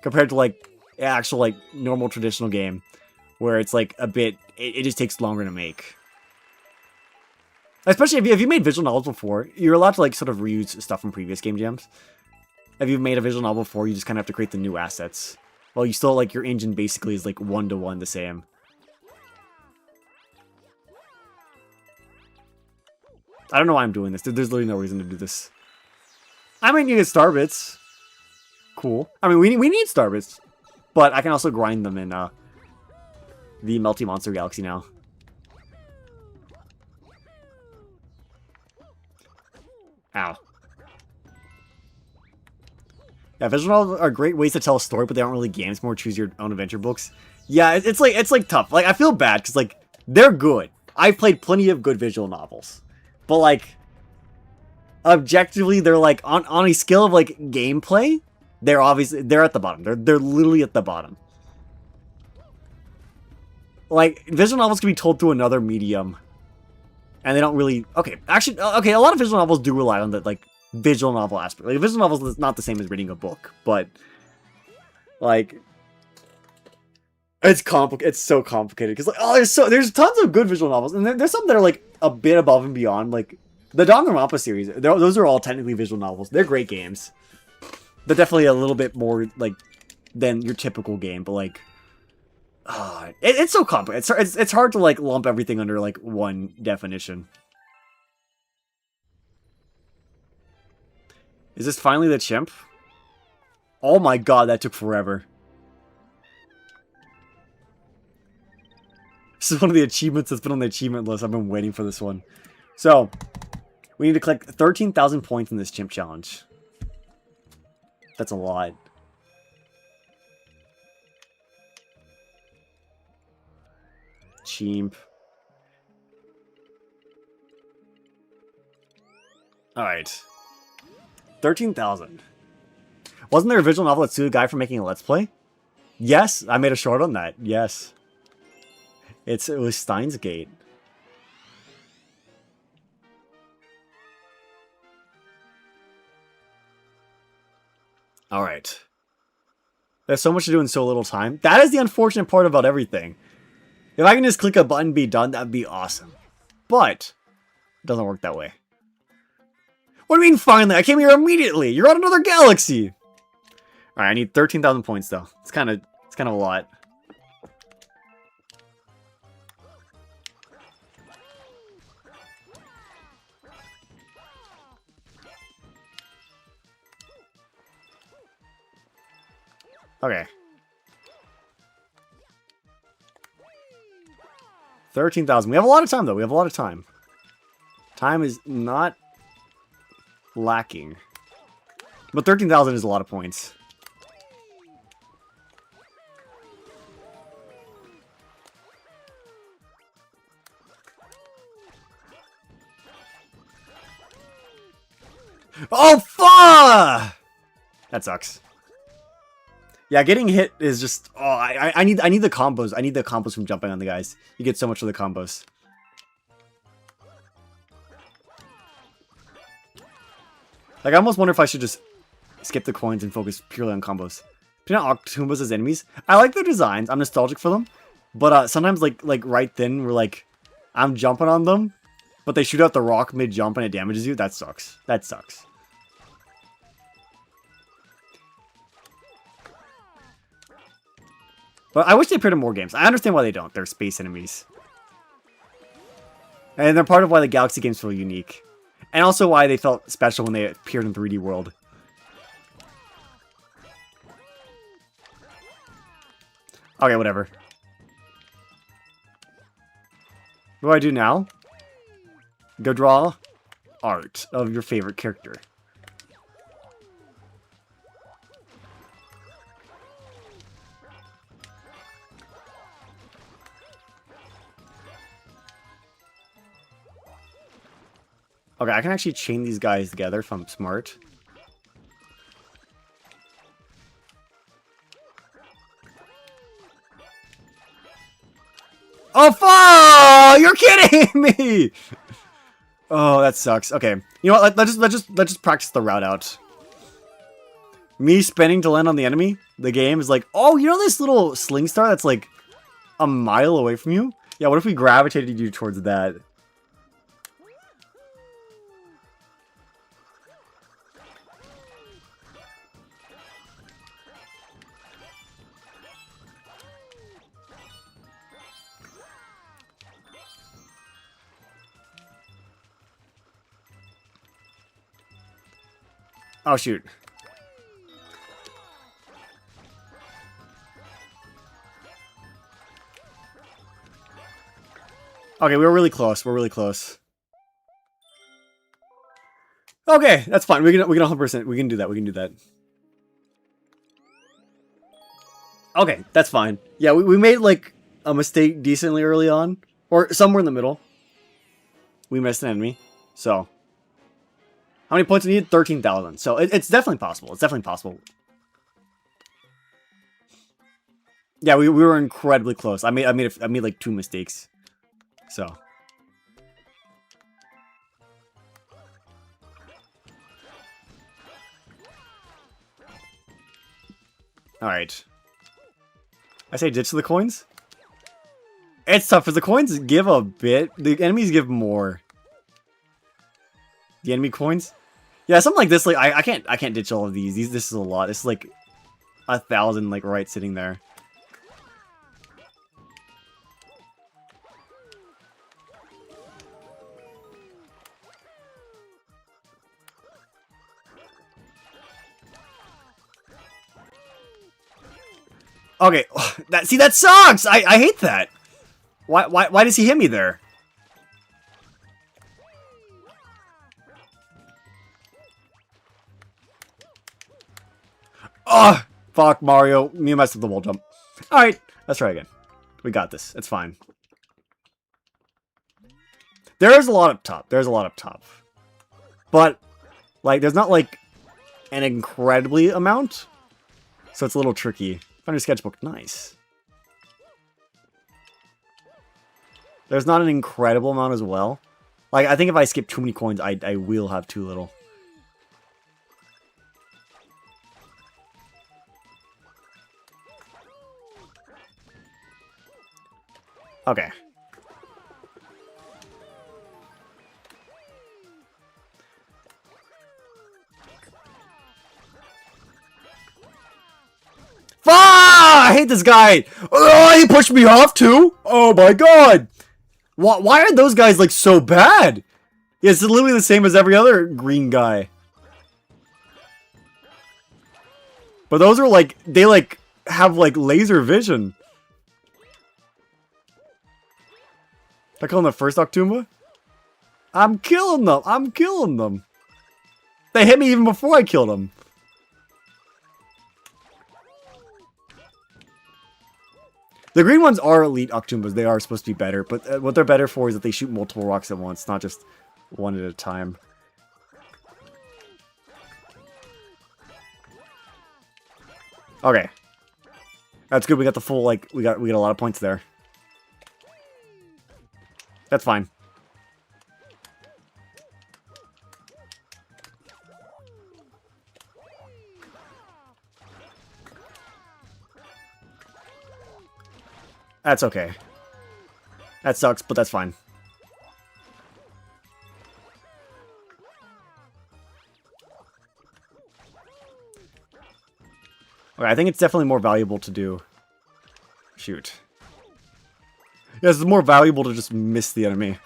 compared to, like, an actual, like, normal traditional game where it's, like, a bit... It just takes longer to make. Especially if you made visual novels before, you're allowed to, like, sort of reuse stuff from previous game jams. If you've made a visual novel before, you just kind of have to create the new assets. Well, you still, like, your engine basically is, like, one-to-one the same. I don't know why I'm doing this. There's literally no reason to do this. I might need star bits. Cool. I mean, we need star bits. But I can also grind them in the Melty Monster Galaxy now. Ow. Yeah, visual novels are great ways to tell a story, but they aren't really games. More choose your own adventure books. Yeah, it's like tough. Like, I feel bad because, like, they're good. I've played plenty of good visual novels. But, like, objectively, they're, like, on a scale of, like, gameplay, they're at the bottom. They're literally at the bottom. Like, visual novels can be told through another medium. And they don't really... Okay, actually, okay, a lot of visual novels do rely on the, like, visual novel aspect. Like, visual novels is not the same as reading a book, but, like... It's complicated. It's so complicated because like there's tons of good visual novels, and there's some that are like a bit above and beyond. Like the Danganronpa series, those are all technically visual novels. They're great games. They're definitely a little bit more like than your typical game, but like, it's so complicated. It's hard to like lump everything under like one definition. Is this finally the chimp? Oh my god, that took forever. This is one of the achievements that's been on the achievement list. I've been waiting for this one. So, we need to collect 13,000 points in this chimp challenge. That's a lot. Chimp. Alright. 13,000. Wasn't there a visual novel that sued a guy for making a Let's Play? Yes, I made a short on that. Yes. It was Steins Gate. Alright. There's so much to do in so little time. That is the unfortunate part about everything. If I can just click a button and be done, that'd be awesome. But, it doesn't work that way. What do you mean finally? I came here immediately! You're on another galaxy! Alright, I need 13,000 points though. It's kind of a lot. Okay. 13,000. We have a lot of time, though. We have a lot of time. Time is not lacking. But 13,000 is a lot of points. Oh, fuck! That sucks. Yeah, getting hit is just... Oh, I need the combos. I need the combos from jumping on the guys. You get so much for the combos. Like, I almost wonder if I should just skip the coins and focus purely on combos. Putting out Octoombas as enemies. I like their designs. I'm nostalgic for them. But sometimes, like right then, we're like... I'm jumping on them. But they shoot out the rock mid-jump and it damages you. That sucks. That sucks. But I wish they appeared in more games. I understand why they don't. They're space enemies. And they're part of why the Galaxy games feel unique. And also why they felt special when they appeared in 3D World. Okay, whatever. What do I do now? Go draw art of your favorite character. Okay, I can actually chain these guys together if I'm smart. Oh, fuck! You're kidding me! Oh, that sucks. Okay, you know what? Let's just practice the route out. Me spinning to land on the enemy. The game is like, oh, you know this little sling star that's like a mile away from you? Yeah, what if we gravitated you towards that? Oh, shoot. Okay, we were really close. We're really close. Okay, that's fine. We can 100%. We can do that. We can do that. Okay, that's fine. Yeah, we made like a mistake decently early on, or somewhere in the middle. We missed an enemy. So, how many points do we need? 13,000. So it's definitely possible. It's definitely possible. Yeah, we were incredibly close. I made like 2 mistakes. So. Alright. I say ditch the coins. It's tough, because the coins give a bit. The enemies give more. The enemy coins? Yeah, something like this, like, I can't ditch all of these. This is a lot. It's like 1,000, like, right sitting there. Okay, that sucks! I hate that! Why does he hit me there? Oh, fuck, Mario. Me messed up the wall jump. Alright, let's try again. We got this. It's fine. There is a lot up top. There's a lot up top. But, like, there's not, like, an incredibly amount. So it's a little tricky. Found your sketchbook. Nice. There's not an incredible amount as well. Like, I think if I skip too many coins, I will have too little. Okay. Ah! I hate this guy! Oh, he pushed me off too? Oh my god! Why are those guys, like, so bad? Yeah, it's literally the same as every other green guy. But those are, like, they, like, have, like, laser vision. Did I call him the first Octumba? I'm killing them! I'm killing them! They hit me even before I killed them. The green ones are elite Octumbas. They are supposed to be better, but what they're better for is that they shoot multiple rocks at once, not just one at a time. Okay. That's good. We got the full, like, we got a lot of points there. That's fine. That's okay. That sucks, but that's fine. Okay, I think it's definitely more valuable to do. Shoot. Yes, it's more valuable to just miss the enemy.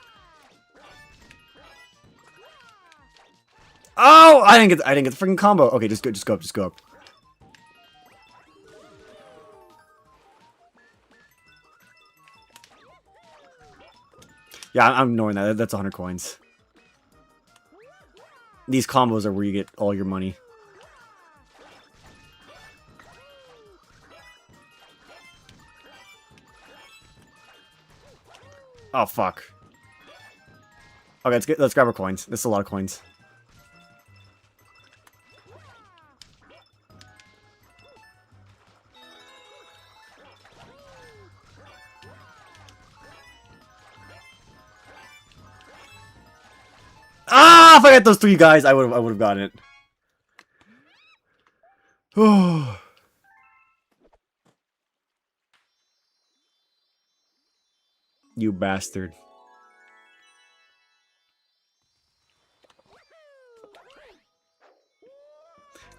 Oh! I didn't get the freaking combo. Okay, just go up. Yeah, I'm ignoring that. That's 100 coins. These combos are where you get all your money. Oh, fuck. Okay, let's grab our coins. This is a lot of coins. Ah, if I got those 3 guys, I would have gotten it. Oh. You bastard.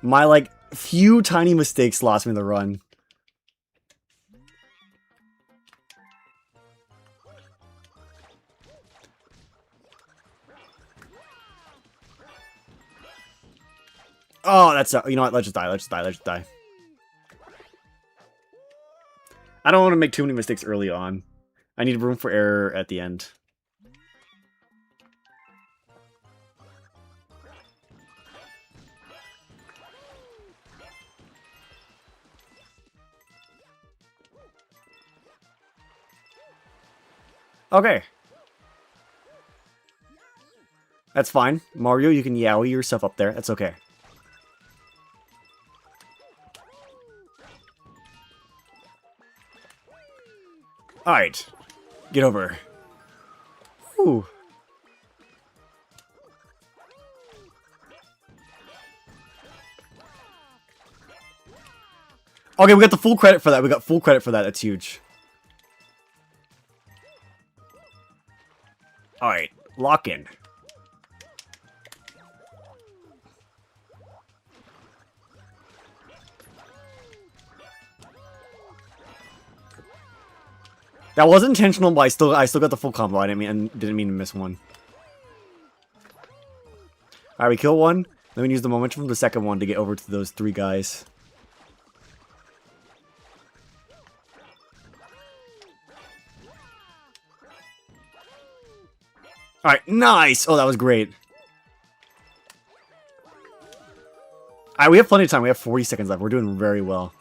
My, like, few tiny mistakes lost me the run. Oh, that's... you know what? Let's just die. I don't want to make too many mistakes early on. I need room for error at the end. Okay. That's fine. Mario, you can yowie yourself up there. That's okay. Alright. Get over. Whew. Okay, we got the full credit for that. We got full credit for that. That's huge. Alright, lock in. That wasn't intentional, but I still got the full combo. I didn't mean to miss one. Alright, we kill one. Then we use the momentum from the second one to get over to those 3 guys. Alright, nice! Oh, that was great. Alright, we have plenty of time. We have 40 seconds left. We're doing very well.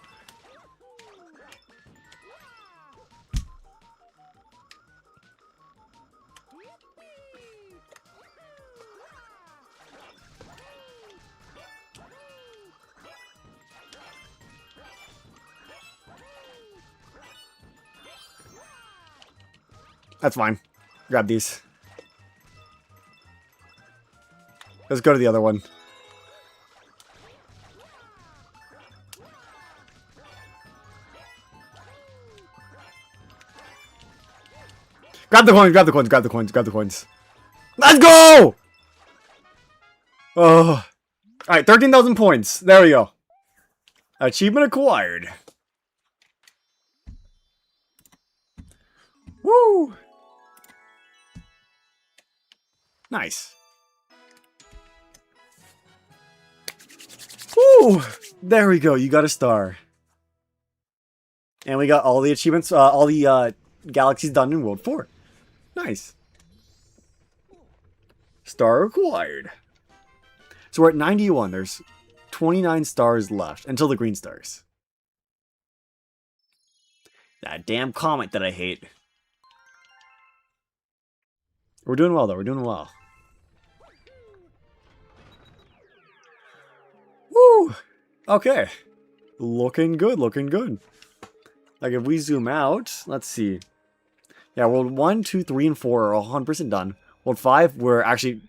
That's fine. Grab these. Let's go to the other one. Grab the coins, grab the coins, grab the coins, grab the coins. Let's go! Oh. Alright, 13,000 points. There we go. Achievement acquired. Woo! Nice. Woo! There we go. You got a star. And we got all the achievements, all the galaxies done in World 4. Nice. Star acquired. So we're at 91. There's 29 stars left until the green stars. That damn comet that I hate. We're doing well, though. We're doing well. Woo! Okay. Looking good, looking good. Like, if we zoom out, let's see. Yeah, World 1, 2, 3, and 4 are 100% done. World 5, we're actually...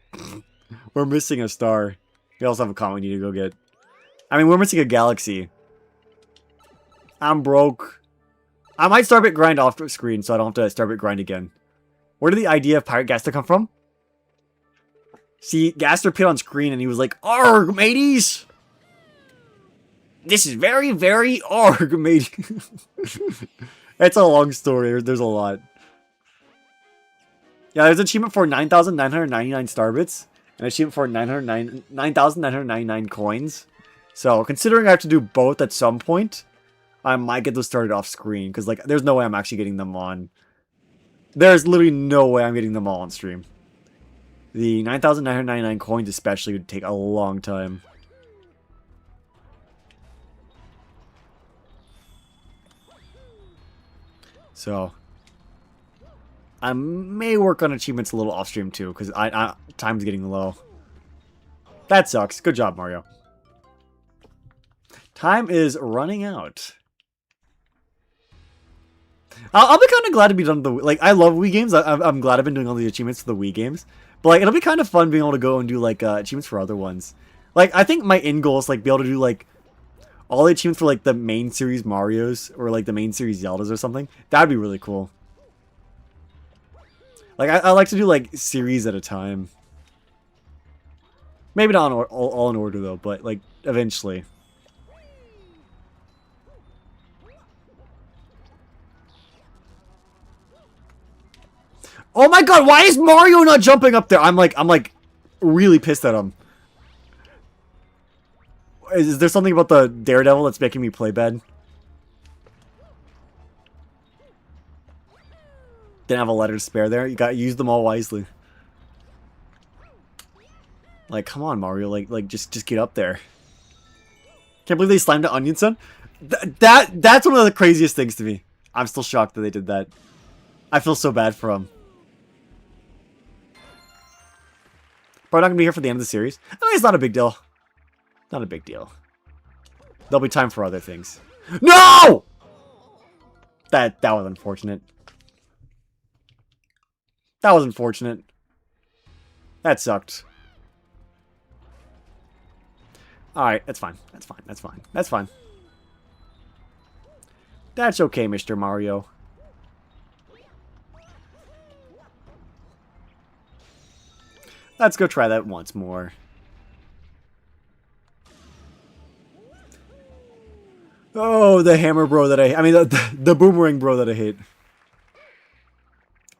we're missing a star. We also have a comet we need to go get. I mean, we're missing a galaxy. I'm broke. I might Starbit grind off screen, so I don't have to Starbit grind again. Where did the idea of Pirate Gaster come from? See, Gaster appeared on screen and he was like, "Arg, mateys! This is very, very arg, mateys." It's a long story. There's a lot. Yeah, there's an achievement for 9,999 Starbits. And an achievement for 9,999 coins. So, considering I have to do both at some point, I might get those started off screen. Because, like, there's no way I'm actually getting them on. There's literally no way I'm getting them all on stream. The 9,999 coins especially would take a long time. So, I may work on achievements a little off stream too, because time's getting low. That sucks. Good job, Mario. Time is running out. I'll be kind of glad to be done with the... Like, I love Wii games. I'm glad I've been doing all the achievements for the Wii games. But, like, it'll be kind of fun being able to go and do, like, achievements for other ones. Like, I think my end goal is, like, be able to do, like, all the achievements for, like, the main series Marios or, like, the main series Zeldas or something. That'd be really cool. Like, I like to do, like, series at a time. Maybe not all in order, though, but, like, eventually. Oh my god, why is Mario not jumping up there? I'm like really pissed at him. Is there something about the Daredevil that's making me play bad? Didn't have a letter to spare there. You gotta use them all wisely. Like, come on, Mario. Like just get up there. Can't believe they slammed the Onion Sun. That's one of the craziest things to me. I'm still shocked that they did that. I feel so bad for him. Probably not gonna be here for the end of the series. I mean, it's not a big deal. Not a big deal. There'll be time for other things. No! That was unfortunate. That was unfortunate. That sucked. Alright, that's fine. That's fine. That's fine. That's fine. That's okay, Mr. Mario. Let's go try that once more. Oh, the hammer bro that I mean, the boomerang bro that I hate.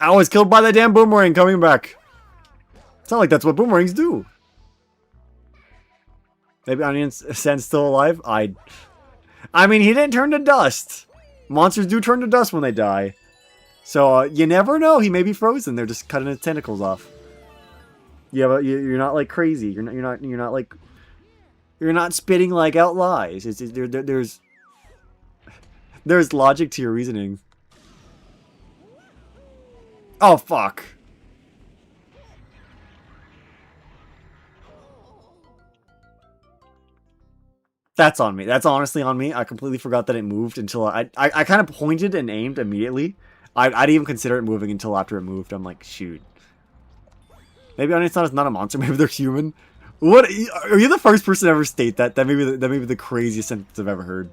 I was killed by the damn boomerang coming back. It's not like that's what boomerangs do. Maybe Onion Sen's still alive? I mean, he didn't turn to dust. Monsters do turn to dust when they die. So, you never know. He may be frozen. They're just cutting his tentacles off. Yeah, but you're not like crazy. You're not like, you're not spitting like out lies. There's logic to your reasoning. Oh, fuck. That's on me. That's honestly on me. I completely forgot that it moved until I kind of pointed and aimed immediately. I didn't even consider it moving until after it moved. I'm like, shoot. Maybe it's not a monster. Maybe they're human. What? Are you the first person to ever state that? That may be the craziest sentence I've ever heard.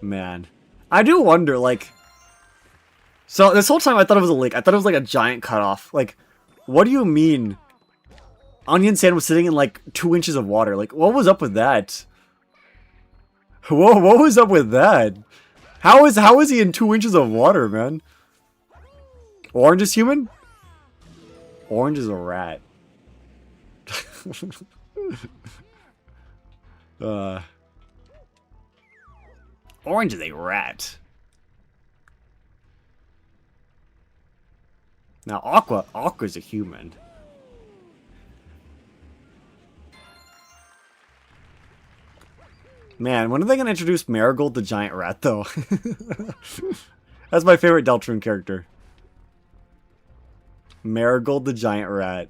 Man, I do wonder, like, so this whole time I thought it was a lake. I thought it was like a giant cutoff. Like, what do you mean? Onion Sand was sitting in like 2 inches of water. Like, what was up with that? Whoa, what was up with that? How is he in 2 inches of water, man? Orange is human? Orange is a rat. Orange is a rat. Now, Aqua's a human. Man, when are they going to introduce Marigold the giant rat, though? That's my favorite Deltarune character. Marigold the giant rat.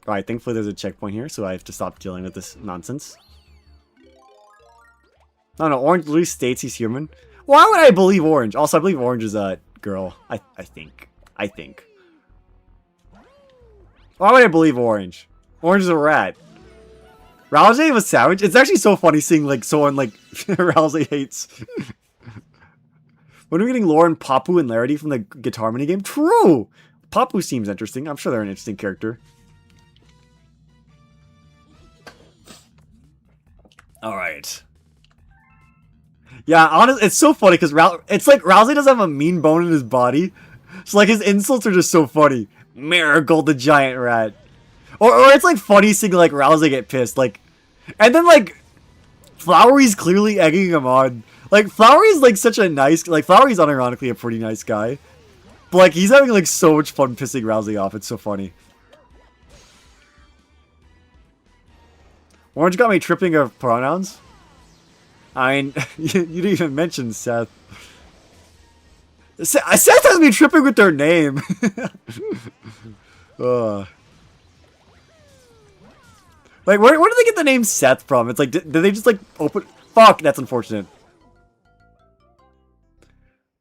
Alright, thankfully there's a checkpoint here, so I have to stop dealing with this nonsense. No, Orange literally states he's human. Why would I believe Orange? Also, I believe Orange is a girl. I think. Why would I believe Orange? Orange is a rat. Rousey was savage. It's actually so funny seeing like someone like Rousey hates. When are we getting Lauren, Papu, and Larity from the guitar minigame? True! Papu seems interesting. I'm sure they're an interesting character. Alright. Yeah, honestly, it's so funny because it's like Rousey doesn't have a mean bone in his body. So like his insults are just so funny. Marigold the giant rat. Or it's like funny seeing like Rousey get pissed. Like, and then like Flowery's clearly egging him on. Like Flowery's like such a nice, like Flowery's unironically a pretty nice guy. But like he's having like so much fun pissing Rousey off. It's so funny. Orange got me tripping of pronouns. I mean, you didn't even mention Seth. Seth has me tripping with their name. Like, where did they get the name Seth from? It's like, did they just, like, open... Fuck, that's unfortunate.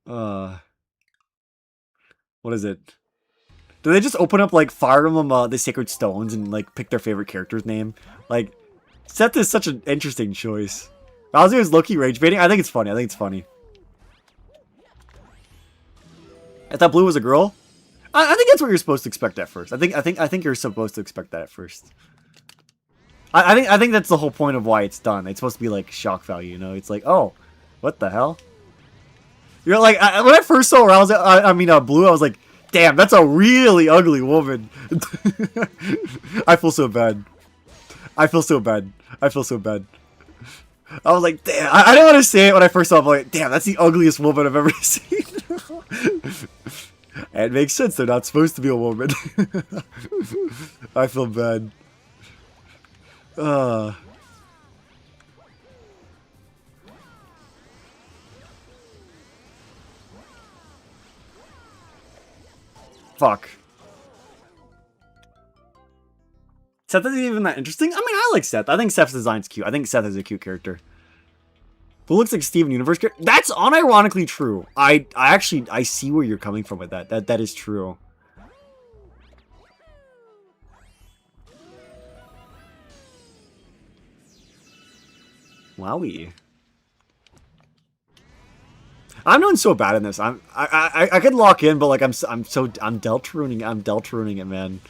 What is it? Do they just open up, like, Fire Emblem, the Sacred Stones and, like, pick their favorite character's name? Like, Seth is such an interesting choice. Bowser is low-key rage baiting. I think it's funny. I thought Blue was a girl. I think that's what you're supposed to expect at first. I think you're supposed to expect that at first. I think that's the whole point of why it's done. It's supposed to be like shock value, you know? It's like, oh, what the hell? You're like, when I first saw Blue, I was like, damn, that's a really ugly woman. I feel so bad. I was like, damn. I didn't want to say it when I first saw it. I'm like, damn, that's the ugliest woman I've ever seen. And it makes sense. They're not supposed to be a woman. I feel bad. Fuck. Seth isn't even that interesting. I mean, I like Seth. I think Seth's design's cute. I think Seth is a cute character. Who looks like Steven Universe character? That's unironically true. I see where you're coming from with that. That is true. Wowie. I'm doing so bad in this. I could lock in, but like I'm delta ruining. I'm delta ruining it, man.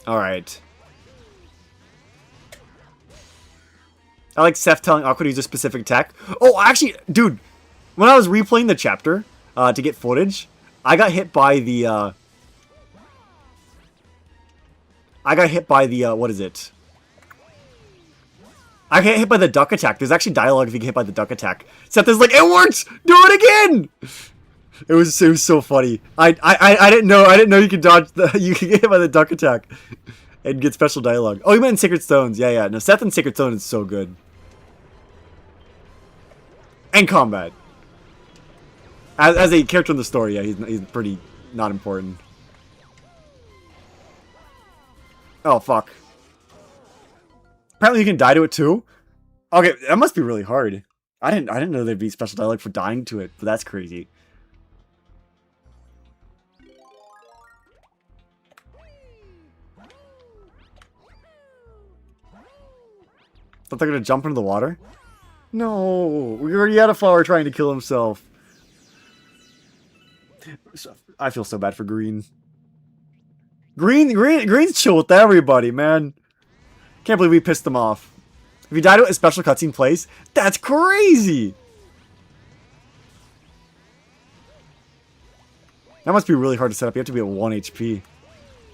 All right. I like Seth telling Aqua to use a specific tech. Oh, actually, dude, when I was replaying the chapter to get footage, I got hit by the. What is it? I get hit by the duck attack. There's actually dialogue if you get hit by the duck attack. Seth is like, it works! Do it again! It was so funny. I didn't know you could dodge you could get hit by the duck attack and get special dialogue. Oh, you meant in Sacred Stones. Yeah. No, Seth in Sacred Stone is so good. And combat. As a character in the story, yeah, he's pretty not important. Oh fuck. Apparently you can die to it too. Okay, that must be really hard. I didn't know there'd be special dialogue for dying to it, but that's crazy. Thought they're gonna jump into the water? No, we already had a flower trying to kill himself. I feel so bad for Green. Green's chill with everybody, man. Can't believe we pissed them off. If you die to a special cutscene plays, that's crazy. That must be really hard to set up. You have to be at 1 HP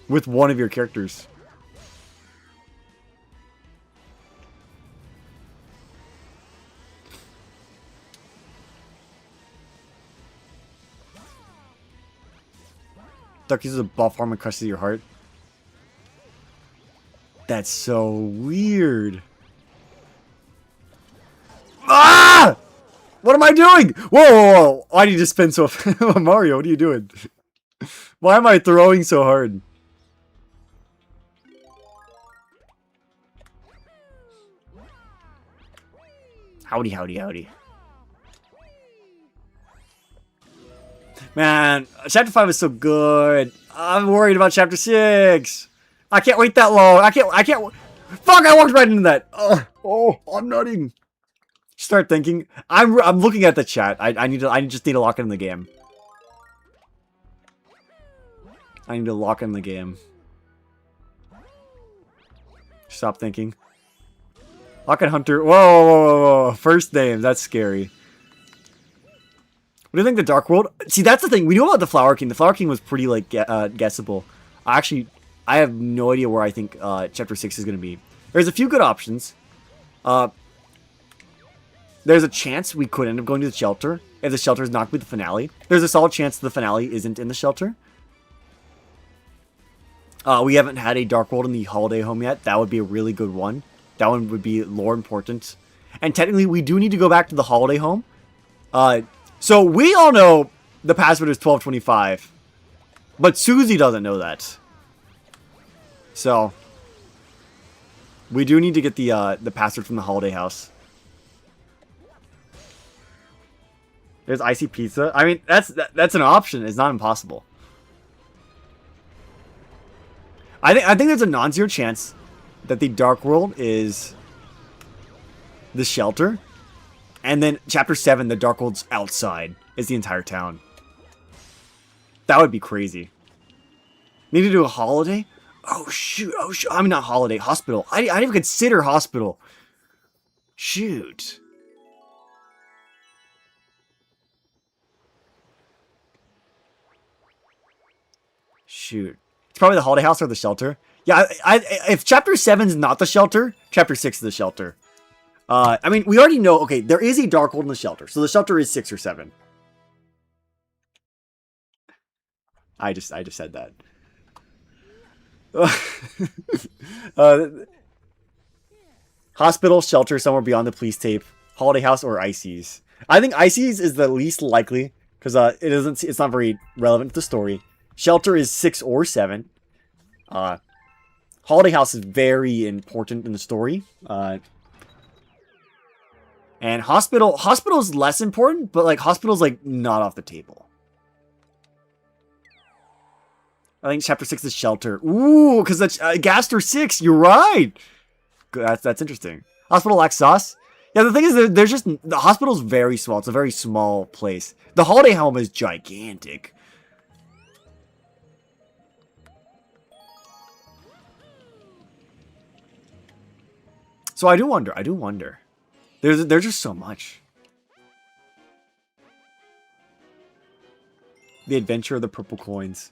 with one of your characters. Duck uses a buff arm and crushes your heart. That's so weird. Ah! What am I doing? Whoa! Why did you just spin so Mario, what are you doing? Why am I throwing so hard? Howdy. Man, Chapter 5 is so good. I'm worried about Chapter 6. I can't wait that long. I can't. Fuck! I walked right into that. Oh, I'm nutting. Start thinking. I'm looking at the chat. I just need to lock in the game. I need to lock in the game. Stop thinking. Lock in Hunter. Whoa. First name. That's scary. What do you think the Dark World? See, that's the thing. We knew about the Flower King. The Flower King was pretty, like, guessable. I have no idea where I think Chapter 6 is going to be. There's a few good options. There's a chance we could end up going to the shelter if the shelter is not with the finale. There's a solid chance the finale isn't in the shelter. We haven't had a Dark World in the Holiday Home yet. That would be a really good one. That one would be lore important. And technically, we do need to go back to the Holiday Home. So we all know the password is 1225. But Susie doesn't know that. So we do need to get the password from the Holiday House. There's icy pizza. I mean, that's an option. It's not impossible. I think there's a non-zero chance that the Dark World is the shelter, and then Chapter 7, the Dark World's outside, is the entire town. That would be crazy. Need to do a holiday? Oh shoot! I mean, not holiday. Hospital. I didn't even consider hospital. Shoot. Shoot. It's probably the Holiday House or the shelter. Yeah, if Chapter 7's not the shelter, Chapter 6 is the shelter. I mean, we already know, okay, there is a Dark World in the shelter. So the shelter is 6 or 7. I just said that. Hospital, shelter, somewhere beyond the police tape, Holiday House, or Ices. I think Ices is the least likely because it's not very relevant to the story. Shelter is 6 or 7. Holiday House is very important in the story. And Hospital is less important, but like Hospital's like not off the table. I think Chapter 6 is Shelter. Ooh, because that's Gaster 6. You're right. That's interesting. Hospital lacks sauce. Yeah, the thing is, there's just the hospital's very small. It's a very small place. The Holiday Home is gigantic. So I do wonder. There's just so much. The Adventure of the Purple Coins.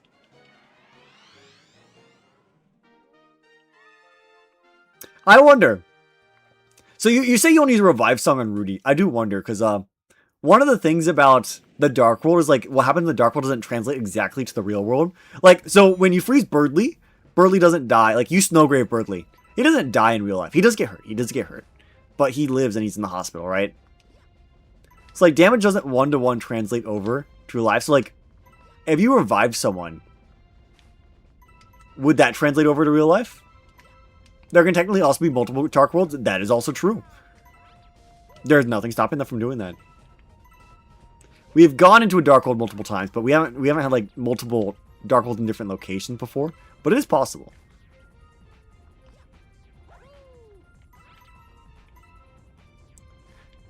I wonder. So you say you want to use a revive song on Rudy. I do wonder, because one of the things about the Dark World is like what happens in the Dark World doesn't translate exactly to the real world. Like, so when you freeze Birdly, Birdly doesn't die. Like, you Snowgrave Birdly. He doesn't die in real life. He does get hurt. But he lives and he's in the hospital, right? So like damage doesn't one-to-one translate over to real life. So like if you revive someone, would that translate over to real life? There can technically also be multiple Dark Worlds. That is also true. There's nothing stopping them from doing that. We have gone into a Dark World multiple times, but we haven't had like multiple Dark Worlds in different locations before. But it is possible.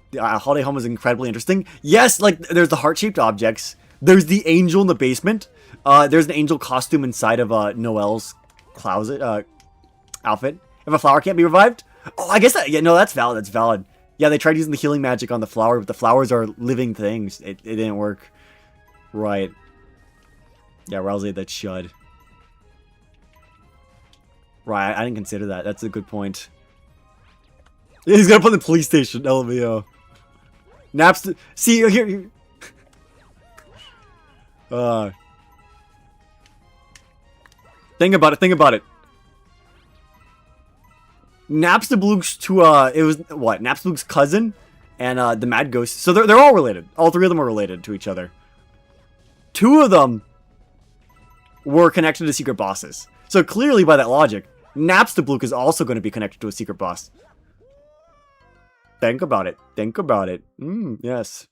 The Holiday Home is incredibly interesting. Yes, like there's the heart-shaped objects. There's the angel in the basement. There's an angel costume inside of Noelle's closet outfit. If a flower can't be revived, oh, I guess that. Yeah, no, that's valid. That's valid. Yeah, they tried using the healing magic on the flower, but the flowers are living things. It didn't work. Right. Yeah, Rousey, that should. Right, I didn't consider that. That's a good point. He's gonna put in the police station. LMAO. Naps. See here. Think about it. Napstablook's it was what? Napstablook's cousin and the Mad Ghost. So they're all related. All three of them are related to each other. Two of them were connected to secret bosses. So clearly, by that logic, Napstablook is also going to be connected to a secret boss. Think about it. Yes.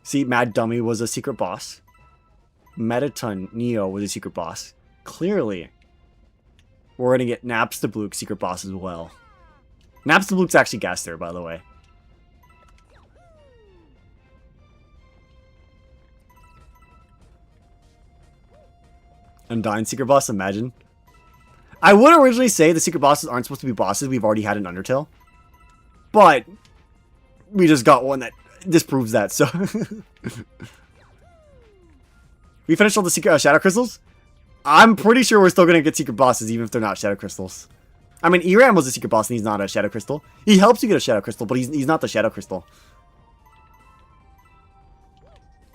See, Mad Dummy was a secret boss. Metaton Neo was a secret boss. Clearly, we're going to get Napstablook secret boss as well. Napstablook's actually Gaster, by the way. Undyne secret boss, imagine. I would originally say the secret bosses aren't supposed to be bosses we've already had in Undertale. But we just got one that disproves that, so. We finished all the secret Shadow Crystals? I'm pretty sure we're still going to get secret bosses even if they're not Shadow Crystals. I mean, Eram was a secret boss and he's not a Shadow Crystal. He helps you get a Shadow Crystal, but he's not the Shadow Crystal.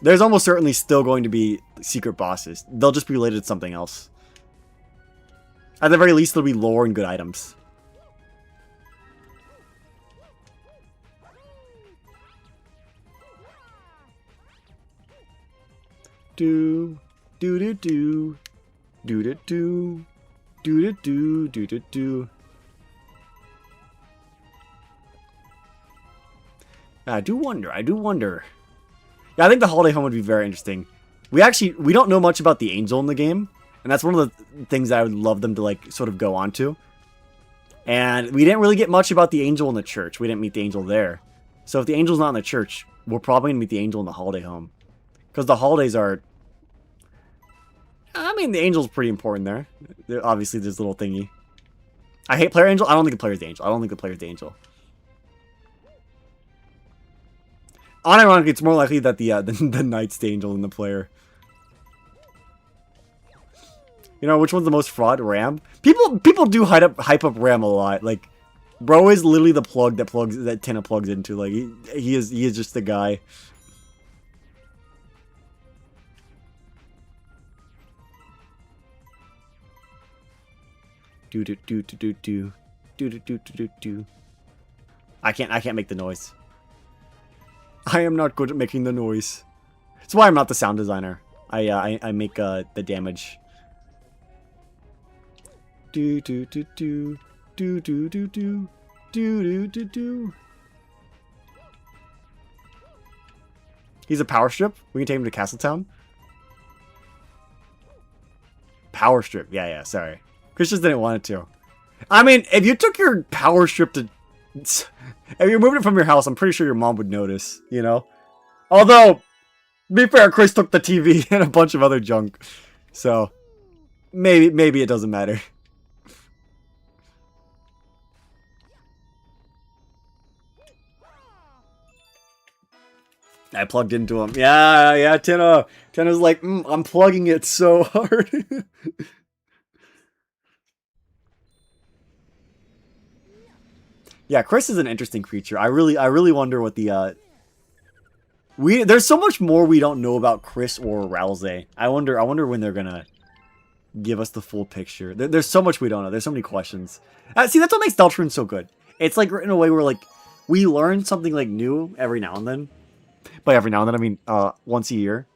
There's almost certainly still going to be secret bosses. They'll just be related to something else. At the very least, there'll be lore and good items. Do do do do do do do do do do do do. I do wonder. Yeah, I think the Holiday Home would be very interesting. We don't know much about the angel in the game. And that's one of the things that I would love them to, like, sort of go on to. And we didn't really get much about the angel in the church. We didn't meet the angel there. So if the angel's not in the church, we're probably going to meet the angel in the Holiday Home. Because the holidays are... I mean, the angel's pretty important there. Obviously, there's a little thingy. I hate player angel. I don't think the player's the angel. Unironically, it's more likely that the knight's the angel than the player. You know, which one's the most fraud? Ram? People do hype up Ram a lot. Like, bro is literally the plug that Tina plugs into. Like, he is just the guy. Do do do do do do do do do do do. I can't make the noise. I am not good at making the noise. That's why I'm not the sound designer. I make the damage. Do do do do do do do do do do do. He's a power strip. We can take him to Castletown. Power strip. Yeah. Sorry, Chris just didn't want it to. I mean, if you took your power strip to, if you moved it from your house, I'm pretty sure your mom would notice. You know. Although, to be fair, Chris took the TV and a bunch of other junk, so maybe it doesn't matter. I plugged into him. Yeah, Tina. Tina's like, I'm plugging it so hard. Yeah, Chris is an interesting creature. I really wonder what the there's so much more we don't know about Chris or Rousey. I wonder when they're gonna give us the full picture. There's so much we don't know. There's so many questions. See, that's what makes Deltarune so good. It's like in a way where like we learn something like new every now and then. By every now and then, I mean once a year.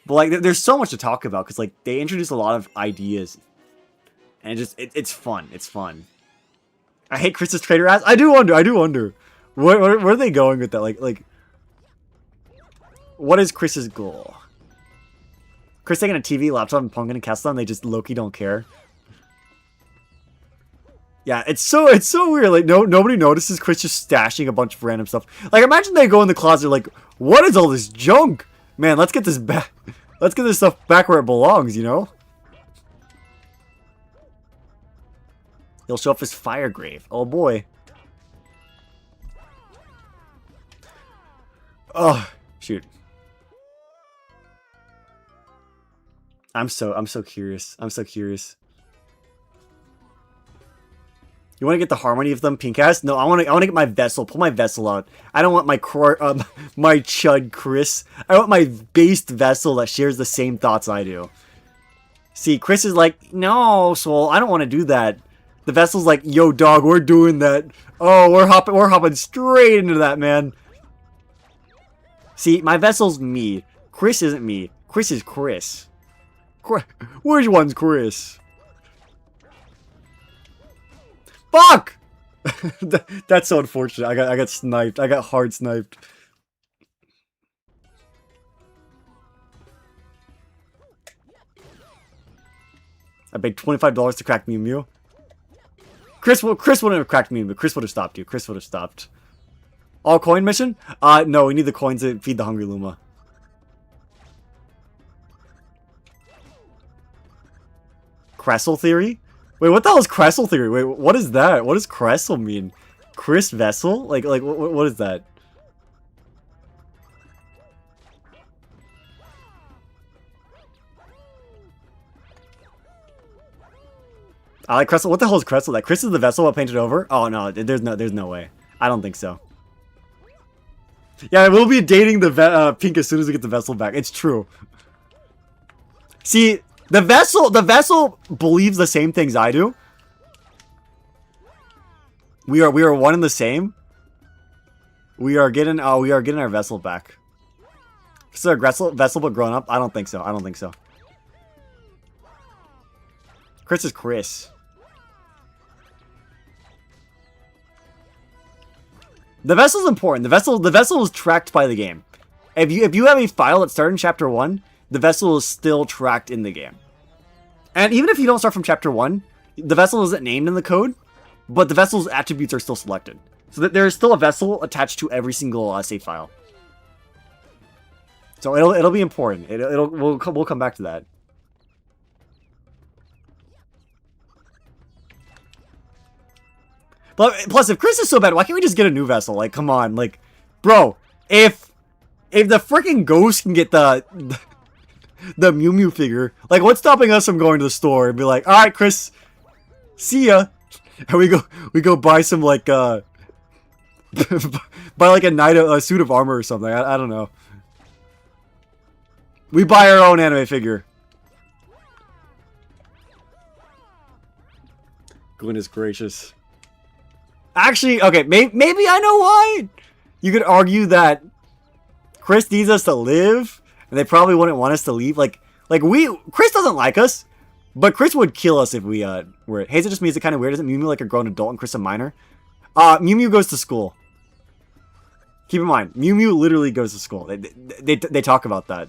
But like, there's so much to talk about because like they introduce a lot of ideas, and it's fun. It's fun. I hate Chris's trader ass. I do wonder. Where are they going with that? Like, what is Chris's goal? Chris taking a TV, laptop, and Pumpkin and Castle, and they just low-key don't care. Yeah, it's so weird. Like nobody notices Chris just stashing a bunch of random stuff. Like imagine they go in the closet like, what is all this junk? Man, let's get this back. Let's get this stuff back where it belongs, you know? He'll show up as Firegrave. Oh boy. Oh, shoot. I'm so curious. I'm so curious. You want to get the harmony of them, pink ass? No, I want to get my vessel. Pull my vessel out. I don't want my my chud Chris. I want my based vessel that shares the same thoughts I do. See, Chris is like, no, Soul, I don't want to do that. The vessel's like, yo, dog, we're doing that. Oh, we're hopping straight into that, man. See, my vessel's me. Chris isn't me. Chris is Chris. Which one's Chris? Fuck! That's so unfortunate. I got sniped. I got hard sniped. I paid $25 to crack Mew Mew. Chris wouldn't have cracked Mew Mew. Chris would have stopped you. Chris would have stopped. All coin mission? No, we need the coins to feed the hungry Luma. Cressel theory? Wait, what the hell is Cressel theory? Wait, what is that? What does Cressel mean? Chris Vessel? Like what is that? I like Cressel. What the hell is Cressel? That Chris is the vessel I painted over? Oh no, there's no way. I don't think so. Yeah, we'll be dating the pink as soon as we get the vessel back. It's true. See, the vessel believes the same things I do. We are one and the same. We are getting our vessel back. Is there a vessel but grown up? I don't think so. I don't think so. Chris is Chris. The vessel's important. The vessel is tracked by the game. If you have a file that started in chapter 1, the vessel is still tracked in the game. And even if you don't start from chapter 1, the vessel isn't named in the code, but the vessel's attributes are still selected. So that there is still a vessel attached to every single save file. So it'll be important. We'll come back to that. But plus, if Chris is so bad, why can't we just get a new vessel? Like, come on, like, bro, if the freaking ghost can get the Mew Mew figure, like, what's stopping us from going to the store and be like, all right, Chris, see ya, and we go buy some like buy like a suit of armor or something. I don't know. We buy our own anime figure. Goodness gracious. Actually, okay, maybe I know why. You could argue that Chris needs us to live, And they probably wouldn't want us to leave. Chris doesn't like us, but Chris would kill us if we were. Hey, is it just me? Is it kind of weird? Isn't Mew Mew like a grown adult and Chris a minor? Mew Mew goes to school. Keep in mind, Mew Mew literally goes to school. They talk about that.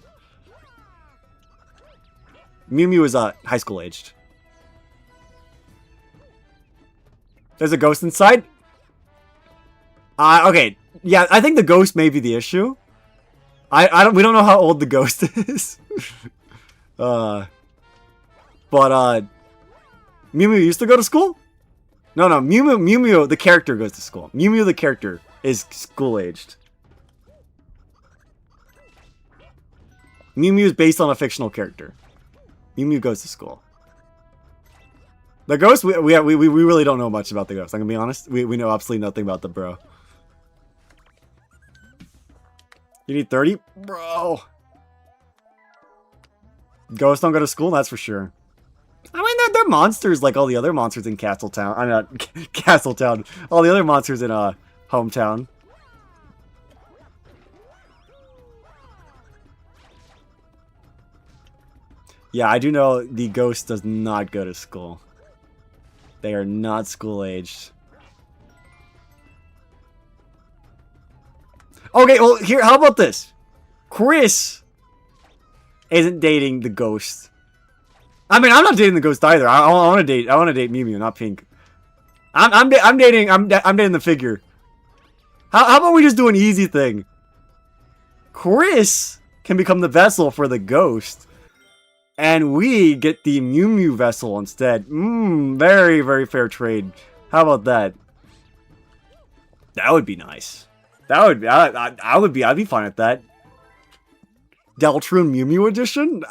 Mew Mew is high school aged. There's a ghost inside. Okay, yeah, I think the ghost may be the issue. We don't know how old the ghost is. But Mew Mew used to go to school? No, Mew Mew, the character goes to school. Mew Mew, the character, is school-aged. Mew Mew is based on a fictional character. Mew Mew goes to school. The ghost, we really don't know much about the ghost. I'm gonna be honest. We know absolutely nothing about the bro. You need 30? Bro. Ghosts don't go to school, that's for sure. I mean, they're monsters like all the other monsters in Castletown. I'm not Castletown. All the other monsters in Hometown. Yeah, I do know the ghost does not go to school. They are not school-aged. Okay, well, here, how about this? Chris isn't dating the ghost. I mean, I'm not dating the ghost either. I want to date Mew Mew, not Pink. I'm dating the figure. How about we just do an easy thing? Chris can become the vessel for the ghost, and we get the Mew Mew vessel instead. Very, very fair trade. How about that? That would be nice. That would be, I'd be fine with that. Deltron Mew Mew edition?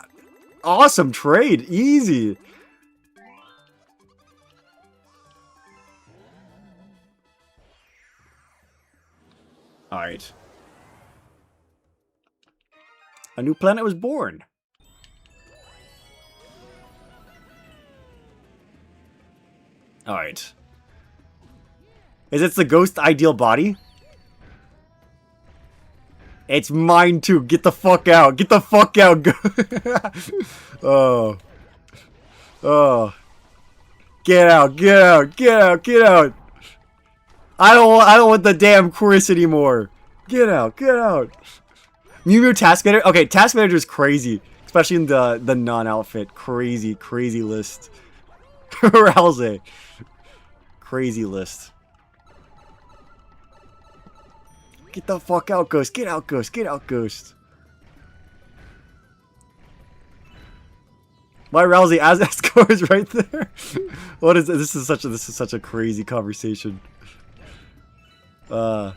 Awesome trade. Easy. Alright. A new planet was born. Alright. Is it the ghost ideal body? It's mine too. Get the fuck out. Get the fuck out. Oh. Oh. Get out. Get out. Get out. Get out. I don't want the damn Chris anymore. Get out. Get out. Mew Mew Task Manager. Okay, Task Manager is crazy. Especially in the non-outfit. Crazy, crazy list. Rousey. Crazy list. Get the fuck out, Ghost. Get out, Ghost. Get out, Ghost. My Rousey Asgore is right there. What is this? This is such a crazy conversation. I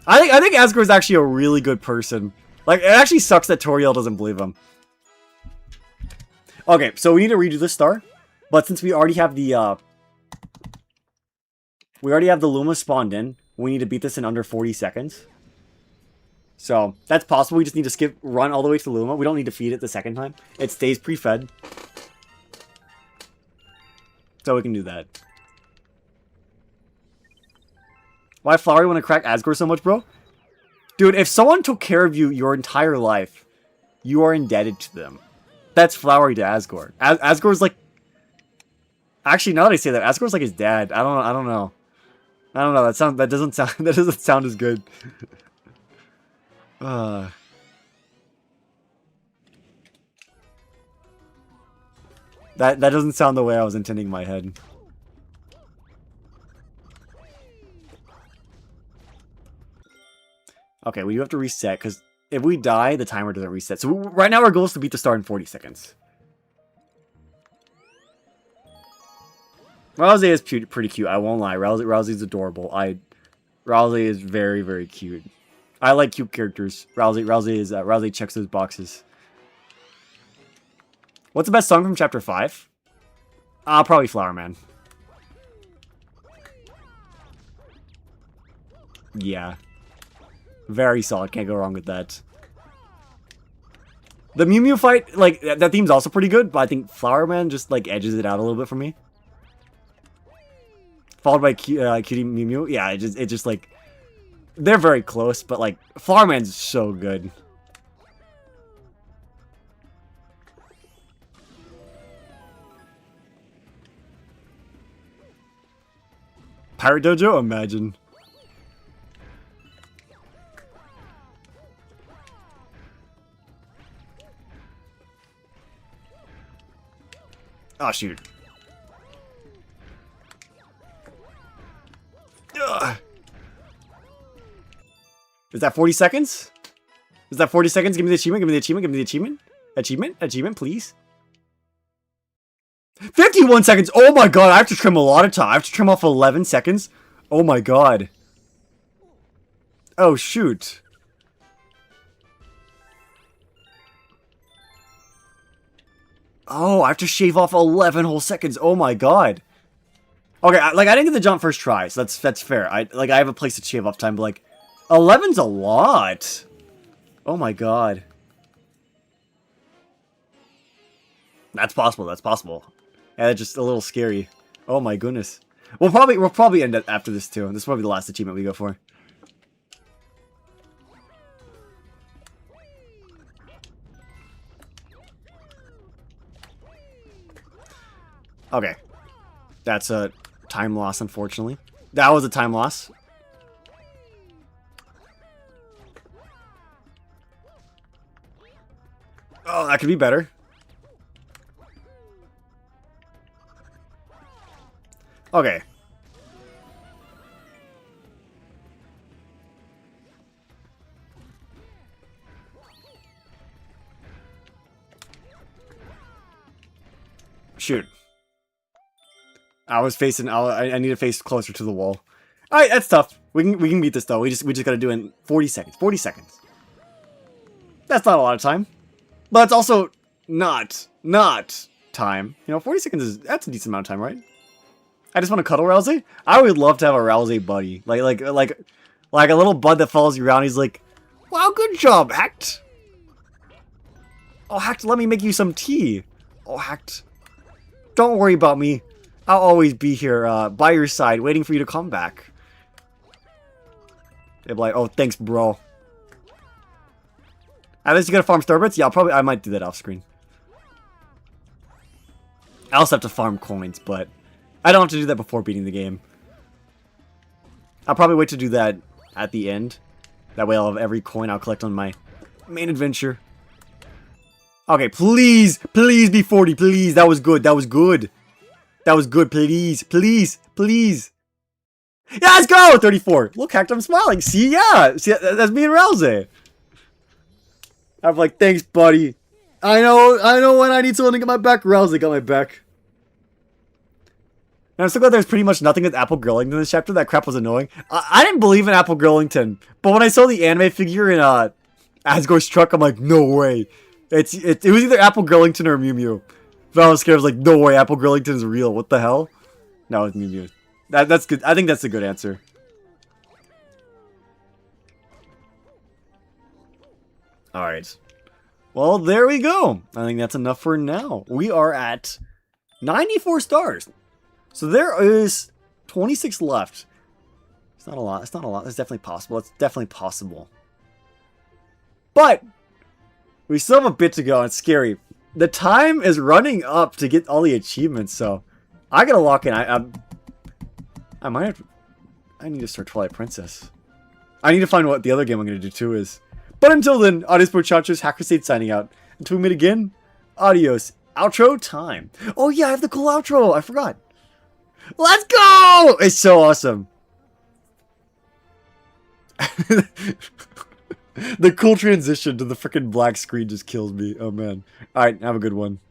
think Asgore is actually a really good person. Like, it actually sucks that Toriel doesn't believe him. Okay, so we need to redo this star, but since we already have the Luma spawned in, we need to beat this in under 40 seconds. So, that's possible. We just need to run all the way to Luma. We don't need to feed it the second time. It stays pre-fed. So we can do that. Why Flowery want to crack Asgore so much, bro? Dude, if someone took care of you your entire life, you are indebted to them. That's Flowery to Asgore. Asgore's like... Actually, now that I say that, Asgore's like his dad. I don't know. That doesn't sound as good. That doesn't sound the way I was intending in my head. Okay, we do have to reset, because if we die, the timer doesn't reset. So right now our goal is to beat the star in 40 seconds. Rousey is pretty cute, I won't lie. Rousey's adorable. Rousey is very, very cute. I like cute characters. Rousey checks those boxes. What's the best song from Chapter 5? Probably Flower Man. Yeah. Very solid. Can't go wrong with that. The Mew Mew fight, like, that theme's also pretty good, but I think Flower Man just, like, edges it out a little bit for me. Followed by Cutie Mew Mew. Yeah, it just, like, they're very close, but, like, Flower Man's so good. Pirate Dojo? Imagine. Oh, shoot. Ugh. Is that 40 seconds? Is that 40 seconds? Give me the achievement, give me the achievement, give me the achievement. Achievement, please. 51 seconds! Oh my god, I have to trim a lot of time. I have to trim off 11 seconds. Oh my god. Oh, shoot. Oh, I have to shave off 11 whole seconds. Oh my god. Okay, I didn't get the jump first try, so that's fair. I have a place to shave off time, but like 11's a lot. Oh my god. That's possible. That's possible. Yeah, it's just a little scary. Oh my goodness. We'll probably end it after this too. This is probably the last achievement we go for. Okay. That's a time loss, unfortunately. That was a time loss. Oh, that could be better. Okay. Shoot. I need to face closer to the wall. Alright, that's tough. We can beat this though. We just gotta do it in 40 seconds. 40 seconds. That's not a lot of time. But it's also not time. You know, 40 seconds that's a decent amount of time, right? I just want to cuddle Rousey. I would love to have a Rousey buddy. Like a little bud that follows you around. He's like, wow, good job, Hacked. Oh, Hacked, let me make you some tea. Oh, Hacked. Don't worry about me. I'll always be here by your side, waiting for you to come back. They'd be like, oh, thanks, bro. At least you gotta farm Starbits? Yeah, I might do that off screen. I also have to farm coins, but I don't have to do that before beating the game. I'll probably wait to do that at the end. That way I'll have every coin I'll collect on my main adventure. Okay, please be 40, please. That was good, that was good. That was good, please. Yeah, let's go! 34. Look, Hacked, I'm smiling. See, yeah. See, that's me and Rousey. I'm like, thanks, buddy. I know when I need someone to get my back. Rousey got my back. And I'm so glad there's pretty much nothing with Apple Grillington in this chapter. That crap was annoying. I didn't believe in Apple Grillington, but when I saw the anime figure in Asgore's truck, I'm like, no way. It was either Apple Grillington or Mew Mew. But I was scared. I was like, no way, Apple Grillington is real. What the hell? No, it's Mew Mew. That's good. I think that's a good answer. Alright. Well, there we go. I think that's enough for now. We are at 94 stars. So there is 26 left. It's not a lot. It's not a lot. It's definitely possible. It's definitely possible. But we still have a bit to go. It's scary. The time is running up to get all the achievements, so I gotta lock in. I might have to, I need to start Twilight Princess. I need to find what the other game I'm gonna do too is. But until then, adios muchachos, HackedCrusade signing out. Until we meet again, adios. Outro time. Oh yeah, I have the cool outro. I forgot. Let's go! It's so awesome. The cool transition to the freaking black screen just kills me. Oh man. Alright, have a good one.